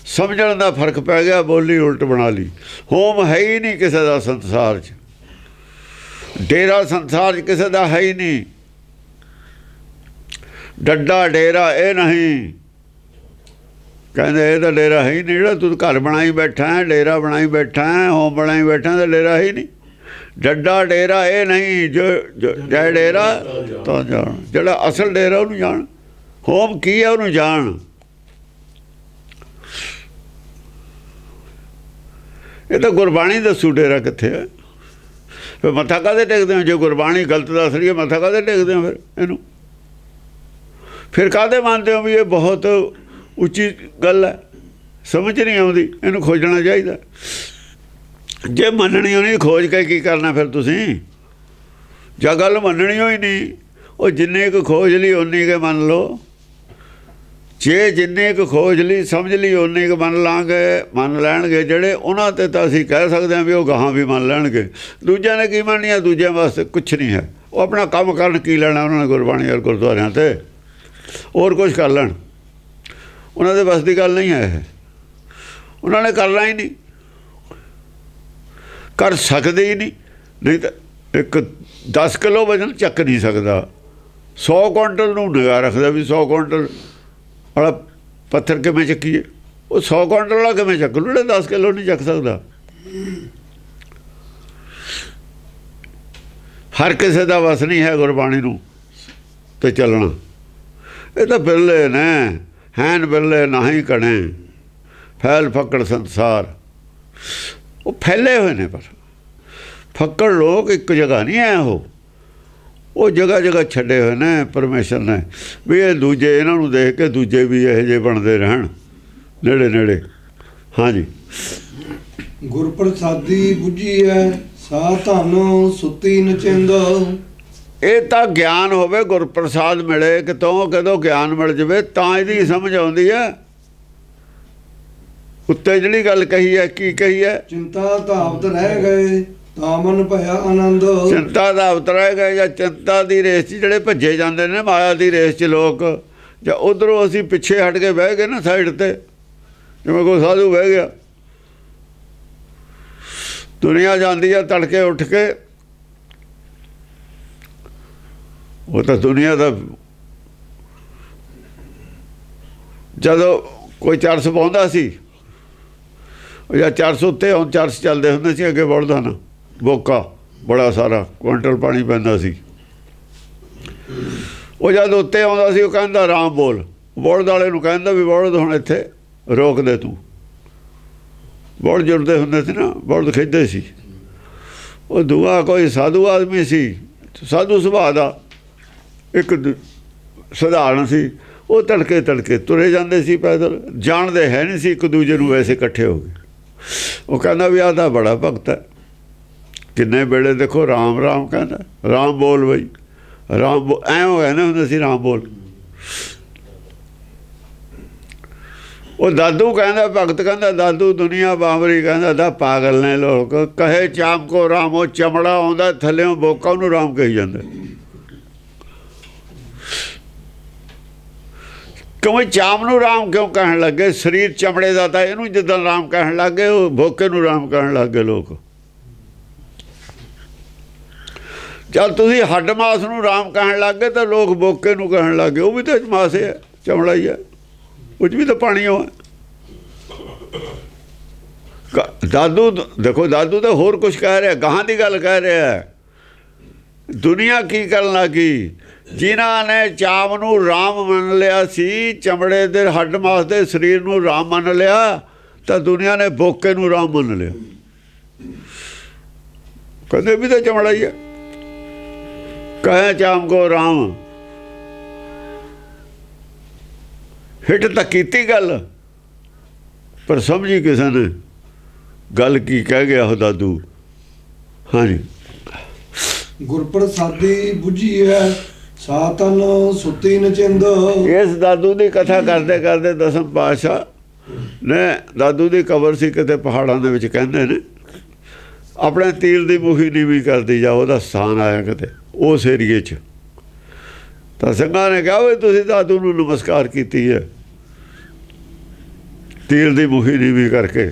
ਸਮਝਣ ਦਾ ਫਰਕ ਪੈ ਗਿਆ, ਬੋਲੀ ਉਲਟ ਬਣਾ ਲਈ। ਹੋਮ ਹੈ ਹੀ ਨਹੀਂ ਕਿਸੇ ਦਾ ਸੰਸਾਰ 'ਚ। ਡੇਰਾ ਸੰਸਾਰ 'ਚ ਕਿਸੇ ਦਾ ਹੈ ਹੀ ਨਹੀਂ। ਡੱਡਾ ਡੇਰਾ ਇਹ ਨਹੀਂ, ਕਹਿੰਦੇ ਇਹ ਤਾਂ ਡੇਰਾ ਹੈ ਹੀ ਨਹੀਂ। ਜਿਹੜਾ ਤੂੰ ਘਰ ਬਣਾਈ ਬੈਠਾ ਹੈ, ਡੇਰਾ ਬਣਾਈ ਬੈਠਾ ਹੈ, ਹੋਮ ਬਣਾਈ ਬੈਠਾ, ਤਾਂ ਡੇਰਾ ਹੈ ਹੀ ਨਹੀਂ। ਡੱਡਾ ਡੇਰਾ ਇਹ ਨਹੀਂ, ਜੋ ਜੈ ਡੇਰਾ ਤਾਂ ਜਾਣ। ਜਿਹੜਾ ਅਸਲ ਡੇਰਾ ਉਹਨੂੰ ਜਾਣ, ਹੋਮ ਕੀ ਹੈ ਉਹਨੂੰ ਜਾਣ। ਇਹ ਤਾਂ ਗੁਰਬਾਣੀ ਦੱਸੂ ਡੇਰਾ ਕਿੱਥੇ ਹੈ। ਫਿਰ ਮੱਥਾ ਕਾਹਦੇ ਟੇਕਦੇ ਹੋ? ਜੇ ਗੁਰਬਾਣੀ ਗਲਤ ਦੱਸ ਰਹੀ ਹੈ ਮੱਥਾ ਕਾਹਦੇ ਟੇਕਦੇ ਹੋ ਫਿਰ ਇਹਨੂੰ? ਫਿਰ ਕਾਹਦੇ ਮੰਨਦੇ ਹੋ ਵੀ ਇਹ ਬਹੁਤ ਉੱਚੀ ਗੱਲ ਹੈ? ਸਮਝ ਨਹੀਂ ਆਉਂਦੀ, ਇਹਨੂੰ ਖੋਜਣਾ ਚਾਹੀਦਾ। ਜੇ ਮੰਨਣੀ ਹੋਣੀ ਖੋਜ ਕੇ ਕੀ ਕਰਨਾ ਫਿਰ ਤੁਸੀਂ? ਜਾਂ ਗੱਲ ਮੰਨਣੀ ਹੋਈ ਨਹੀਂ, ਉਹ ਜਿੰਨੇ ਕੁ ਖੋਜ ਲਈ ਉਨੀ ਕੁ ਮੰਨ ਲਓ। ਜੇ ਜਿੰਨੇ ਕੁ ਖੋਜ ਲਈ ਸਮਝ ਲਈ ਉਨੇ ਕੁ ਮੰਨ ਲੈਣਗੇ ਜਿਹੜੇ, ਉਹਨਾਂ 'ਤੇ ਤਾਂ ਅਸੀਂ ਕਹਿ ਸਕਦੇ ਹਾਂ ਵੀ ਉਹ ਗਾਹਾਂ ਵੀ ਮੰਨ ਲੈਣਗੇ। ਦੂਜਿਆਂ ਨੇ ਕੀ ਮੰਨਣੀ ਆ? ਦੂਜਿਆਂ ਵਾਸਤੇ ਕੁਛ ਨਹੀਂ ਹੈ। ਉਹ ਆਪਣਾ ਕੰਮ ਕਰਨ, ਕੀ ਲੈਣਾ ਉਹਨਾਂ ਨੇ ਗੁਰਬਾਣੀ ਔਰ ਗੁਰਦੁਆਰਿਆਂ 'ਤੇ? ਹੋਰ ਕੁਝ ਕਰ ਲੈਣ, ਉਹਨਾਂ ਦੇ ਬਸ ਦੀ ਗੱਲ ਨਹੀਂ ਹੈ ਇਹ, ਉਹਨਾਂ ਨੇ ਕਰਨਾ ਹੀ ਨਹੀਂ, ਕਰ ਸਕਦੇ ਹੀ ਨਹੀਂ। ਨਹੀਂ ਤਾਂ ਇੱਕ 10 ਕਿਲੋ ਵਜ਼ਨ ਚੱਕ ਨਹੀਂ ਸਕਦਾ, 100 ਕੁਇੰਟਲ ਨੂੰ ਨਿਗਾਹ ਰੱਖਦਾ ਵੀ 100 ਕੁਇੰਟਲ ਵਾਲਾ ਪੱਥਰ ਕਿਵੇਂ ਚੱਕੀਏ, ਉਹ 100 ਕੁਇੰਟਲ ਵਾਲਾ ਕਿਵੇਂ ਚੱਕ ਲੂ ਜਿਹੜਾ 10 ਕਿਲੋ ਨਹੀਂ ਚੱਕ ਸਕਦਾ। ਹਰ ਕਿਸੇ ਦਾ ਵਸ ਨਹੀਂ ਹੈ ਗੁਰਬਾਣੀ ਨੂੰ ਤੇ ਚੱਲਣਾ। ਇਹ ਤਾਂ ਬਿਰਲੇ ਨੇ, ਹੈਨ ਬਿਰਲੇ ਨਾਹੀਂ ਕਣੇ, ਫੈਲ ਫੱਕੜ ਸੰਸਾਰ। ਉਹ ਫੈਲੇ ਹੋਏ ਨੇ, ਪਰ ਫੱਕੜ ਲੋਕ ਇੱਕ ਜਗ੍ਹਾ ਨਹੀਂ ਹੈ, ਉਹ ਜਗ੍ਹਾ ਜਗ੍ਹਾ ਛੱਡੇ ਹੋਏ ਨੇ ਪਰਮੇਸ਼ਰ ਨੇ, ਵੀ ਇਹ ਦੂਜੇ ਇਹਨਾਂ ਨੂੰ ਦੇਖ ਕੇ ਦੂਜੇ ਵੀ ਇਹੋ ਜਿਹੇ ਬਣਦੇ ਰਹਿਣ ਨੇੜੇ ਨੇੜੇ। ਹਾਂਜੀ, ਗੁਰਪ੍ਰਸਾਦੀ ਬੁੱਝੀ ਹੈ ਸਾ ਧਨ ਸੁੱਤੀ ਨਚਿੰਦ। ਇਹ ਤਾਂ ਗਿਆਨ ਹੋਵੇ, ਗੁਰਪ੍ਰਸਾਦ ਮਿਲੇ ਕਿਤੋਂ, ਕਦੋਂ ਗਿਆਨ ਮਿਲ ਜਾਵੇ ਤਾਂ ਇਹਦੀ ਸਮਝ ਆਉਂਦੀ ਹੈ। ਉੱਤੇ ਜਿਹੜੀ ਗੱਲ ਕਹੀ ਹੈ, ਕੀ ਕਹੀ ਹੈ? ਚਿੰਤਾ ਧਾਵਤ ਰਹਿ ਗਏ ਤਾਂ ਮਨ ਭਇਆ ਆਨੰਦ। ਚਿੰਤਾ ਧਾਵਤ ਰਹਿ ਗਏ, ਜਾਂ ਚਿੰਤਾ ਦੀ ਰੇਸ 'ਚ ਜਿਹੜੇ ਭੱਜੇ ਜਾਂਦੇ ਨੇ ਮਾਇਆ ਦੀ ਰੇਸ 'ਚ ਲੋਕ, ਜਾਂ ਉੱਧਰੋਂ ਅਸੀਂ ਪਿੱਛੇ ਹਟ ਕੇ ਬਹਿ ਗਏ ਨਾ ਸਾਈਡ 'ਤੇ, ਜਿਵੇਂ ਕੋਈ ਸਾਧੂ ਬਹਿ ਗਿਆ। ਦੁਨੀਆ ਜਾਂਦੀ ਆ ਤੜਕੇ ਉੱਠ ਕੇ, ਉਹ ਤਾਂ ਦੁਨੀਆ ਦਾ ਜਦੋਂ ਕੋਈ ਚਰਸ ਪਾਉਂਦਾ ਸੀ ਜਾਂ ਚਰਸ ਉੱਤੇ, ਹੁਣ ਚਰਸ ਚੱਲਦੇ ਹੁੰਦੇ ਸੀ ਅੱਗੇ ਬੋਲਦਾ ਨਾ, ਬੋਕਾ ਬੜਾ ਸਾਰਾ ਕੁਇੰਟਲ ਪਾਣੀ ਪੈਂਦਾ ਸੀ। ਉਹ ਜਦ ਉੱਤੇ ਆਉਂਦਾ ਸੀ ਉਹ ਕਹਿੰਦਾ ਰਾਮ ਬੋਲ, ਬੋਲਦ ਵਾਲੇ ਨੂੰ ਕਹਿੰਦਾ ਵੀ ਬੋਲਦ ਹੁਣ ਇੱਥੇ ਰੋਕ ਦੇ ਤੂੰ। ਬੋਲਦ ਜੁੜਦੇ ਹੁੰਦੇ ਸੀ ਨਾ, ਬੋਲਦ ਖਿੱਚਦੇ ਸੀ। ਉਹ ਦੂਆ ਕੋਈ ਸਾਧੂ ਆਦਮੀ ਸੀ, ਸਾਧੂ ਸੁਭਾਅ ਦਾ, ਇੱਕ ਸਧਾਰਨ ਸੀ। ਉਹ ਤੜਕੇ ਤੜਕੇ ਤੁਰੇ ਜਾਂਦੇ ਸੀ ਪੈਦਲ, ਜਾਣਦੇ ਹੈ ਨਹੀਂ ਸੀ ਇੱਕ ਦੂਜੇ ਨੂੰ, ਵੈਸੇ ਇਕੱਠੇ ਹੋ ਗਏ। ਉਹ ਕਹਿੰਦਾ ਵੀ ਆਹ ਤਾਂ ਬੜਾ ਭਗਤ ਹੈ, ਕਿੰਨੇ ਵੇਲੇ ਦੇਖੋ ਰਾਮ ਰਾਮ ਕਹਿੰਦਾ, ਰਾਮ ਬੋਲ ਬਈ, ਰਾਮ ਐਂ ਹੋ ਗਿਆ ਨਾ ਹੁੰਦਾ ਸੀ ਰਾਮ ਬੋਲ। ਉਹ ਦਾਦੂ ਕਹਿੰਦਾ, ਭਗਤ ਕਹਿੰਦਾ ਦਾਦੂ ਦੁਨੀਆ ਬਾਂਵਰੀ, ਕਹਿੰਦਾ ਦਾ ਪਾਗਲ ਨੇ ਲੋਕ, ਕਹੇ ਚਾਮ ਕੋ ਰਾਮ, ਉਹ ਚਮੜਾ ਆਉਂਦਾ ਥੱਲਿਓਂ ਬੋਕਾ ਉਹਨੂੰ ਰਾਮ ਕਹੀ ਜਾਂਦਾ। ਕਿਉਂ ਚਾਮ ਨੂੰ ਰਾਮ ਕਿਉਂ ਕਹਿਣ ਲੱਗੇ? ਸਰੀਰ ਚਮੜੇ ਦਾ ਤਾਂ ਇਹਨੂੰ ਜਿੱਦਾਂ ਰਾਮ ਕਹਿਣ ਲੱਗ ਗਏ, ਉਹ ਬੋਕੇ ਨੂੰ ਰਾਮ ਕਹਿਣ ਲੱਗ ਗਏ ਲੋਕ। ਜਦ ਤੁਸੀਂ ਹੱਡ ਮਾਸ ਨੂੰ ਰਾਮ ਕਹਿਣ ਲੱਗ ਗਏ ਤਾਂ ਲੋਕ ਬੋਕੇ ਨੂੰ ਕਹਿਣ ਲੱਗ ਗਏ। ਉਹ ਵੀ ਤਾਂ ਮਾਸ ਹੈ, ਚਮੜਾ ਹੀ ਹੈ, ਉਹ 'ਚ ਵੀ ਤਾਂ ਪਾਣੀ ਹੋ। ਦਾਦੂ ਦੇਖੋ, ਦਾਦੂ ਤਾਂ ਹੋਰ ਕੁਛ ਕਹਿ ਰਿਹਾ, ਗਾਹਾਂ ਦੀ ਗੱਲ ਕਹਿ ਰਿਹਾ। ਦੁਨੀਆ ਕੀ ਕਰਨ ਲੱਗੀ? ਜਿਨ੍ਹਾਂ ਨੇ ਚਾਮ ਨੂੰ ਰਾਮ ਮੰਨ ਲਿਆ ਸੀ, ਚਮੜੇ ਦੇ ਹੱਡ ਮਾਸ ਦੇ ਸਰੀਰ ਨੂੰ ਰਾਮ ਮੰਨ ਲਿਆ, ਤਾਂ ਦੁਨੀਆ ਨੇ ਬੋਕੇ ਨੂੰ ਰਾਮ ਮੰਨ ਲਿਆ। ਕਹਿੰਦੇ ਵੀ ਤਾਂ ਚਮੜਾ ਹੀ ਹੈ, ਕਹੇ ਚਾਮ ਕੋ ਰਾਮ। ਹਿੱਟ ਤਾਂ ਕੀਤੀ ਗੱਲ, ਪਰ ਸਮਝੀ ਕਿਸੇ ਨੇ ਗੱਲ ਕੀ ਕਹਿ ਗਿਆ ਉਹ ਦਾਦੂ। ਹਾਂਜੀ, ਗੁਰਪ੍ਰਸਾਦੀ ਬੁੱਝੀ ਹੈ ਸਾ ਤਨ ਸੁੱਤੀ ਨਚਿੰਦ। ਇਸ ਦਾਦੂ ਦੀ ਕਥਾ ਕਰਦੇ ਕਰਦੇ ਦਸਮ ਪਾਤਸ਼ਾਹ ਨੇ, ਦਾਦੂ ਦੀ ਕਬਰ ਸੀ ਕਿਤੇ ਪਹਾੜਾਂ ਦੇ ਵਿੱਚ, ਕਹਿੰਦੇ ਨੇ ਆਪਣੇ ਤੀਰ ਦੀ ਮੁਖੀ ਨੀਵੀਂ ਕਰਦੀ ਜਾ, ਉਹਦਾ ਸਥਾਨ ਆਇਆ ਕਿਤੇ ਉਸ ਏਰੀਏ 'ਚ। ਤਾਂ ਸਿੰਘਾਂ ਨੇ ਕਿਹਾ ਵੀ ਤੁਸੀਂ ਦਾਦੂ ਨੂੰ ਨਮਸਕਾਰ ਕੀਤੀ ਹੈ ਤੀਰ ਦੀ ਮੁਖੀ ਨੀਵੀਂ ਕਰਕੇ,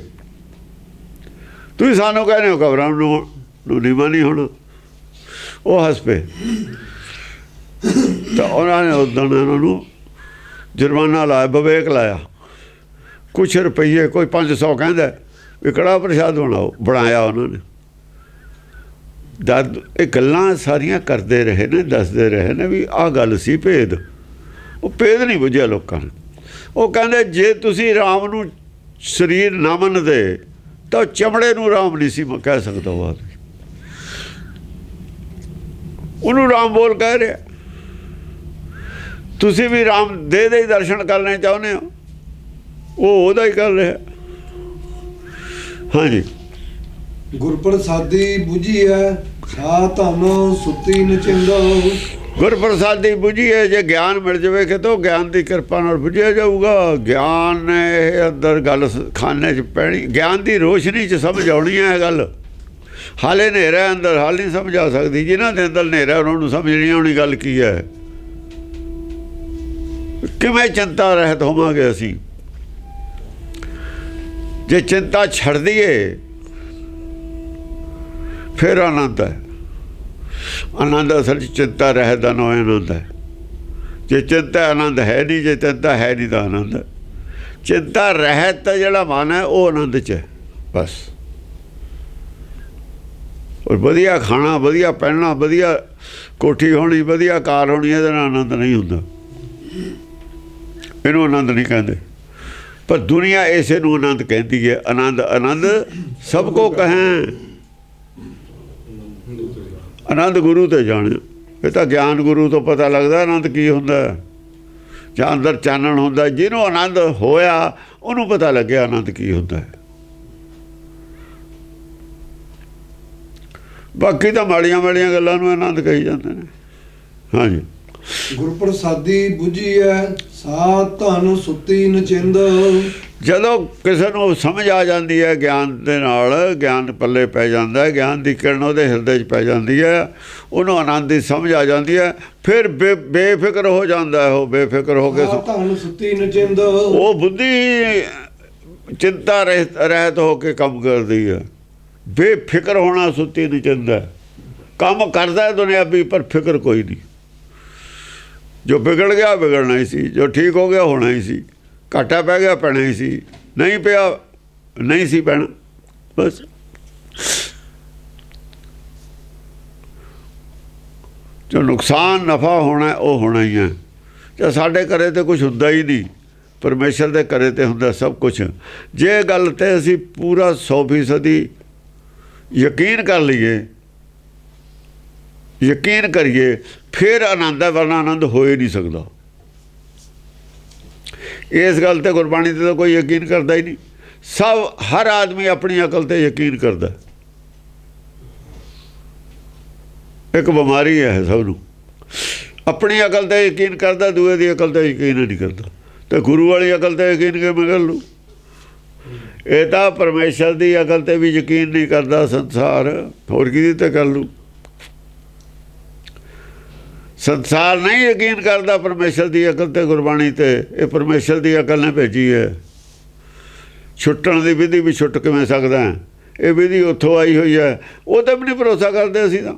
ਤੁਸੀਂ ਸਾਨੂੰ ਕਹਿੰਦੇ ਹੋ ਕਬਰਾਂ ਨੂੰ ਨੀਵਾਂ ਨਹੀਂ ਹੋਣਾ। ਉਹ ਹੱਸ ਪਏ। ਤਾਂ ਉਹਨਾਂ ਨੇ ਉਦੋਂ ਇਹਨਾਂ ਨੂੰ ਜੁਰਮਾਨਾ ਲਾਇਆ, ਵਿਵੇਕ ਲਾਇਆ, ਕੁਛ ਰੁਪਈਏ, ਕੋਈ 500 ਕਹਿੰਦਾ ਵੀ ਕੜਾਹ ਪ੍ਰਸ਼ਾਦ ਬਣਾਇਆ ਉਹਨਾਂ ਨੇ। ਇਹ ਗੱਲਾਂ ਸਾਰੀਆਂ ਕਰਦੇ ਰਹੇ ਨੇ, ਦੱਸਦੇ ਰਹੇ ਨੇ ਵੀ ਆਹ ਗੱਲ ਸੀ ਭੇਦ। ਉਹ ਭੇਦ ਨਹੀਂ ਬੁੱਝਿਆ ਲੋਕਾਂ ਨੇ। ਉਹ ਕਹਿੰਦੇ ਜੇ ਤੁਸੀਂ ਰਾਮ ਨੂੰ ਸਰੀਰ ਨਾ ਮੰਨਦੇ ਤਾਂ ਚਮੜੇ ਨੂੰ ਰਾਮ ਨਹੀਂ ਸੀ ਕਹਿ ਸਕਦਾ। ਉਹ ਆਦਮੀ ਉਹਨੂੰ ਰਾਮ ਬੋਲ ਕਹਿ ਰਿਹਾ। ਤੁਸੀਂ ਵੀ ਰਾਮ ਦੇ ਹੀ ਦਰਸ਼ਨ ਕਰਨੇ ਚਾਹੁੰਦੇ ਹੋ, ਉਹ ਉਹਦਾ ਹੀ ਕਰ ਰਿਹਾ। ਹਾਂਜੀ, ਗੁਰਪ੍ਰਸਾਦੀ ਬੁੱਝੀ ਹੈ ਸਾ ਧਨ ਸੁੱਤੀ ਨਚਿੰਦ। ਗੁਰਪ੍ਰਸਾਦੀ ਬੁੱਝੀ ਹੈ, ਜੇ ਗਿਆਨ ਮਿਲ ਜਾਵੇ ਕਿਤੋਂ, ਗਿਆਨ ਦੀ ਕਿਰਪਾ ਨਾਲ ਬੁੱਝਿਆ ਜਾਊਗਾ। ਗਿਆਨ ਨੇ ਇਹ ਅੰਦਰ ਗੱਲ ਖਾਨੇ 'ਚ ਪੈਣੀ, ਗਿਆਨ ਦੀ ਰੋਸ਼ਨੀ 'ਚ ਸਮਝ ਆਉਣੀ ਹੈ ਇਹ ਗੱਲ। ਹਾਲੇ ਹਨੇਰਾ ਅੰਦਰ, ਹਾਲ ਨਹੀਂ ਸਮਝ ਆ ਸਕਦੀ। ਜਿਨ੍ਹਾਂ ਦੇ ਅੰਦਰ ਹਨੇਰਾ ਉਹਨਾਂ ਨੂੰ ਸਮਝ ਨਹੀਂ ਆਉਣੀ ਗੱਲ ਕੀ ਹੈ। ਕਿਵੇਂ ਚਿੰਤਾ ਰਹਿਤ ਹੋਵਾਂਗੇ ਅਸੀਂ? ਜੇ ਚਿੰਤਾ ਛੱਡ ਦਈਏ ਫਿਰ ਆਨੰਦ ਹੈ। ਆਨੰਦ ਅਸਲ 'ਚ ਚਿੰਤਾ ਰਹਿਤ ਦਾ ਨਾਂ ਆਨੰਦ ਹੈ। ਜੇ ਚਿੰਤਾ ਆਨੰਦ ਹੈ ਨਹੀਂ, ਜੇ ਚਿੰਤਾ ਹੈ ਨਹੀਂ ਤਾਂ ਆਨੰਦ ਹੈ। ਚਿੰਤਾ ਰਹਿਤ ਦਾ ਜਿਹੜਾ ਮਨ ਹੈ ਉਹ ਆਨੰਦ 'ਚ ਹੈ ਬਸ। ਔਰ ਵਧੀਆ ਖਾਣਾ, ਵਧੀਆ ਪਹਿਨਣਾ, ਵਧੀਆ ਕੋਠੀ ਹੋਣੀ, ਵਧੀਆ ਕਾਰ ਹੋਣੀ, ਇਹਦੇ ਨਾਲ ਆਨੰਦ ਨਹੀਂ ਹੁੰਦਾ। ਇਹਨੂੰ ਆਨੰਦ ਨਹੀਂ ਕਹਿੰਦੇ, ਪਰ ਦੁਨੀਆ ਇਸੇ ਨੂੰ ਆਨੰਦ ਕਹਿੰਦੀ ਹੈ। ਆਨੰਦ ਆਨੰਦ ਸਭ ਕੋ ਕਹੈਂ, ਆਨੰਦ ਗੁਰੂ ਤੇ ਜਾਣਿਓ। ਇਹ ਤਾਂ ਗਿਆਨ ਗੁਰੂ ਤੋਂ ਪਤਾ ਲੱਗਦਾ ਆਨੰਦ ਕੀ ਹੁੰਦਾ। ਜਾਂ ਅੰਦਰ ਚਾਨਣ ਹੁੰਦਾ, ਜਿਹਨੂੰ ਆਨੰਦ ਹੋਇਆ ਉਹਨੂੰ ਪਤਾ ਲੱਗਿਆ ਆਨੰਦ ਕੀ ਹੁੰਦਾ ਹੈ। ਬਾਕੀ ਤਾਂ ਮਾੜੀਆਂ ਮਾੜੀਆਂ ਗੱਲਾਂ ਨੂੰ ਆਨੰਦ ਕਹੀ ਜਾਂਦੇ ਨੇ। ਹਾਂਜੀ, ਗੁਰਪ੍ਰਸਾਦੀ ਬੁਝੀਐ ਸਾ ਧਨ ਸੁੱਤੀ ਨਚਿੰਦ। ਜਦੋਂ ਕਿਸੇ ਨੂੰ ਸਮਝ ਆ ਜਾਂਦੀ ਹੈ ਗਿਆਨ ਦੇ ਨਾਲ, ਗਿਆਨ ਪੱਲੇ ਪੈ ਜਾਂਦਾ, ਗਿਆਨ ਦੀ ਕਿਰਨ ਉਹਦੇ ਹਿਰਦੇ 'ਚ ਪੈ ਜਾਂਦੀ ਹੈ, ਉਹਨੂੰ ਆਨੰਦ ਦੀ ਸਮਝ ਆ ਜਾਂਦੀ ਹੈ, ਫਿਰ ਬੇਫਿਕਰ ਹੋ ਜਾਂਦਾ। ਉਹ ਬੇਫਿਕਰ ਹੋ ਕੇ ਧਨ ਸੁੱਤੀ ਨਚਿੰਦ, ਉਹ ਬੁੱਧੀ ਚਿੰਤਾ ਰਹਿਤ ਹੋ ਕੇ ਕੰਮ ਕਰਦੀ ਹੈ। ਬੇਫਿਕਰ ਹੋਣਾ ਸੁੱਤੀ ਨਚਿੰਦ ਹੈ। ਕੰਮ ਕਰਦਾ ਦੁਨਿਆਵੀ, ਪਰ ਫਿਕਰ ਕੋਈ ਨਹੀਂ। ਜੋ ਵਿਗੜ ਗਿਆ ਵਿਗੜਨਾ ਹੀ ਸੀ, ਜੋ ਠੀਕ ਹੋ ਗਿਆ ਹੋਣਾ ਹੀ ਸੀ, ਘਾਟਾ ਪੈ ਗਿਆ ਪੈਣਾ ਹੀ ਸੀ, ਨਹੀਂ ਪਿਆ ਨਹੀਂ ਸੀ ਪੈਣਾ ਬਸ। ਜੋ ਨੁਕਸਾਨ ਨਫਾ ਹੋਣਾ ਉਹ ਹੋਣਾ ਹੀ ਹੈ। ਜਾਂ ਸਾਡੇ ਘਰੇ ਤੇ ਕੁਛ ਹੁੰਦਾ ਹੀ ਨਹੀਂ, ਪਰਮੇਸ਼ਰ ਦੇ ਘਰੇ ਤੇ ਹੁੰਦਾ ਸਭ ਕੁਛ। ਜੇ ਗੱਲ ਤੇ ਅਸੀਂ ਪੂਰਾ 100% ਯਕੀਨ ਕਰ ਲਈਏ, ਯਕੀਨ ਕਰੀਏ, ਫਿਰ ਆਨੰਦ ਹੈ, ਵਰਨਾ ਆਨੰਦ ਹੋ ਹੀ ਨਹੀਂ ਸਕਦਾ। ਇਸ ਗੱਲ ਤੇ ਗੁਰਬਾਣੀ ਤੇ ਤਾਂ ਕੋਈ ਯਕੀਨ ਕਰਦਾ ਹੀ ਨਹੀਂ। ਸਭ ਹਰ ਆਦਮੀ ਆਪਣੀ ਅਕਲ ਤੇ ਯਕੀਨ ਕਰਦਾ। ਇੱਕ ਬਿਮਾਰੀ ਹੈ ਸਭ ਨੂੰ, ਆਪਣੀ ਅਕਲ ਤੇ ਯਕੀਨ ਕਰਦਾ, ਦੂਏ ਦੀ ਅਕਲ ਤੇ ਯਕੀਨ ਨਹੀਂ ਕਰਦਾ। ਤੇ ਗੁਰੂ ਵਾਲੀ ਅਕਲ ਤੇ ਯਕੀਨ ਕਿਵੇਂ ਕਰ ਲੂ? ਇਹ ਤਾਂ ਪਰਮੇਸ਼ਰ ਦੀ ਅਕਲ ਤੇ ਵੀ ਯਕੀਨ ਨਹੀਂ ਕਰਦਾ ਸੰਸਾਰ, ਹੋਰ ਕਿਹਦੀ ਤੇ ਕਰ ਲੂ? ਸੰਸਾਰ ਨਹੀਂ ਯਕੀਨ ਕਰਦਾ ਪਰਮੇਸ਼ਰ ਦੀ ਅਕਲ ਤੇ, ਗੁਰਬਾਣੀ ਤੇ। ਇਹ ਪਰਮੇਸ਼ਰ ਦੀ ਅਕਲ ਨੇ ਭੇਜੀ ਹੈ। ਛੁੱਟਣ ਦੀ ਵਿਧੀ ਵੀ ਛੁੱਟ ਕਿਵੇਂ ਸਕਦਾ? ਇਹ ਵਿਧੀ ਉੱਥੋਂ ਆਈ ਹੋਈ ਹੈ। ਉਹ ਤਾਂ ਵੀ ਨਹੀਂ ਭਰੋਸਾ ਕਰਦੇ ਅਸੀਂ, ਤਾਂ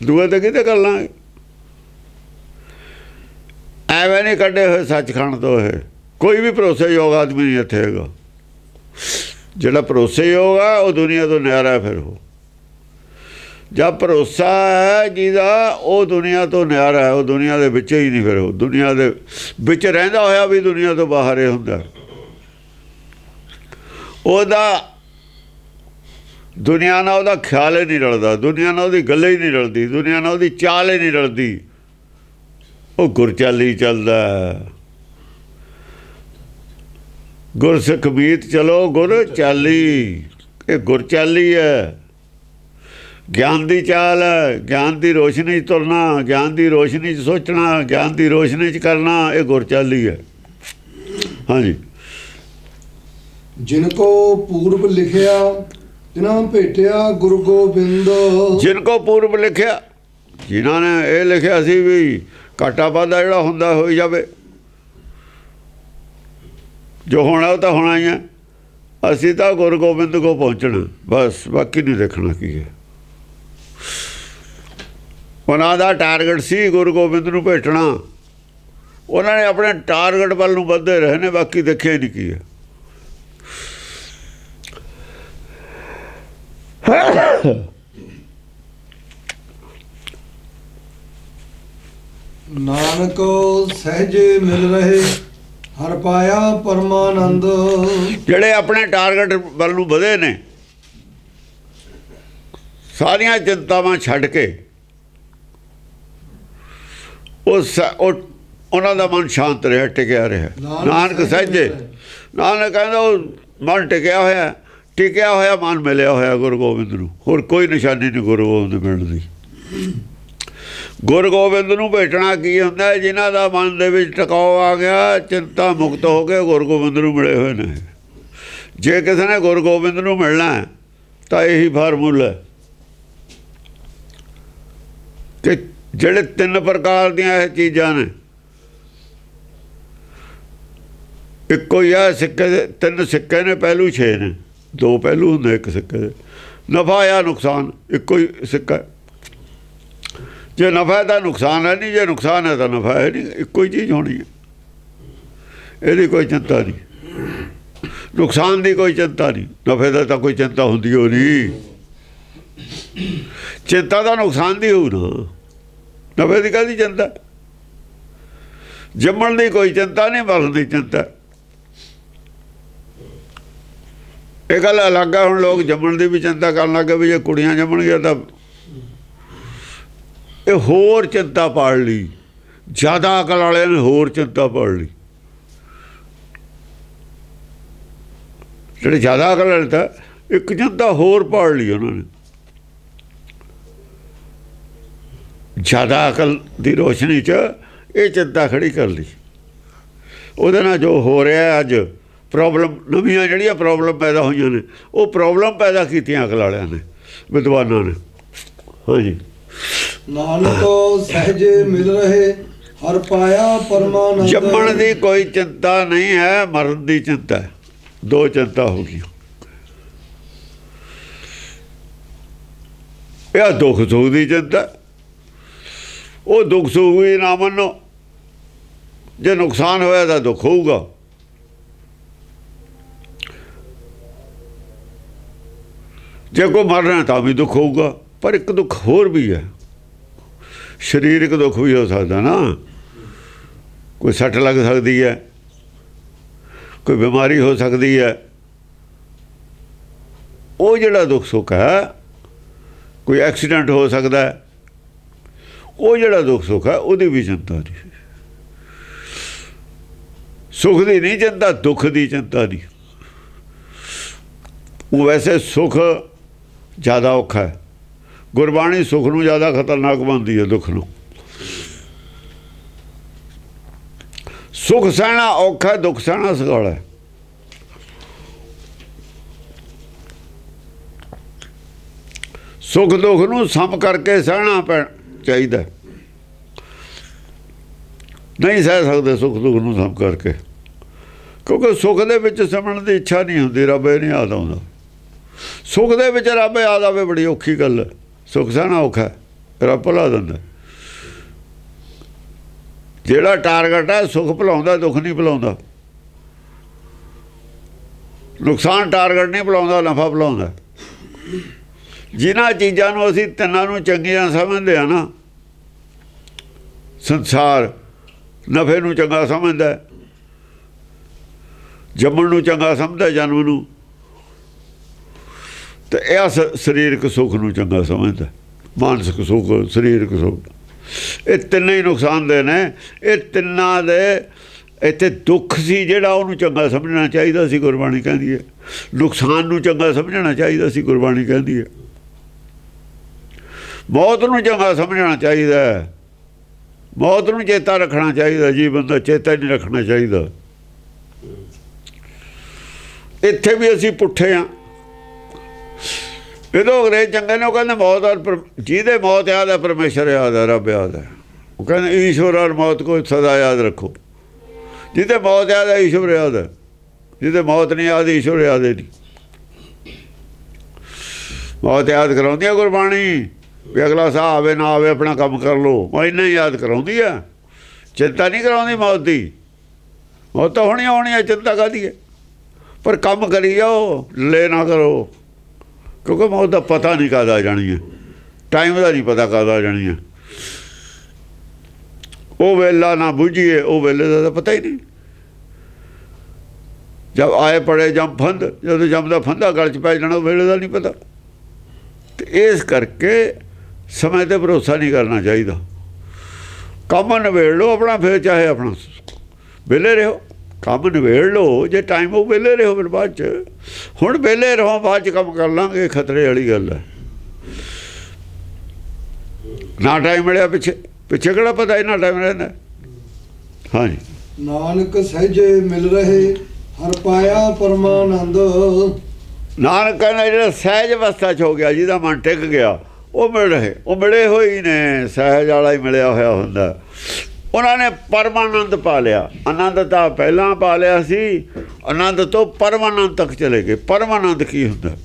ਦੂਏ ਤੇ ਕਿਤੇ ਕਰ ਲਾਂਗੇ। ਐਵੇਂ ਨਹੀਂ ਕੱਢੇ ਹੋਏ ਸੱਚਖੰਡ ਤੋਂ ਇਹ। ਕੋਈ ਵੀ ਭਰੋਸੇਯੋਗ ਆਦਮੀ ਨਹੀਂ ਇੱਥੇ ਹੈਗਾ। ਜਿਹੜਾ ਭਰੋਸੇਯੋਗ ਆ ਉਹ ਦੁਨੀਆ ਤੋਂ ਨਿਆਰਾ। ਫਿਰ ਉਹ ਜਾਂ ਭਰੋਸਾ ਹੈ ਜਿਹਦਾ, ਉਹ ਦੁਨੀਆ ਤੋਂ ਨਿਆਰਾ ਹੈ। ਉਹ ਦੁਨੀਆ ਦੇ ਵਿੱਚ ਹੀ ਨਹੀਂ, ਫਿਰ ਉਹ ਦੁਨੀਆ ਦੇ ਵਿੱਚ ਰਹਿੰਦਾ ਹੋਇਆ ਵੀ ਦੁਨੀਆ ਤੋਂ ਬਾਹਰ ਹੀ ਹੁੰਦਾ। ਉਹਦਾ ਦੁਨੀਆ ਨਾਲ ਉਹਦਾ ਖਿਆਲ ਹੀ ਨਹੀਂ ਰਲਦਾ, ਦੁਨੀਆ ਨਾਲ ਉਹਦੀ ਗੱਲ ਹੀ ਨਹੀਂ ਰਲਦੀ, ਦੁਨੀਆ ਨਾਲ ਉਹਦੀ ਚਾਲ ਹੀ ਨਹੀਂ ਰਲਦੀ। ਉਹ ਗੁਰਚਾਲੀ ਚੱਲਦਾ। ਗੁਰਸਿੱਖ ਮੀਤ ਚਲੋ ਗੁਰ ਚਾਲੀ। ਇਹ ਗੁਰਚਾਲੀ ਹੈ, ਗਿਆਨ ਦੀ ਚਾਲ ਹੈ। ਗਿਆਨ ਦੀ ਰੋਸ਼ਨੀ 'ਚ ਤੁਰਨਾ, ਗਿਆਨ ਦੀ ਰੋਸ਼ਨੀ 'ਚ ਸੋਚਣਾ, ਗਿਆਨ ਦੀ ਰੋਸ਼ਨੀ 'ਚ ਕਰਨਾ, ਇਹ ਗੁਰਚਾਲੀ ਹੈ। ਹਾਂਜੀ, ਜਿਨ ਕੋ ਪੂਰਬ ਲਿਖਿਆ ਤਿਨਾਂ ਭੇਟਿਆ ਗੁਰੂ ਗੋਬਿੰਦ। ਜਿਨ ਕੋ ਪੂਰਬ ਲਿਖਿਆ, ਜਿਨ੍ਹਾਂ ਨੇ ਇਹ ਲਿਖਿਆ ਸੀ ਵੀ ਘਾਟਾ ਵਾਧਾ ਜਿਹੜਾ ਹੁੰਦਾ ਹੋਈ ਜਾਵੇ, ਜੋ ਹੋਣਾ ਉਹ ਤਾਂ ਹੋਣਾ ਹੀ ਹੈ। ਅਸੀਂ ਤਾਂ ਗੁਰੂ ਗੋਬਿੰਦ ਕੋ ਪਹੁੰਚਣਾ ਬਸ, ਬਾਕੀ ਨਹੀਂ ਦੇਖਣਾ ਕੀ ਹੈ। ਉਹਨਾਂ ਦਾ ਟਾਰਗੇਟ ਸੀ ਗੁਰੂ ਗੋਬਿੰਦ ਨੂੰ ਭੇਟਣਾ। ਉਹਨਾਂ ਨੇ ਆਪਣੇ ਟਾਰਗੇਟ ਵੱਲ ਨੂੰ ਵੱਧਦੇ ਰਹੇ ਨੇ, ਬਾਕੀ ਦੇਖਿਆ ਹੀ ਨਹੀਂ ਕੀ ਹੈ। ਨਾਨਕ ਸਹਿਜ ਮਿਲ ਰਹੇ ਹਰ ਪਾਇਆ ਪਰਮਾਨੰਦ। ਜਿਹੜੇ ਆਪਣੇ ਟਾਰਗੇਟ ਵੱਲ ਨੂੰ ਵਧੇ ਨੇ, ਸਾਰੀਆਂ ਚਿੰਤਾਵਾਂ ਛੱਡ ਕੇ, ਉਹਨਾਂ ਦਾ ਮਨ ਸ਼ਾਂਤ ਰਿਹਾ, ਟਿਕਿਆ ਰਿਹਾ। ਨਾਨਕ ਸਹਿਜੇ, ਨਾਨਕ ਕਹਿੰਦਾ ਉਹ ਮਨ ਟਿਕਿਆ ਹੋਇਆ ਮਨ ਮਿਲਿਆ ਹੋਇਆ ਗੁਰੂ ਗੋਬਿੰਦ ਨੂੰ। ਹੋਰ ਕੋਈ ਨਿਸ਼ਾਨੀ ਨਹੀਂ ਗੁਰੂ ਗੋਬਿੰਦ ਮਿਲਣ ਦੀ। ਗੁਰੂ ਗੋਬਿੰਦ ਨੂੰ ਭੇਟਣਾ ਕੀ ਹੁੰਦਾ? ਜਿਨ੍ਹਾਂ ਦਾ ਮਨ ਦੇ ਵਿੱਚ ਟਿਕਾਓ ਆ ਗਿਆ, ਚਿੰਤਾ ਮੁਕਤ ਹੋ ਕੇ ਗੁਰੂ ਗੋਬਿੰਦ ਨੂੰ ਮਿਲੇ ਹੋਏ ਨੇ। ਜੇ ਕਿਸੇ ਨੇ ਗੁਰੂ ਗੋਬਿੰਦ ਨੂੰ ਮਿਲਣਾ ਤਾਂ ਇਹੀ ਫਾਰਮੂਲਾ ਹੈ ਕਿ ਜਿਹੜੇ 3 ਪ੍ਰਕਾਰ ਦੀਆਂ ਇਹ ਚੀਜ਼ਾਂ ਨੇ, ਇੱਕੋ ਹੀ ਆ ਸਿੱਕੇ ਦੇ। ਤਿੰਨ ਸਿੱਕੇ ਨੇ, ਪਹਿਲੂ 6 ਨੇ। 2 ਪਹਿਲੂ ਹੁੰਦੇ ਇੱਕ ਸਿੱਕੇ ਦੇ। ਨਫਾ ਜਾਂ ਨੁਕਸਾਨ, ਇੱਕੋ ਹੀ ਸਿੱਕਾ। ਜੇ ਨਫਾ ਹੈ ਤਾਂ ਨੁਕਸਾਨ ਹੈ ਨਹੀਂ, ਜੇ ਨੁਕਸਾਨ ਹੈ ਤਾਂ ਨਫਾ ਹੈ ਨਹੀਂ। ਇੱਕੋ ਹੀ ਚੀਜ਼ ਹੋਣੀ ਹੈ, ਇਹਦੀ ਕੋਈ ਚਿੰਤਾ ਨਹੀਂ। ਨੁਕਸਾਨ ਦੀ ਕੋਈ ਚਿੰਤਾ ਨਹੀਂ, ਨਫੇ ਦਾ ਤਾਂ ਕੋਈ ਚਿੰਤਾ ਹੁੰਦੀ ਹੋ ਨਹੀਂ। ਚਿੰਤਾ ਤਾਂ ਨੁਕਸਾਨ ਦੀ ਹੋਊ ਨਾ, ਨਫੇ ਦੀ ਕਾਹਦੀ ਚਿੰਤਾ। ਜੰਮਣ ਦੀ ਕੋਈ ਚਿੰਤਾ ਨਹੀਂ, ਮਰਨ ਦੀ ਚਿੰਤਾ। ਇਹ ਗੱਲ ਅਲੱਗ ਹੈ। ਹੁਣ ਲੋਕ ਜੰਮਣ ਦੀ ਵੀ ਚਿੰਤਾ ਕਰਨ ਲੱਗੇ ਵੀ ਜੇ ਕੁੜੀਆਂ ਜੰਮਣਗੀਆਂ ਤਾਂ ਇਹ ਹੋਰ ਚਿੰਤਾ ਪਾੜ ਲਈ। ਜ਼ਿਆਦਾ ਅਕਲ ਵਾਲਿਆਂ ਨੇ ਹੋਰ ਚਿੰਤਾ ਪਾੜ ਲਈ। ਜਿਹੜੇ ਜ਼ਿਆਦਾ ਅਕਲ ਵਾਲੇ ਤਾਂ ਇੱਕ ਚਿੰਤਾ ਹੋਰ ਪਾੜ ਲਈ ਉਹਨਾਂ ਨੇ। ਜ਼ਿਆਦਾ ਅਕਲ ਦੀ ਰੋਸ਼ਨੀ 'ਚ ਇਹ ਚਿੰਤਾ ਖੜੀ ਕਰ ਲਈ। ਉਹਦੇ ਨਾਲ ਜੋ ਹੋ ਰਿਹਾ ਅੱਜ ਪ੍ਰੋਬਲਮ, ਨਵੀਆਂ ਜਿਹੜੀਆਂ ਪ੍ਰੋਬਲਮ ਪੈਦਾ ਹੋਈਆਂ ਨੇ, ਉਹ ਪ੍ਰੋਬਲਮ ਪੈਦਾ ਕੀਤੀਆਂ ਅਕਲ ਵਾਲਿਆਂ ਨੇ, ਵਿਦਵਾਨਾਂ ਨੇ। ਹਾਂਜੀ। ਨਾਨਕ ਸਹਿਜੇ ਮਿਲ ਰਹੇ ਹਰ ਪਾਇਆ ਪਰਮਾਨੰਦ। ਜੰਮਣ ਦੀ ਕੋਈ ਚਿੰਤਾ ਨਹੀਂ ਹੈ, ਮਰਨ ਦੀ ਚਿੰਤਾ ਹੈ। 2 ਚਿੰਤਾ ਹੋ ਗਈ। ਇਹ ਦੁੱਖ ਸੁੱਖ ਦੀ ਚਿੰਤਾ। ਉਹ ਦੁੱਖ ਸੁੱਖ ਵੀ ਨਾ ਮੰਨੋ। ਜੇ ਨੁਕਸਾਨ ਹੋਇਆ ਤਾਂ ਦੁੱਖ ਹੋਊਗਾ। ਜੇ ਕੋਈ ਮਰਨਾ ਤਾਂ ਵੀ ਦੁੱਖ ਹੋਊਗਾ। ਪਰ ਇੱਕ ਦੁੱਖ ਹੋਰ ਵੀ ਹੈ, ਸਰੀਰਕ ਦੁੱਖ ਵੀ ਹੋ ਸਕਦਾ ਨਾ। ਕੋਈ ਸੱਟ ਲੱਗ ਸਕਦੀ ਹੈ, ਕੋਈ ਬਿਮਾਰੀ ਹੋ ਸਕਦੀ ਹੈ। ਉਹ ਜਿਹੜਾ ਦੁੱਖ ਸੁੱਖ ਹੈ, ਕੋਈ ਐਕਸੀਡੈਂਟ ਹੋ ਸਕਦਾ ਹੈ। ਉਹ ਜਿਹੜਾ ਦੁੱਖ ਸੁੱਖ ਹੈ ਉਹਦੀ ਵੀ ਚਿੰਤਾ ਨਹੀਂ। ਸੁੱਖ ਦੀ ਨਹੀਂ ਚਿੰਤਾ, ਦੁੱਖ ਦੀ ਚਿੰਤਾ ਨਹੀਂ। ਉਹ ਵੈਸੇ ਸੁੱਖ ਜ਼ਿਆਦਾ ਔਖਾ ਹੈ। ਗੁਰਬਾਣੀ ਸੁੱਖ ਨੂੰ ਜ਼ਿਆਦਾ ਖਤਰਨਾਕ ਮੰਨਦੀ ਹੈ ਦੁੱਖ ਨੂੰ। ਸੁੱਖ ਸਹਿਣਾ ਔਖਾ, ਦੁੱਖ ਸਹਿਣਾ ਸੌਖਾ ਹੈ। ਸੁੱਖ ਦੁੱਖ ਨੂੰ ਸਮ ਕਰਕੇ ਸਹਿਣਾ ਚਾਹੀਦਾ। ਨਹੀਂ ਸਹਿ ਸਕਦੇ ਸੁੱਖ ਦੁੱਖ ਨੂੰ ਸਮ ਕਰਕੇ, ਕਿਉਂਕਿ ਸੁੱਖ ਦੇ ਵਿੱਚ ਸਮਝਣ ਦੀ ਇੱਛਾ ਨਹੀਂ ਹੁੰਦੀ। ਰੱਬ ਇਹ ਨਹੀਂ ਯਾਦ ਆਉਂਦਾ। ਸੁੱਖ ਦੇ ਵਿੱਚ ਰੱਬ ਯਾਦ ਆਵੇ ਬੜੀ ਔਖੀ ਗੱਲ ਹੈ। ਸੁੱਖ ਸਹਿਣਾ ਔਖਾ ਹੈ, ਰੱਬ ਭੁਲਾ ਦਿੰਦਾ। ਜਿਹੜਾ ਟਾਰਗੇਟ ਹੈ ਸੁੱਖ ਭੁਲਾਉਂਦਾ, ਦੁੱਖ ਨਹੀਂ ਭੁਲਾਉਂਦਾ। ਨੁਕਸਾਨ ਟਾਰਗੇਟ ਨਹੀਂ ਭੁਲਾਉਂਦਾ, ਨਫਾ ਭੁਲਾਉਂਦਾ। ਜਿਨ੍ਹਾਂ ਚੀਜ਼ਾਂ ਨੂੰ ਅਸੀਂ ਤਿੰਨਾਂ ਨੂੰ ਚੰਗੀਆਂ ਸਮਝਦੇ ਹਾਂ ਨਾ, ਸੰਸਾਰ ਨਫੇ ਨੂੰ ਚੰਗਾ ਸਮਝਦਾ, ਜੰਮਣ ਨੂੰ ਚੰਗਾ ਸਮਝਦਾ, ਜਨਮ ਨੂੰ, ਤੇ ਇਹ ਸਰੀਰਕ ਸੁੱਖ ਨੂੰ ਚੰਗਾ ਸਮਝਦਾ। ਮਾਨਸਿਕ ਸੁੱਖ, ਸਰੀਰਕ ਸੁੱਖ, ਇਹ ਤਿੰਨੇ ਹੀ ਨੁਕਸਾਨਦੇ ਨੇ। ਇਹ ਤਿੰਨਾਂ ਦੇ ਇੱਥੇ ਦੁੱਖ ਸੀ ਜਿਹੜਾ ਉਹਨੂੰ ਚੰਗਾ ਸਮਝਣਾ ਚਾਹੀਦਾ ਸੀ, ਗੁਰਬਾਣੀ ਕਹਿੰਦੀ ਹੈ। ਨੁਕਸਾਨ ਨੂੰ ਚੰਗਾ ਸਮਝਣਾ ਚਾਹੀਦਾ ਸੀ, ਗੁਰਬਾਣੀ ਕਹਿੰਦੀ ਹੈ। ਮੌਤ ਨੂੰ ਚੰਗਾ ਸਮਝਣਾ ਚਾਹੀਦਾ, ਮੌਤ ਨੂੰ ਚੇਤਾ ਰੱਖਣਾ ਚਾਹੀਦਾ। ਜੀਵਨ ਦਾ ਚੇਤਾ ਨਹੀਂ ਰੱਖਣਾ ਚਾਹੀਦਾ। ਇੱਥੇ ਵੀ ਅਸੀਂ ਪੁੱਠੇ ਹਾਂ। ਇਹਦੋਂ ਅੰਗਰੇਜ਼ ਚੰਗੇ ਨੇ, ਉਹ ਕਹਿੰਦੇ ਮੌਤ ਔਰ ਜਿਹਦੇ ਮੌਤ ਯਾਦ ਹੈ ਪਰਮੇਸ਼ਰ ਯਾਦ ਹੈ, ਰੱਬ ਯਾਦ ਹੈ। ਉਹ ਕਹਿੰਦੇ ਈਸ਼ਵਰ ਔਰ ਮੌਤ को सदा याद रखो। ਜਿਹਦੇ ਮੌਤ ਯਾਦ ਹੈ ਈਸ਼ਵਰ ਯਾਦ ਹੈ, ਜਿਹਦੇ ਮੌਤ ਨਹੀਂ ਯਾਦ ਈਸ਼ਵਰ ਯਾਦ ਹੈ ਨਹੀਂ। ਮੌਤ ਯਾਦ ਕਰਾਉਂਦੀ ਹੈ ਗੁਰਬਾਣੀ ਵੀ ਅਗਲਾ ਸਾਹ ਆਵੇ ਨਾ ਆਵੇ ਆਪਣਾ ਕੰਮ ਕਰ ਲਓ, ਉਹ ਇੰਨਾ ਹੀ ਯਾਦ ਕਰਾਉਂਦੀ ਹੈ। ਚਿੰਤਾ ਨਹੀਂ ਕਰਾਉਂਦੀ ਮੌਤ ਦੀ। ਮੌਤ ਤਾਂ ਹੋਣੀ ਹੋਣੀ ਹੈ, ਚਿੰਤਾ ਕਾਹਦੀ ਹੈ। ਪਰ ਕੰਮ ਕਰੀ ਜਾਓ, ਲੈ ਨਾ ਕਰੋ, ਕਿਉਂਕਿ ਮੌਤ ਦਾ ਪਤਾ ਨਹੀਂ ਕਦ ਆ ਜਾਣੀ ਹੈ। ਟਾਈਮ ਦਾ ਨਹੀਂ ਪਤਾ ਕਦ ਆ ਜਾਣੀ ਹੈ। ਉਹ ਵੇਲਾ ਨਾ ਬੁੱਝੀਏ, ਉਹ ਵੇਲੇ ਦਾ ਤਾਂ ਪਤਾ ਹੀ ਨਹੀਂ। ਜਦ ਆਏ ਪੜੇ ਜੰਮ ਫੰਦ, ਜਦੋਂ ਜੰਮ ਦਾ ਫੰਦਾ ਗਲ 'ਚ ਪੈ ਜਾਣਾ, ਉਹ ਵੇਲੇ ਦਾ ਨਹੀਂ ਪਤਾ। ਤੇ ਇਸ ਕਰਕੇ ਸਮੇਂ 'ਤੇ ਭਰੋਸਾ ਨਹੀਂ ਕਰਨਾ ਚਾਹੀਦਾ। ਕੰਮ ਨਿਬੇੜ ਲਓ ਆਪਣਾ, ਫਿਰ ਚਾਹੇ ਆਪਣਾ ਵਿਹਲੇ ਰਹੋ। ਕੰਮ ਨਿਬੇੜ ਲਓ, ਜੇ ਟਾਈਮ ਉਹ ਵਿਹਲੇ ਰਹੋ। ਫਿਰ ਬਾਅਦ 'ਚ ਹੁਣ ਵਿਹਲੇ ਰਹੋ, ਬਾਅਦ 'ਚ ਕੰਮ ਕਰ ਲਾਂਗੇ, ਖਤਰੇ ਵਾਲੀ ਗੱਲ ਹੈ। ਨਾ ਟਾਈਮ ਮਿਲਿਆ ਪਿੱਛੇ ਕਿਹੜਾ ਪਤਾ ਇੰਨਾ ਟਾਈਮ ਰਹਿੰਦਾ। ਹਾਂਜੀ। ਨਾਨਕ ਸਹਿਜੇ ਮਿਲ ਰਹੇ ਹਰ ਪਾਇਆ ਪਰਮਾਨੰਦ। ਨਾਨਕ ਕਹਿੰਦਾ ਜਿਹੜਾ ਸਹਿਜ ਅਵਸਥਾ 'ਚ ਹੋ ਗਿਆ, ਜਿਹਦਾ ਮਨ ਟਿਕ ਗਿਆ, ਉਹ ਮਿਲ ਰਹੇ। ਉਹ ਮਿਲੇ ਹੋਏ ਹੀ ਨੇ, ਸਹਿਜ ਵਾਲਾ ਹੀ ਮਿਲਿਆ ਹੋਇਆ ਹੁੰਦਾ। ਉਹਨਾਂ ਨੇ ਪਰਮਾਨੰਦ ਪਾ ਲਿਆ। ਆਨੰਦ ਤਾਂ ਪਹਿਲਾਂ ਪਾ ਲਿਆ ਸੀ, ਆਨੰਦ ਤੋਂ ਪਰਮਾਨੰਦ ਤੱਕ ਚਲੇ ਗਏ। ਪਰਮਾਨੰਦ ਕੀ ਹੁੰਦਾ?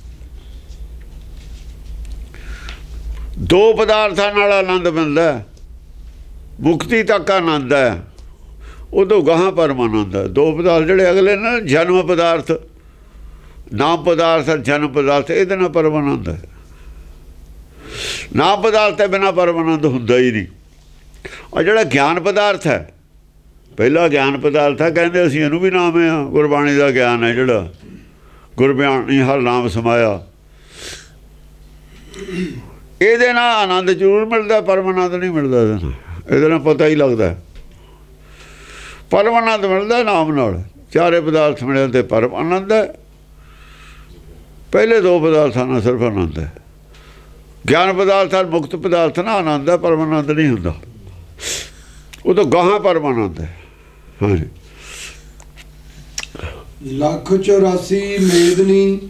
ਦੋ ਪਦਾਰਥਾਂ ਨਾਲ ਆਨੰਦ ਮਿਲਦਾ, ਮੁਕਤੀ ਤੱਕ ਆਨੰਦ ਹੈ, ਉਦੋਂ ਗਾਹਾਂ ਪਰਮਾਨੰਦ ਹੈ। ਦੋ ਪਦਾਰਥ ਜਿਹੜੇ ਅਗਲੇ ਨੇ, ਜਨਮ ਪਦਾਰਥ, ਨਾਮ ਪਦਾਰਥ, ਜਨਮ ਪਦਾਰਥ, ਇਹਦੇ ਨਾਲ ਪਰਮਾਨੰਦ ਹੈ। ਨਾਮ ਪਦਾਰਥ ਤੋਂ ਬਿਨਾਂ ਪਰਮਾਨੰਦ ਹੁੰਦਾ ਹੀ ਨਹੀਂ। ਔਰ ਜਿਹੜਾ ਗਿਆਨ ਪਦਾਰਥ ਹੈ, ਪਹਿਲਾ ਗਿਆਨ ਪਦਾਰਥ ਹੈ, ਕਹਿੰਦੇ ਅਸੀਂ ਇਹਨੂੰ ਵੀ ਨਾਮ ਹੈ, ਗੁਰਬਾਣੀ ਦਾ ਗਿਆਨ ਹੈ ਜਿਹੜਾ, ਗੁਰਬਾਣੀ ਹਰ ਨਾਮ ਸਮਾਇਆ, ਇਹਦੇ ਨਾਲ ਆਨੰਦ ਜ਼ਰੂਰ ਮਿਲਦਾ, ਪਰਮਾਨੰਦ ਨਹੀਂ ਮਿਲਦਾ। ਇਹਦੇ ਨਾਲ, ਇਹਦੇ ਨਾਲ ਪਤਾ ਹੀ ਲੱਗਦਾ ਪਰਮਾਨੰਦ ਮਿਲਦਾ ਨਾਮ ਨਾਲ। ਚਾਰੇ ਪਦਾਰਥ ਮਿਲਣ ਤੇ ਪਰਮ ਆਨੰਦ ਹੈ, ਪਹਿਲੇ ਦੋ ਪਦਾਰਥਾਂ ਨਾਲ ਸਿਰਫ ਆਨੰਦ ਹੈ। ਗਿਆਨ ਪਦਾਰਥ ਨਾਲ ਮੁਕਤ ਪਦਾਰਥ ਨਾਲ ਆਨੰਦ ਹੈ, ਪਰਮਾਨੰਦ ਨਹੀਂ ਹੁੰਦਾ। ਉਹ ਤਾਂ ਗਾਹਾਂ ਪਰਮਾਨੰਦ ਹੈ। ਹਾਂਜੀ। 184 ਮੇਦਨੀ